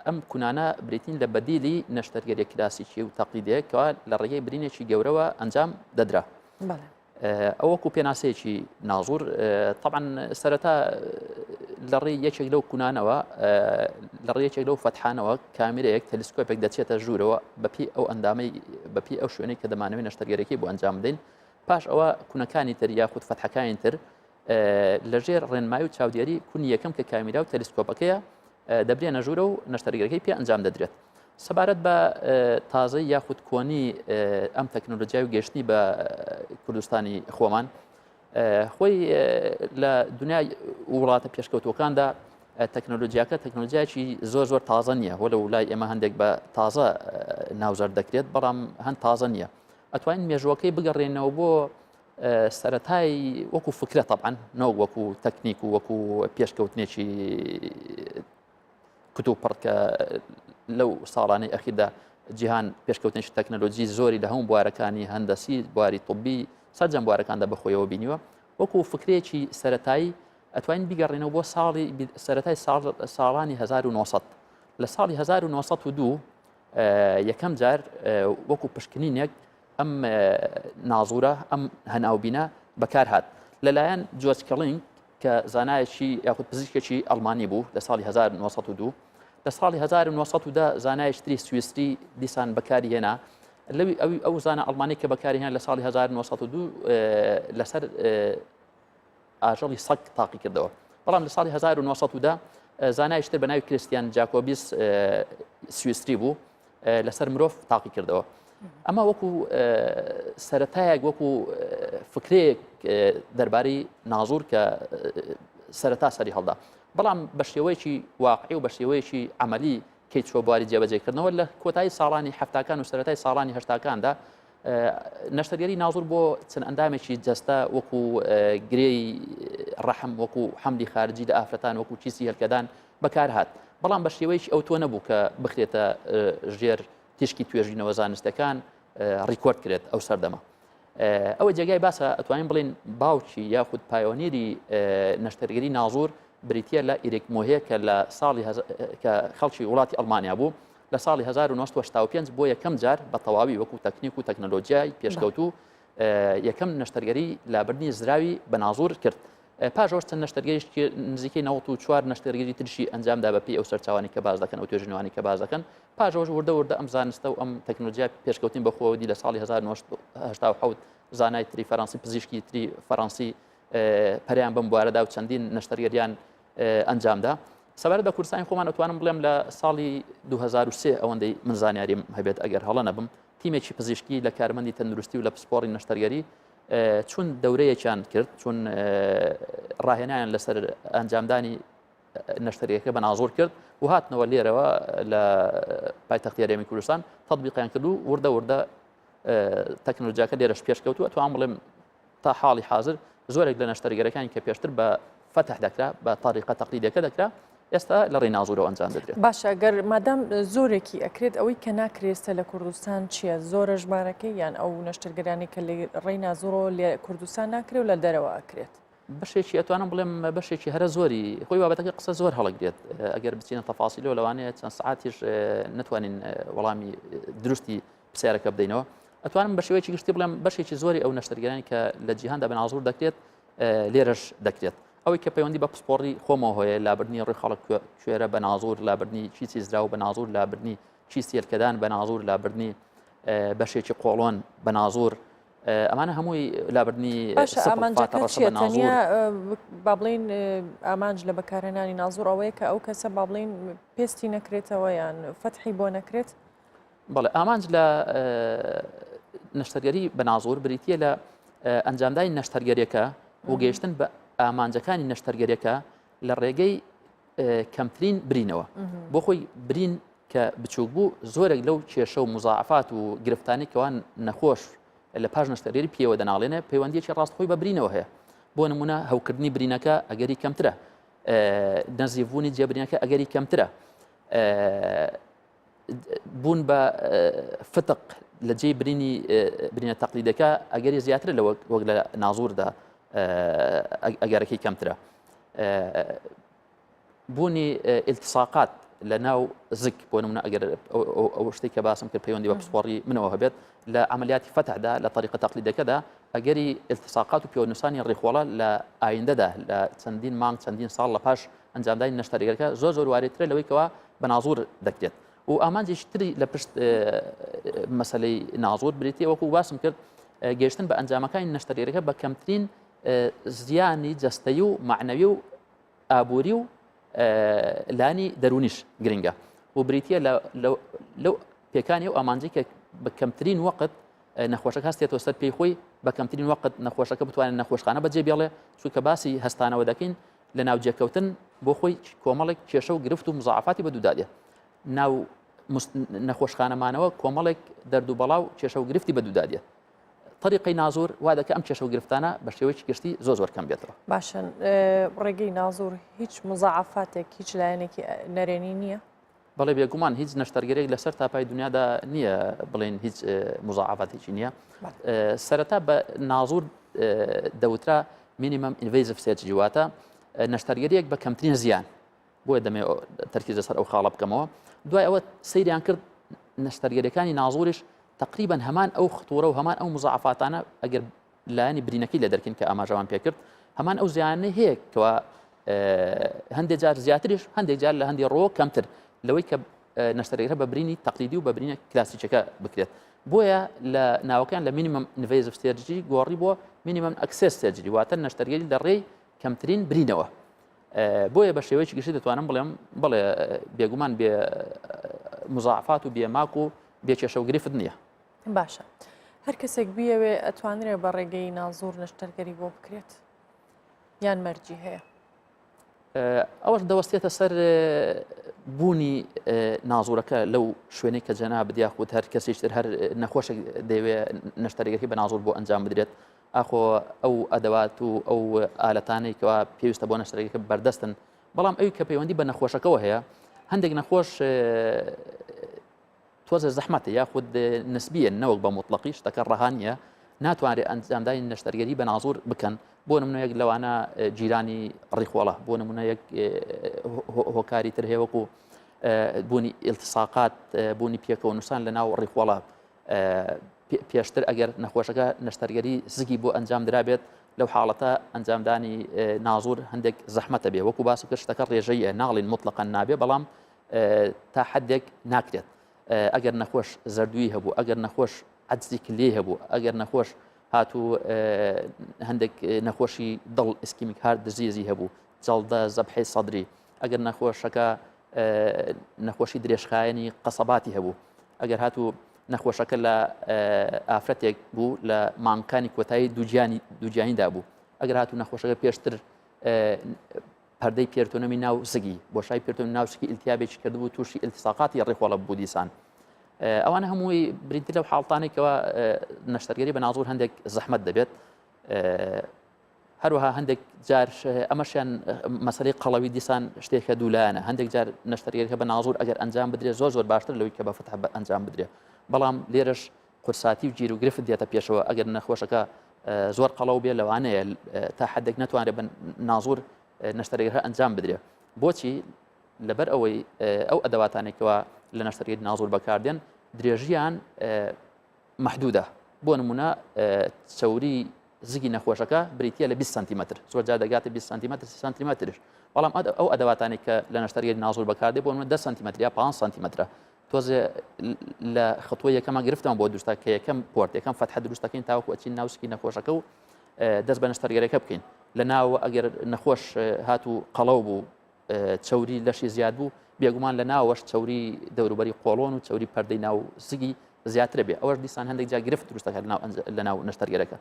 ئەم کونانە بریتین لە بەدیلی نەشتەرگەری کلاسیکی و تەقلیدەیەکەوە لە ڕێگەی برینێکی گەورەوە ئەنجام دەدرا. ئەوەکو پێناسەیەکی نازوور طبعا سەرەتا لە ڕێی یەکێک لەو کونانەوە لە ڕێ یەکێک لەو فەتحانەوە کامێرەیەک تەلسکۆپێک دەچێتە ژوورەوە بەپی ئەو ئەندامەی بەپی ئەو شوێنەی کە دەمانەوێت نەشتەرگەرێکی بۆ ئەنجام بدەین پاش ئەوە کونەکانی تر یاخود فەتحەکانی تر لەژێر ڕێنمایی و چاودێری کونی یەکەم کە کامیرا و تەلسکۆپەکەیە دەبرێنە ژوورە و نەشتەرگەرەکەی پێ ئەنجام دەدرێت. سەبارەت بە تازەی یاخود کۆنی ئەم تەکنۆلۆژیای و گەشتنی بە کوردستانی خۆمان خۆی لە دنیای وڵاتە پێشکەوتوەکاندا تەکنۆلۆژیاکە تەکنۆلۆژیاکی زۆر تازە نییە وە لە وڵای ئێمە هەندێک بە تازە ناوزەر دەکرێت بەڵام هەند تازە نییە ئەتوانین مێژوەکەی بگەڕێنەوە بۆ سەرەتای وەکو فکرە طبعاً نەوە وەکو تەکنیک و وەکو پێشکەوتنێکی کتوب پڕکە لەو ساڵانەی ئەخیردا جیهان پێشکەوتنێکی تەکنۆلۆژی زۆری لە هەموو بوارەکانی هەندەسی بواری طبی سەرجەم بوارەکاندا بەخۆیەوە بینیوە وەکو فکرێکی سەرەتایی ئەتوانین بیگەڕێنەوە بۆ ساڵی سەرەتای ساڵانی 1970 لە ساڵی 1902 یەکەم جار وەکو پشکنینێک ئەم نازورە ئەم هەناوبینە بەکار هات لەلایەن جۆرج کەڵینگ کە زانایەکی یاخود پزیشکێکی ئەڵمانی بوو لە ساڵی 1902 لە ساڵی 1910 زانایشتری سویسری دیسان بەکاری هێنا لەوی ئەو زانە ئەڵمانی کە بەکاری هێنا لە ساڵی 1902 لەسەر ئاژەڵی سەگ تاقی کردەوە بەڵام لە ساڵی 1910 زانایشتر بە ناوی کریستیان جاکۆبیس سویسری بوو لەسەر مرۆڤ تاقی کردەوە ئەمە وەکو سەرەتایەک وەکو فکرێک دەربارەی نازور کە سەرەتا سەری هەڵدا بەڵام بە شێوەیەکی واقعی و بە شێوەیەکی عملی کەی چوە بواری جێبەجێکردنەوە لە کۆتایی ساڵانی هەفتاکان و سەرەتای ساڵانی هەشتاکاندا نەشتەرگەری نازور بۆ چەند ئەندامێکی جەستە وەکو گرێی ڕەحم وەکو حەملی خارجی لە ئافرەتان وەکو چیسی هەلکەدان بەکار هات بەڵام بە شێوەیەکی ئەو تۆ نەبوو کە بخرێتە ژێر تیشکی توێژینەوە زانستەکان ڕیکۆرد کرێت ئەو سەردەمە ئەوە جێگای باسە ئەتوانین بڵین باوکی یاخود پایۆنیری نەشتەرگەری نازور بریتە لە ئیرێک مۆهەیە کە لە ساڵی کە خەڵکی وڵاتی ئەڵمانیا بوو لە ساڵی 1985 بۆ یەکەم جار بە تەواوی وەکو تەکنیک و تەکنۆلۆژیای پێشکەوتوو یەکەم نەشتەرگەری لابردنی زراوی بە نازور کرد پاشەوەش چەند نەشتەرگەریشتی نزیکەی 94 نەشتەرگەری ترشی ئەنجامدا بەپێی ئەو سەرچاوانی کە باز دەکەن ئەو توێژینەوانی کە باز دەکەن پاشەوەش وردە ئەم زانستە و ئەم تەکنۆلۆژیا پێشکەوتین بەخۆوەدی لە ساڵی 1970 زانای تری فەڕەنسی پزیشکی تری فەڕەنسی پەریان بەم بوارەدا و چەندین نەشتەرگەریان ئەنجامدا سەبارەت بە کوردستانی خۆمان ئەتوانم بڵێم لە ساڵی 2003 ئەوەندەی من زانیاریم هەبێت ئەگەر هەڵە نەبم تیمێکی پزیشکی لە کارمەندی تەندروستی و لە پسپۆڕی نەشتەرگەری چون دەورەیەکیان کرد چون ڕاهێنیان لەسەر ئەنجامدانی نەشتەرگەکە بە نازور کرد و هاتنەوە لێرەوە لە پایتەختی هەرێمی کوردستان تەطبیقیان کرد و وردە تەکنۆلۆژیاکە لێرەش پێشکەوتووە ئەتوان بڵێم تا حاڵی حاضر زۆرێک لە نەشتەرگەرەکانی کە پێشتر بە فتح دەکرا بە تاریقە تەقلیدیەکە دەکرا ئێستا لە ڕێی نازورەوە ئەنجام دەدرێت باشە گەر مادام زۆرێکی ئەکرێت ئەوەی کە ناکرێستە لە کوردستان چییە زۆرە ژمارەکەی یان ئەو نەشتەرگەرانی کە لە ڕێی نازورەوە لە کوردستان ناکرێت و لە دەرەوە ئەکرێت بەشێکی ئەتوانم بڵێم بەشێکی هەرە زۆری خۆی بابەتەکە قسە زۆر هەڵەگرێت ئەگەر بچینە تەفاسیلەوە لەوانەیە چەند سعاتیش نتوانین وەڵامی دروستی پرسیارەکە بدەینەوە ئەتوانم بە شێوەیەکی گشتی بڵێم بەشێکی زۆری ئەو نەشتەرگەرانی کە لە جیهاندا بە نازور دەکرێت لێرەش دەکرێت ئەوەی کە پەیوەندی بە پسپۆڕی خۆمەوە هەیە لابردنی ڕێی خەڵک کوێرە بە نازور لابردنی چیسی زراو بە نازور لابردنی چیسی هێلکەدان بە نازور لابردنی بەشێکی قۆڵۆن بە نازور ئەمانە هەمووی لابردنی ئامانجەکە چیە تەنیا با بڵین ئامانج لە بەکارهێنانی نازور ئەوەیە کە ئەو کەسە با بڵین پێستی نەکرێتەوە یان فەتحی بۆ نەکرێت بەڵێ ئامانج لە نەشتەرگەری بە نازور بریتە لە ئەنجامدانی نەشتەرگەریەکە و گەیشتن بە ئامانجەکانی نەشتەرگەریەکە لە ڕێگەی کەمترین برینەوە بۆ خۆی برین کە بچووک بوو زۆرێک لەو کێشە و مزاعفات و گرفتانی کەوان نەخۆش لە پاش نەشتەرگەری پێوە دەناڵێنێ پەیوەندیەکی ڕاستخۆی بە برینەوە هەیە بۆ نمونە هەوکردنی برینەکە ئەگەری کەمترە نەزیڤبوونی جێبرینەکە ئەگەری کەمترە بوون بە فتق لە جێی برینە تەقلیدەکە ئەگەری زیاترە لە وەک لە نازوردا ئەگەرەکەی کەمترە بوونی ئیلتیساقات لە ناو زگ بۆ نمونە ئەگەر ئەو شتێک کە باسم کرد پەیوەندی بە پسپۆڕی منەوە هەبێت لە عملیاتی فتحدا لە طریقە تەقلیدەکەدا ئەگەری ئیلتیساقات و پێوەنووسانی ڕێخۆڵە لە ئایندەدا لە چەندین مانگ چەندین ساڵ لە پاش ئەنجامدانی نەشتەرگەرەکە زۆر وارێترە لەوەی کەوا بە نازور دەکرێت و ئامانجێکی تری لە پشت مەسەلەی نازور بریتە وەکو باسم کرد گەیشتن بە ئەنجامەکانی نەشتەرگەرەکە بە کەمترین زیانی جەستەیی و معنەوی و ئابووری و لانی دەرونیش گرنگە و بریتە لەو پێکانی و ئامانجی کە بە کەمترین وەقت نەخۆشەکە هەستێتەوە سەر پێی خۆی بە کەمترین وەقت نەخۆشەکە بتوانێت نەخۆشخانە بەجێ بێڵێ چونکە باسی هەستانەوە دەکەین لە ناوجێکەوتن بۆ خۆی کۆمەڵێک کێشە و گرفت و مزاعفاتی بەدوودادێت ناو نەخۆشخانەمانەوە کۆمەڵێک دەرد و بەڵاو کێشە و گرفتی بەدوودادێت طریقی نازور وا دەکە ئەم کێشە و گرفتانە بە شێوەیەکی گشتی زۆر کەم بێتەوە باشن ڕێگەی نازور هیچ مزاعفاتێک هیچ لایەنێکی نەرێنی نییە بەڵێ بێگومان هیچ نەشتەرگەرێک لەسەر تاپای دنیادا نییە بڵێن هیچ مزاعفاتێکی نییە سەرەتا بە نازور دەوترا مینیمم ئینڤیزیڤ سێرجری واتە نەشتەرگەریەک بە کەمترین زیان بۆیە دەمێ تەرکیز لەسەر ئەو خاڵە بکەمەوە دوای ئەوە سەیریان کرد نەشتەرگەریەکانی نازوریش تقریبا هەمان ئەو خطورە و هەمان ئەو مزاعفاتانە ئەگەر لایەنی برینەکەی لە دەرکین کە ئاماژەوان پێکرد هەمان ئەو زیانە هەیە کەوا هەندێک جار زیاتریش هەندێک جار لە هەندێک ڕۆ کەمتر لەوەی کە نەشتەرگەرە بە برینی تەقلیدی و بە برینە کلاسیکەکە بکرێت بۆیە لە ناوەکان لە مینیمم ئینڤیزیڤ سێرجری گۆڕی بۆ مینیمم ئەکسس سێرجری واتە نەشتەرگەری لە ڕێی کەمترین برینەوە بۆیە بە شێوەیەکی گشتی دەتوانم بڵێم بڵێ بێگومان بێ مزاعفات و بێماک و بێکێشە و گرفت نییە باشە هەر کەسێک بیەوێ ئەتوانرێت بە ڕێگەی نازور نەشتەرگەری بۆ بکرێت یان مەرجی هەیە ئەوەش دەوەستێتە سەر بوونی نازورەکە لەو شوێنەی کە جەنا بدیاخوت هەر کەسیشتر هەر نەخۆشێک دەوێت نەشتەرگەری بە نازور بۆ ئەنجام بدرێت ئاخۆ ئەو ئەدەوات و ئەو ئالەتانەی کەوا پێویستە بۆ نەشتەرگەریەکە بەردەستن بەڵام ئەوی کە پەیوەندی بە نەخۆشەکەەوە هەیە هەندێک نەخۆش تۆزە زەحمەتە یاخود نسبیە نەوەک بە مطلقی شتەکە ڕەهانیە ناتوانێت ئەنجامدانی نەشتەرگەری بە نازور بکەن بۆ نمونە یەک لەوانە جیرانی ڕیخۆڵە بۆ نمونە یەک هۆکاری تر هەیە وەکو بوونی ئیلتساقات بوونی پێکەوە نووسان لە ناو ڕیخۆڵە پێشتر ئەگەر نەخۆشەکە نەشتەرگەری زگی بۆ ئەنجام درابێت لەو حاڵەتە ئەنجامدانی نازور هەندێک زەحمەتە بێ وەکو باسی کرد شتەکە ڕێژەیە ناڵین مطلقاً نابێ بەڵام تا حدێک ناکرێت ئەگەر نەخۆش زەردووی هەبوو ئەگەر نەخۆش عەجزی کلێ هەبوو ئەگەر نەخۆش هاتوو هەندێک نەخۆشی دڵ ئیسکیمیک هارد دزیزی هەبوو جەڵدە زەبحی سەدری ئەگەر نەخۆشەکە نەخۆشی درێژخایەنی قەسەباتی هەبوو ئەگەر هاتوو نەخۆشەکە لە ئافرەتێک بوو لە مانگەکانی کۆتایی دووجیانیدا بوو ئەگەر هاتوو نەخۆشەکە پێشتر پەردەی پێرتۆنەمی ناو زگی بۆشای پێرتۆنی ناوسکی ئیلتیابێکی کردبوو تووشی ئیلتساقاتی ڕێخۆڵە بوو دیسان ئەوانە هەمووی برینتر لەو حاڵتانێکەوە نەشتەرگەری بە نازور هەندێک زەحمەت دەبێت هەروەها هەندێک جار ئەمەشیان مەسەلەی قەڵەوی دیسان شتێکە دوولایەنە هەندێک جار نەشتەرگەریەکە بە نازور ئەگەر ئەنجام بدرێت زۆر باشتر لەوەی کە بە فتح ئەنجام بدرێت بەڵام لێرەش قورساتی و گیر و گرفت دێتە پێشەوە ئەگەر نەخۆشەکە زۆر قەڵەو بێ لەوانەیە تا حدێک ناتوانێت بە نازور نەشتەرگەریەکە ئەنجام بدرێت بۆچی لەبەر ئەوەی ئەو ئەدەواتانێکەوە لە نەشتەرگەری نازور بەکاردێن درێژیان محدودە بۆ نمونە چەوری زگی نەخۆشەکە بریتە لە 20 سانتیمەتر زۆر جار دەگاتە 20 سانتیمەتر 30 سانتیمەترش بەڵام ئەو ئەدەواتانی کە لە نەشتەرگەری نازور بەکاردێ بۆ نمونە 10 سانتیمەتر یا 5 سانتیمەترە تۆزێ لە خطوە یەکەمە گرفتەوە بۆ دروستە کە یەکەم پۆرت یەکەم فتح دروستەکەین تاوەکو ئەچین ناوسکی نەخۆشەکە و دەست بە نەشتەرگەریەکە بکەین لە ناو ئەگەر نەخۆش هاتوو قەڵەو بوو چەوری لەشی زیاد بوو بێگومان لە ناوەش چەوری دەوروبەری قۆڵۆن و چەوری پەردەی ناو زگی زیاتر بێ ئەوەش دیسان هەندێک جا گرفت دروستەکە لە ناو نەشتەرگەرەکە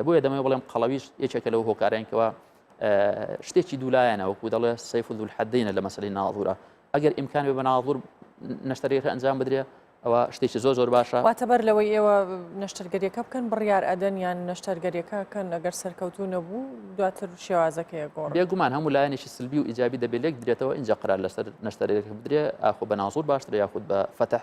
بۆیە دەمەوێت بڵێم قەڵەویش یەکێکە لەو هۆکارەیەکەوە شتێکی دوولایەنە وەکو دەڵێ سەیف الحەدەینە لە مەسەلەی نازورە ئەگەر ئیمکان بێ بە نازور نەشتەرگەریەکە ئەنجام بدرێ ئەوە شتێکی زۆر باشە واتەبەر لەوەی ئێوە نەشتەرگەریەکە بکەن بڕیار ئەدەن یان نەشتەرگەریەکەکەن ئەگەر سەرکەوتو نەبوو دواتر شێوازەکەیە گۆڕ بێگومان هەموو لایەنێکی سلبی و ئیجابی دەبێت لێک درێتەوە اینجا قرار لەسەر نەشتەرگەریەکە بدرێ ئاخۆ بە نازور باشترە یاخود بە فتح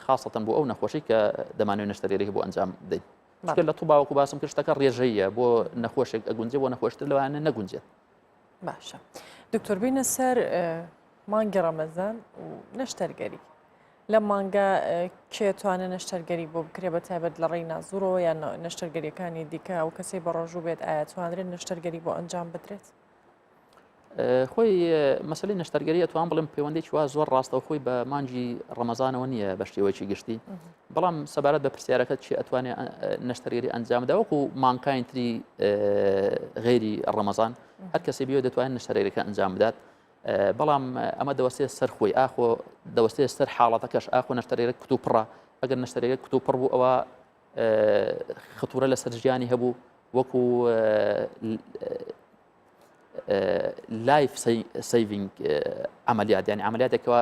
خاصەتەن بۆ ئەو نەخۆشی کە دەمانوێت نەشتەرگەریەکە بۆ ئەنجام بدەین چکە لە تووباوەکو باسم کرد شتەکە ڕێژەیە بۆ نەخۆشێک ئەگونجێ بۆ نەخۆشتر لەوانە نەگونجێت باشە دکتۆر بینە سەر مانگی ڕەمەزان و نەشتەرگەری لە مانگە کێتوانە نەشتەرگەری بۆ بکرێ بە تایبەت لە ڕێی نازورەوە یان نەشتەرگەریەکانی دیکە ئەو کەسەی بە ڕۆژوو بێت ئایا توانرێت نەشتەرگەری بۆ ئەنجام بدرێت خۆی مەسەلەی نەشتەرگەری ئەتوان بڵێم پەیوەندێکی وا زۆر ڕاستەوە خۆی بە مانجی ڕەمەزانەوە نییە بە شێوەیەکی گشتی بەڵام سەبارەت بە پرسیارەکە چی ئەتوانێت نەشتەرگەری ئەنجامدا وەکو مانگەکانی تری غێری ڕەمەزان هەر کەسێ بێ دەتوانێت نەشتەرگەریەکە ئەنجام بدات بەڵام ئەمە دەوەستێت سەر خۆی ئاخۆ دەوەستێت سەر حاڵەتەکەش ئاخۆ نەشتەرگەرێک کتوپڕە ئەگەر نەشتەرگەرێک کتوپڕ بوو ئەوە خطورە لەسەر ژیانی هەبوو وەکو لایف سیڤینگ عملیات یعنی عملیاتێکەوە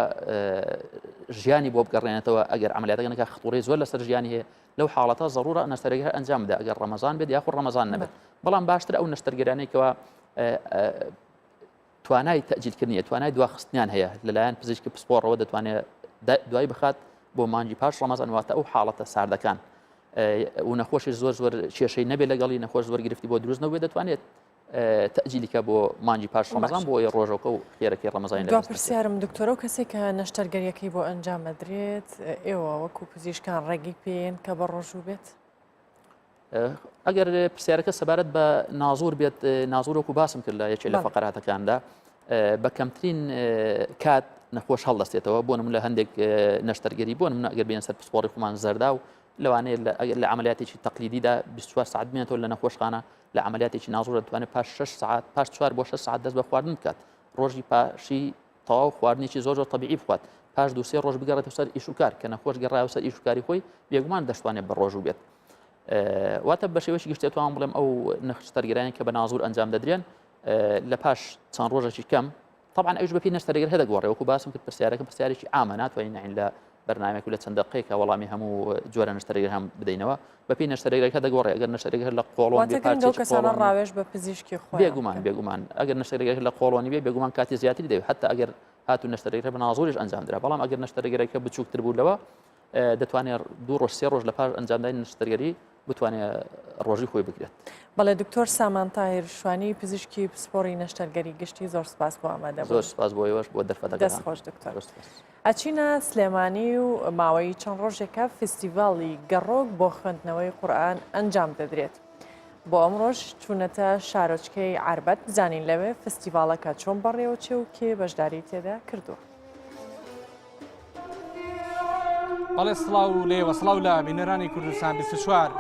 ژیانی بۆ بگەڕێنێتەوە ئەگەر عملیاتەکەنەکە خطورەی زۆر لەسەر ژیانی هەیە لەو حاڵەتە ضرورە نەشتەرگەری ئەنجام بدە ئەگەر ڕەمەزان بێت یاخود ڕەمەزان نەبێت بەڵام باشتر ئەو نەشتەرگەرانەیەکەوە توانای تەجیلکردنیە توانای دواخستنیان هەیە لەلایەن پزیشکی پسپۆڕەوە دەتوانێت دوای بخات بۆ مانگی پاش ڕەمەزان واتە ئەو حاڵەتە ساردەکان و نەخۆشی زۆر کێشەی نەبێت لەگەڵی نەخۆش زۆر گرفتی بۆ دروست نەبێت دەتوانێت تەجیلیکە بۆ مانگی پاش ڕەمەزان بۆ ڕۆژەکە و خێرەکەی ڕەمەزانی دوا پرسیارم دکتۆرە و کەسێک کە نەشتەرگەریەکەی بۆ ئەنجام ئەدرێت ئێوە وەکو پزیشکان ڕێگی پێن کە بە ڕۆژوو بێت ئەگەر پرسیارەکە سەبارەت بە نازور بێت نازور وەکو باسم کرد لە یەکێک لە فەقەراتەکاندا بە کەمترین کات نەخۆش هەڵدەستێتەوە بۆ نمونە لە هەندێک نەشتەرگەری بۆ نمونە ئەگەر بێن سەر پسپۆڕی خۆمان زەردا و لەوانەیە لە عملیاتێکی تەقلیدیدا 24 ساعت بێنێتەوە لە نەخۆشخانە لە عملیاتێکی نازور دەتوانێت پاش 6 ساعت پاش 4 بۆ 6 ساعت دەست بە خواردن بکات ڕۆژی پاشی تەواو خواردنێکی زۆر طبیعی بخوات پاش 2-3 ڕۆژ بگەڕێتەوە سەر ئیش و کار کە نەخۆش گەڕایەوە سەر ئیش و کاری خۆی بێگومان دەشتوانێت بە ڕۆژوو بێت واتە بە شێوەیەکی گشتێتوان بڵێم ئەو نەشتەرگەرانی کە بە نازور ئەنجام دەدرێن لە پاش چەند ڕۆژێکی کەم طبعا ئەوش بەپی نەشتەرگەر هەدەگۆڕێ وەکو باسم کرد پرسیارەکە پرسیارێکی ئامە ناتوانین نعین لە بەرنامێک لە چەند دقەیەکە وەڵامی هەموو جۆرە نەشتەرگەر هەم بدەینەوە بەپی نەشتەرگەرەکە دەگۆڕێ ئەگەر نەشتەرگەر لە قۆڵۆن بێ کەسانە ڕاوێژ بە پزیشکی خۆیان بێگومان ئەگەر نەشتەرگەر لە قۆڵۆنی بێ بێگومان کاتی زیاتری دەوێت حتا ئەگەر هاتو نەشتەرگەر بە نازوریش ئەنجام درا بەڵام ئەگەر نەشتەرگەرەکە بچووکتر بوو لەوە دەتوانێت 2 ڕۆژ 3 ڕۆژ لە پاش ئەنجامدانی نەشتەرگەری بتوانێت ڕۆژی خۆی بگرێت بەڵێ دکتۆر سامان تاهیر شوانی پزیشکی پسپۆڕی نەشتەرگەری گشتی زۆر سپاس بۆ ئامادە زۆر سپاس بۆ ئێوەش بۆ دەرفەتەکان دەست خۆش دکتۆر ئەچینە سلێمانی و ماوەی چەند ڕۆژێکە فستیڤاڵی گەڕۆک بۆ خوێندنەوەی قورئان ئەنجام دەدرێت بۆ ئەمڕۆژ چوونەتە شارۆچکەی عاربەت بزانین لەوێ فستیڤاڵەکە چۆن بەڕێوە چێ و کێ بەشداری تێدا کردووە بەڵێ سڵاو لێوە سڵاو لە بینەرانی کوردستان 24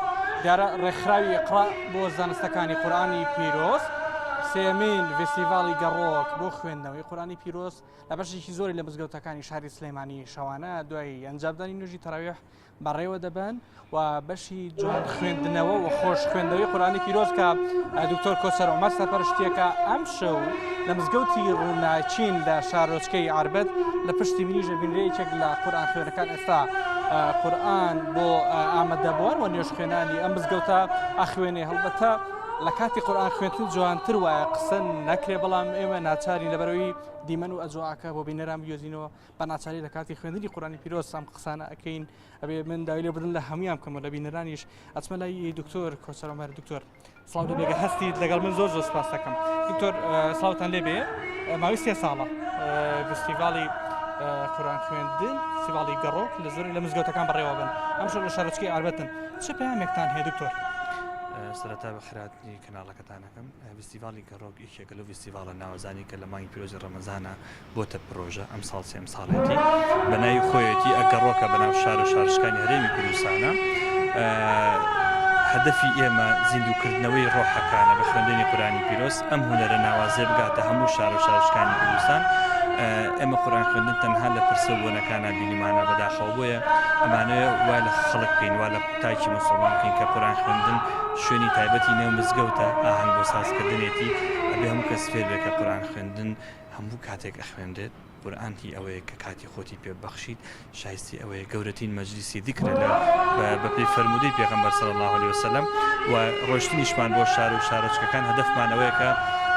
دیارە ڕێکخراوی ئیقرا بۆ زانستەکانی قورئانی پیرۆز سێمین فستیڤاڵی گەڕۆک بۆ خوێندنەوەی قورئانی پیرۆز لە بەشێکی زۆری لە مزگەوتەکانی شاری سلێمانی شەوانە دوای ئەنجامدانی نوێژی تەراویح بەڕێوە دەبن و بەشی جوان خوێندنەوە و خۆش خوێندنەوەی قورئانی پیرۆز کە دکتۆر کۆسەر عومەر سەرپەرشتیەکە ئەم شەو لە مزگەوتی ڕووناچین لە شارۆچکەی عاربەت لە پشتی منیژە بینرەیەکێک لە قورئان خوێنەکان ئێستا قورئان بۆ ئامادەبوون و نوێژ خوێنانی ئەم مزگەوتە ئەخوێنێ هەڵبەتە لە کاتی قورئان خوێندن جوانتر وایە قسە نەکرێ بەڵام ئێمە ناچاری لەبەرەوەی دیمەن و ئەجواکە بۆ بینەران بیۆزینەوە بە ناچاری لە کاتی خوێندنی قورئانی پیرۆز ئەم قسانە ئەکەین ئەبێ من داوای لێ بدن لە هەمویان بکەمەوە لە بینەرانیش ئەچمە لای دکتۆر کۆسەر عومەر دکتۆر سڵاو دەبێگە هەستیت لەگەڵ من زۆر سپاس دەکەم دکتۆر سڵاوتان لێبێ ماوەی 3 ساڵە فستیڤاڵی قورئان خوێندن فستیڤاڵی گەڕۆک لە زۆر لە مزگەوتەکان بەڕێوە بن ئەمشەو لە شارۆچکەی عاربەتن چه پەیامێکتان هەیە دکتۆر سەرەتا بە خراتی کەناڵەکەتانەکەم فستیڤاڵی گەڕۆک یەکێکە لەو فستیڤاڵە ناوەزانی کە لە مانگی پیرۆزی ڕەمەزانە بۆتە پرۆژە ئەم ساڵ سێم ساڵێتی بە ناوی خۆیەتی ئەگەڕۆکە بەناو شار و شارشکانی هەرێمی کوردستانە هەدەفی ئێمە زیندووکردنەوەی ڕۆحەکانە بە خوێندنی قورئانی پیرۆز ئەم هونەرە ناوازێ بگاتە هەموو شار و شارشکانی کوردستان ئێمە قورئان خوێندن تەنها لە پرسە بۆنەکانە بینیمانە بەداخەوە بۆیە ئەمانەیە وای لە خەڵک بکەین وا لە تاکی موسڵمان بکەین کە قورئان خوێندن شوێنی تایبەتی نێو مزگەوتە ئاهەنگ بۆ سازکردنێتی ئەبێ هەموو کەس فێر بێت کە قورئان خوێندن هەموو کاتێک ئەخوێندێت قورئانی ئەوەیە کە کاتی خۆتی پێبەخشیت شایستی ئەوەیە گەورەترین مەجلیسی ذیکرە بە پێی فەرمودەی پێغەمبەر صلی الله علیه وسلم و ڕۆیشتنیشمان بۆ شار و شارۆچکەکان هەدەفمان ئەوەیە کە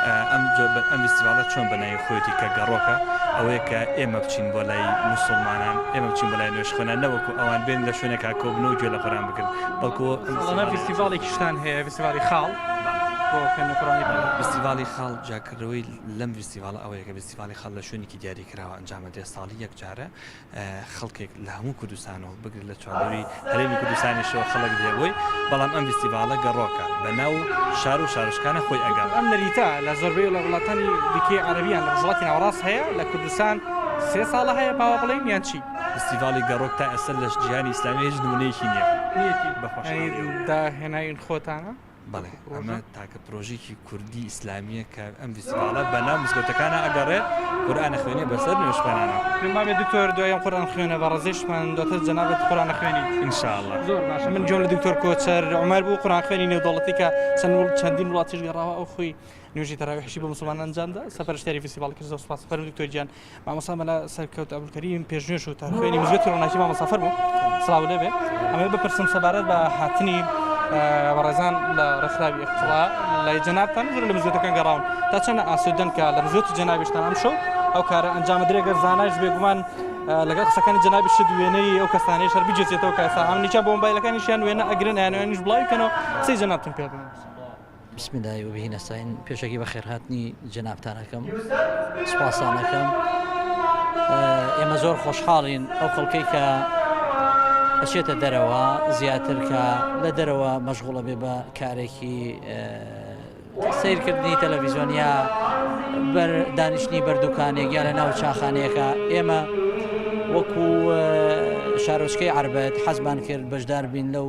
ئەم فستیڤاڵە چۆن بەناوی خۆیەتی کە گەڕۆکە ئەوەیە کە ئێمە بچین بۆ لای موسڵمانان ئێمە بچین بۆ لای نوێژخوێنان نەوەکو ئەوان بێن لە شوێنێکا کۆبن و گوێ لە قورئان بگرن بەڵکو فستیڤاڵێکی شتان هەیە فستیڤاڵی خاڵ بۆ خوێندنی قورئانی فستیڤاڵی خاڵ جاکردەوەی لەم فستیڤاڵە ئەوەیە کە فستیڤاڵی خاڵ لە شوێنێکی دیاری کراوە ئەنجامە دێ ساڵی یەک جارە خەڵکێک لە هەموو کوردستانەوە بگرێت لە چوارەوەی هەرێمی کوردستانیشەوە خەڵک دێبووی بەڵام ئەم فستیڤاڵە گەڕۆکە بەناو شار و شارشکانە خۆی ئەگەڕ ئەم نەریتە لە زۆربەی لە وڵاتانی دیکەی عەرەبیان لە ڕۆژهەڵاتی ناوەڕاست هەیە لە کوردستان 3 ساڵە هەیە باوە بڵێین یان چی فستیڤاڵی گەڕۆک تا ئێستا لە جیهانی ئیسلامی هیچ نمونەیەکی نییە داهێناین خۆتانە بەڵێ ئەمە تاکە پرۆژێکی کوردی ئیسلامیە کە ئەم فیستیڤالە بەناو مزگەوتەکانە ئەگەڕێ قورئانە خوێنێ بەسەر نوێژخوێنانە. پێم بێ دکتۆر دوایان قورئان خوێنە بە ڕێزێشمان دواتر جەنابەت قورئانە خوێنی ئینشاءالله. زۆر باشە. من جۆم لە دکتۆر کۆچەر عومەر بوو قورئان خوێنی نێودەوڵەتی کە چەندین وڵاتیش گەڕاوە ئەو خۆی نوێژی تەراویحشی بە مسلمانان ئەنجامدا سەپەرشتیاری فیستیڤاڵ کرد. زۆر سپاس خۆرم دکتۆر گیان. مامۆستا مەلا سەرکەوت عەبدولکەریم پێشنوێژ و تارخوێنی مزگەوتی ڕۆناکی مامۆستافەر بوو. سڵاو لێبێ. ئەمە بپرسم سەبارەت بە هاتنی بەڕێزان لە ڕێکخراوی ئیختڵا لای جەنابتان زۆر لە مزگەوتەکان گەڕاون تا چەند ئاسوودەن کە لە مزگەوتی جەنابیشتان ئەم شەو ئەو کارە ئەنجامە درێگەر زانایش بێگومان لەگەڵ قسەکانی جەنابی شت وێنەی ئەو کەسانەی شەر بجێتێتەوە کە ئێستا ئەمنیچە بۆ مۆبایلەکانیشیان وێنە ئەگرن یانوێنیش بڵاوی بکەنەوە قسەی جەنابتان پێ بڵێن. بسم الله وبه نستعين پێشەکی بە خێرهاتنی جەنابتانەکەم سوپاسانەکەم. ئێمە زۆر خۆشحاڵین ئەو خەڵکەی کە ئەچێتە دەرەوە زیاتر کە لە دەرەوە مەشغوڵە بێ بە کارێکی سیرکردنی تەلەڤیزۆنیا دانیشتنی بەردووکانێک یا لە ناو چاخانەیەەکە. ئێمە وەکو شارۆچکەی عربەت حەزمان کرد بەشدار بین لەو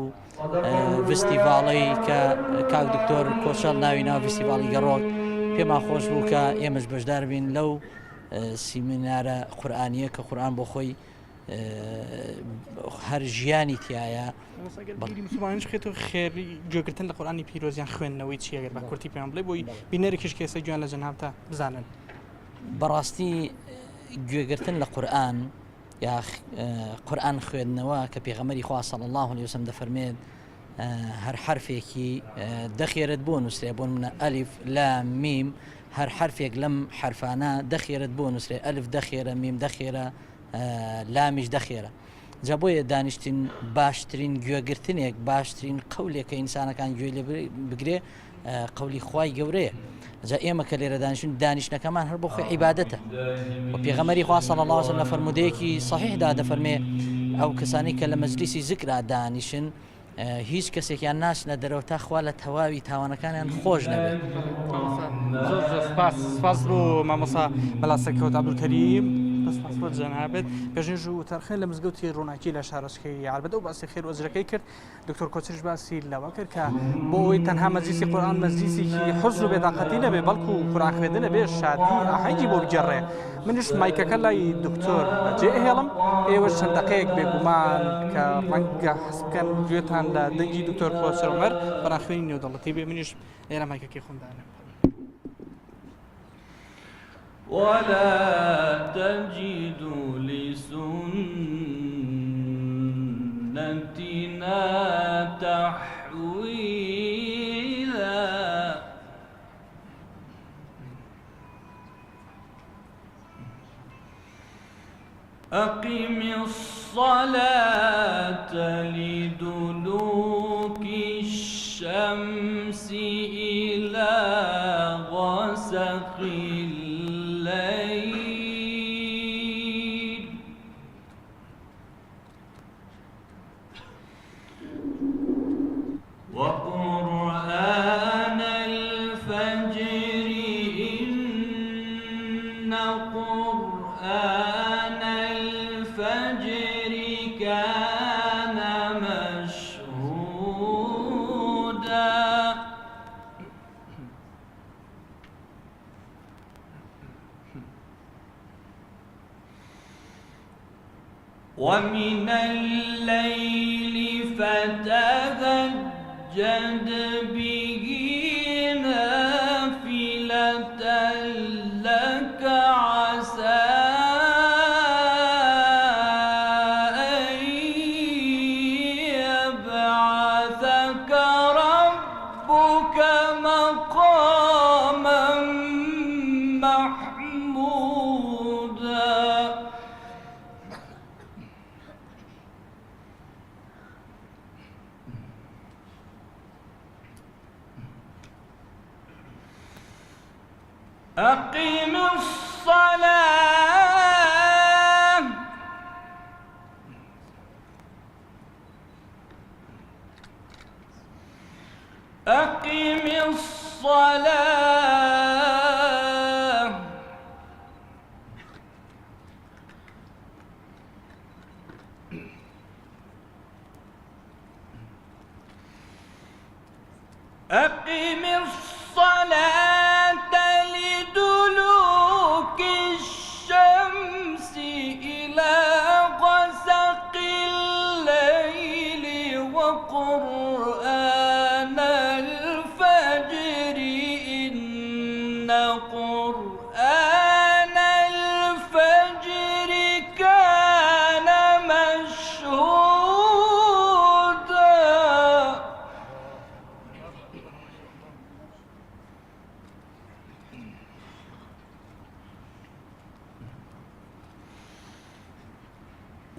فستیڤاڵی کە کاک دکتۆر کۆچەڵ ناوی ناو فستیڤاڵی گەڕۆک پێمان خۆش بوو کە ئێمەش بەشدار بین لەو سیمینارە قورئانیە کە قورئان بۆ خۆی هەر ژیانی تایە. مسلمانش خێتەوە خێری گوێگرتن لە قورئانی پیرۆزیان خوێندنەوەی چیەگەر بە کورتی پێیان بڵێ بۆی بینەرێکیش کێسە گویان لە جەنابتە بزانن. بەڕاستی گوێگرتن لە قورئان یا قورئان خوێندنەوە کە پێغەمبەری خوا صلی الله علیه وسلم دەفەرمێت هەر حرفێکی دەخێرت بۆ نووسرێ بۆ منە ئەلیف لام میم هەر حرفێک لەم حرفانە دەخێرت بۆ نووسرێ ئەلف دەخێرە میم دەخێرە لامیش دەخێرە. جا بۆیە دانیشتین باشترین گوێگرتنێک باشترین قەولێکە ئینسانەکان گوێ لێ بگرێ قەولی خوای گەورەیە. جا ئێمە کە لێرە دانیشتین دانیشتەکەمان هەر بۆ خۆی عیبادەتە و پێغەمبەری خوا صلی الله علیه وسلم لە فەرمودەیەکی صحیحدا دەفەرمێ ئەو کەسانی کە لە مەجلیسی زیکرا دانیشن هیچ کەسێکیان ناچنە دەرەوە تا خوا لە تەواوی تاوانەکانیان خۆش نەبێت. زۆر سپاس بۆ مامۆستا مەلا سەرکەوت عەبدولکەریم سپاس بۆ جەنابەت. پێشنیژ و تەرخێن لە مزگەوتی ڕۆناکی لە شارۆچکەی عربەت و باسی خێر وەزرەکەی کرد. دکتۆر کۆچریش باسی لەوە کرد کە بۆ ئەوەی تەنها مەجلیسی قورئان مەجلیسێکی حوزن و بێتاقەتی نەبێ بەڵکو قورئان خوێندنە بێ شادی ئاهەنگی بۆ بجێڕێ. منیش مایکەکە لای دکتۆر جێ ئەهێڵم ئێوە چەند دەقەیەک بێگومان کە ڕەنگە حەز بکەن گوێتان لە دەنگی دکتۆر کۆچەر عومەر قورئان خوێنی نێودەوڵەتی بێ. منیش ئێرە مایکەکەی خۆمدانم. ولا تجد لسنتنا تحويلا أقم الصلاة لدلوك الشمس إلى غسق الليل وقرآن الفجر إن قرآن الفجر كان مشهودا ومن الليل فتهجد به نافلة لك عسى أن يبعثك ربك مقاما محمودا أقم الصلاة أقم الصلاة أقم الصلاة لدلوك الشمس إلى غسق الليل وقرآن الفجر إن قرآن الفجر كان مشهودا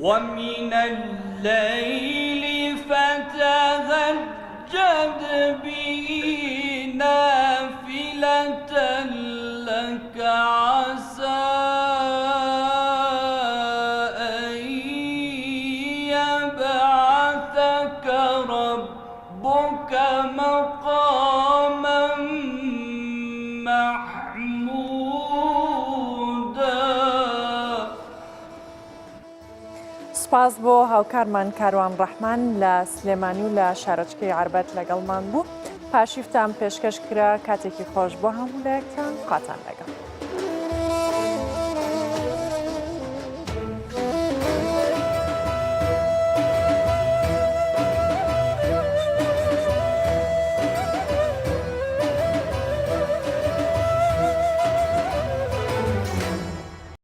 ومن الليل فتهجد به نافلة لك عسى أن يبعثك ربك مقاما محمودا. سپاس بۆ هاوکارمان کاروان ڕەحمان لە سلێمانی و لە شارۆچکەی عربەت لەگەڵمان بوو. پاشیفتان پێشکەش کرا کاتێکی خۆش بۆ هەموو لایەکتان خواتان لەگەڵ.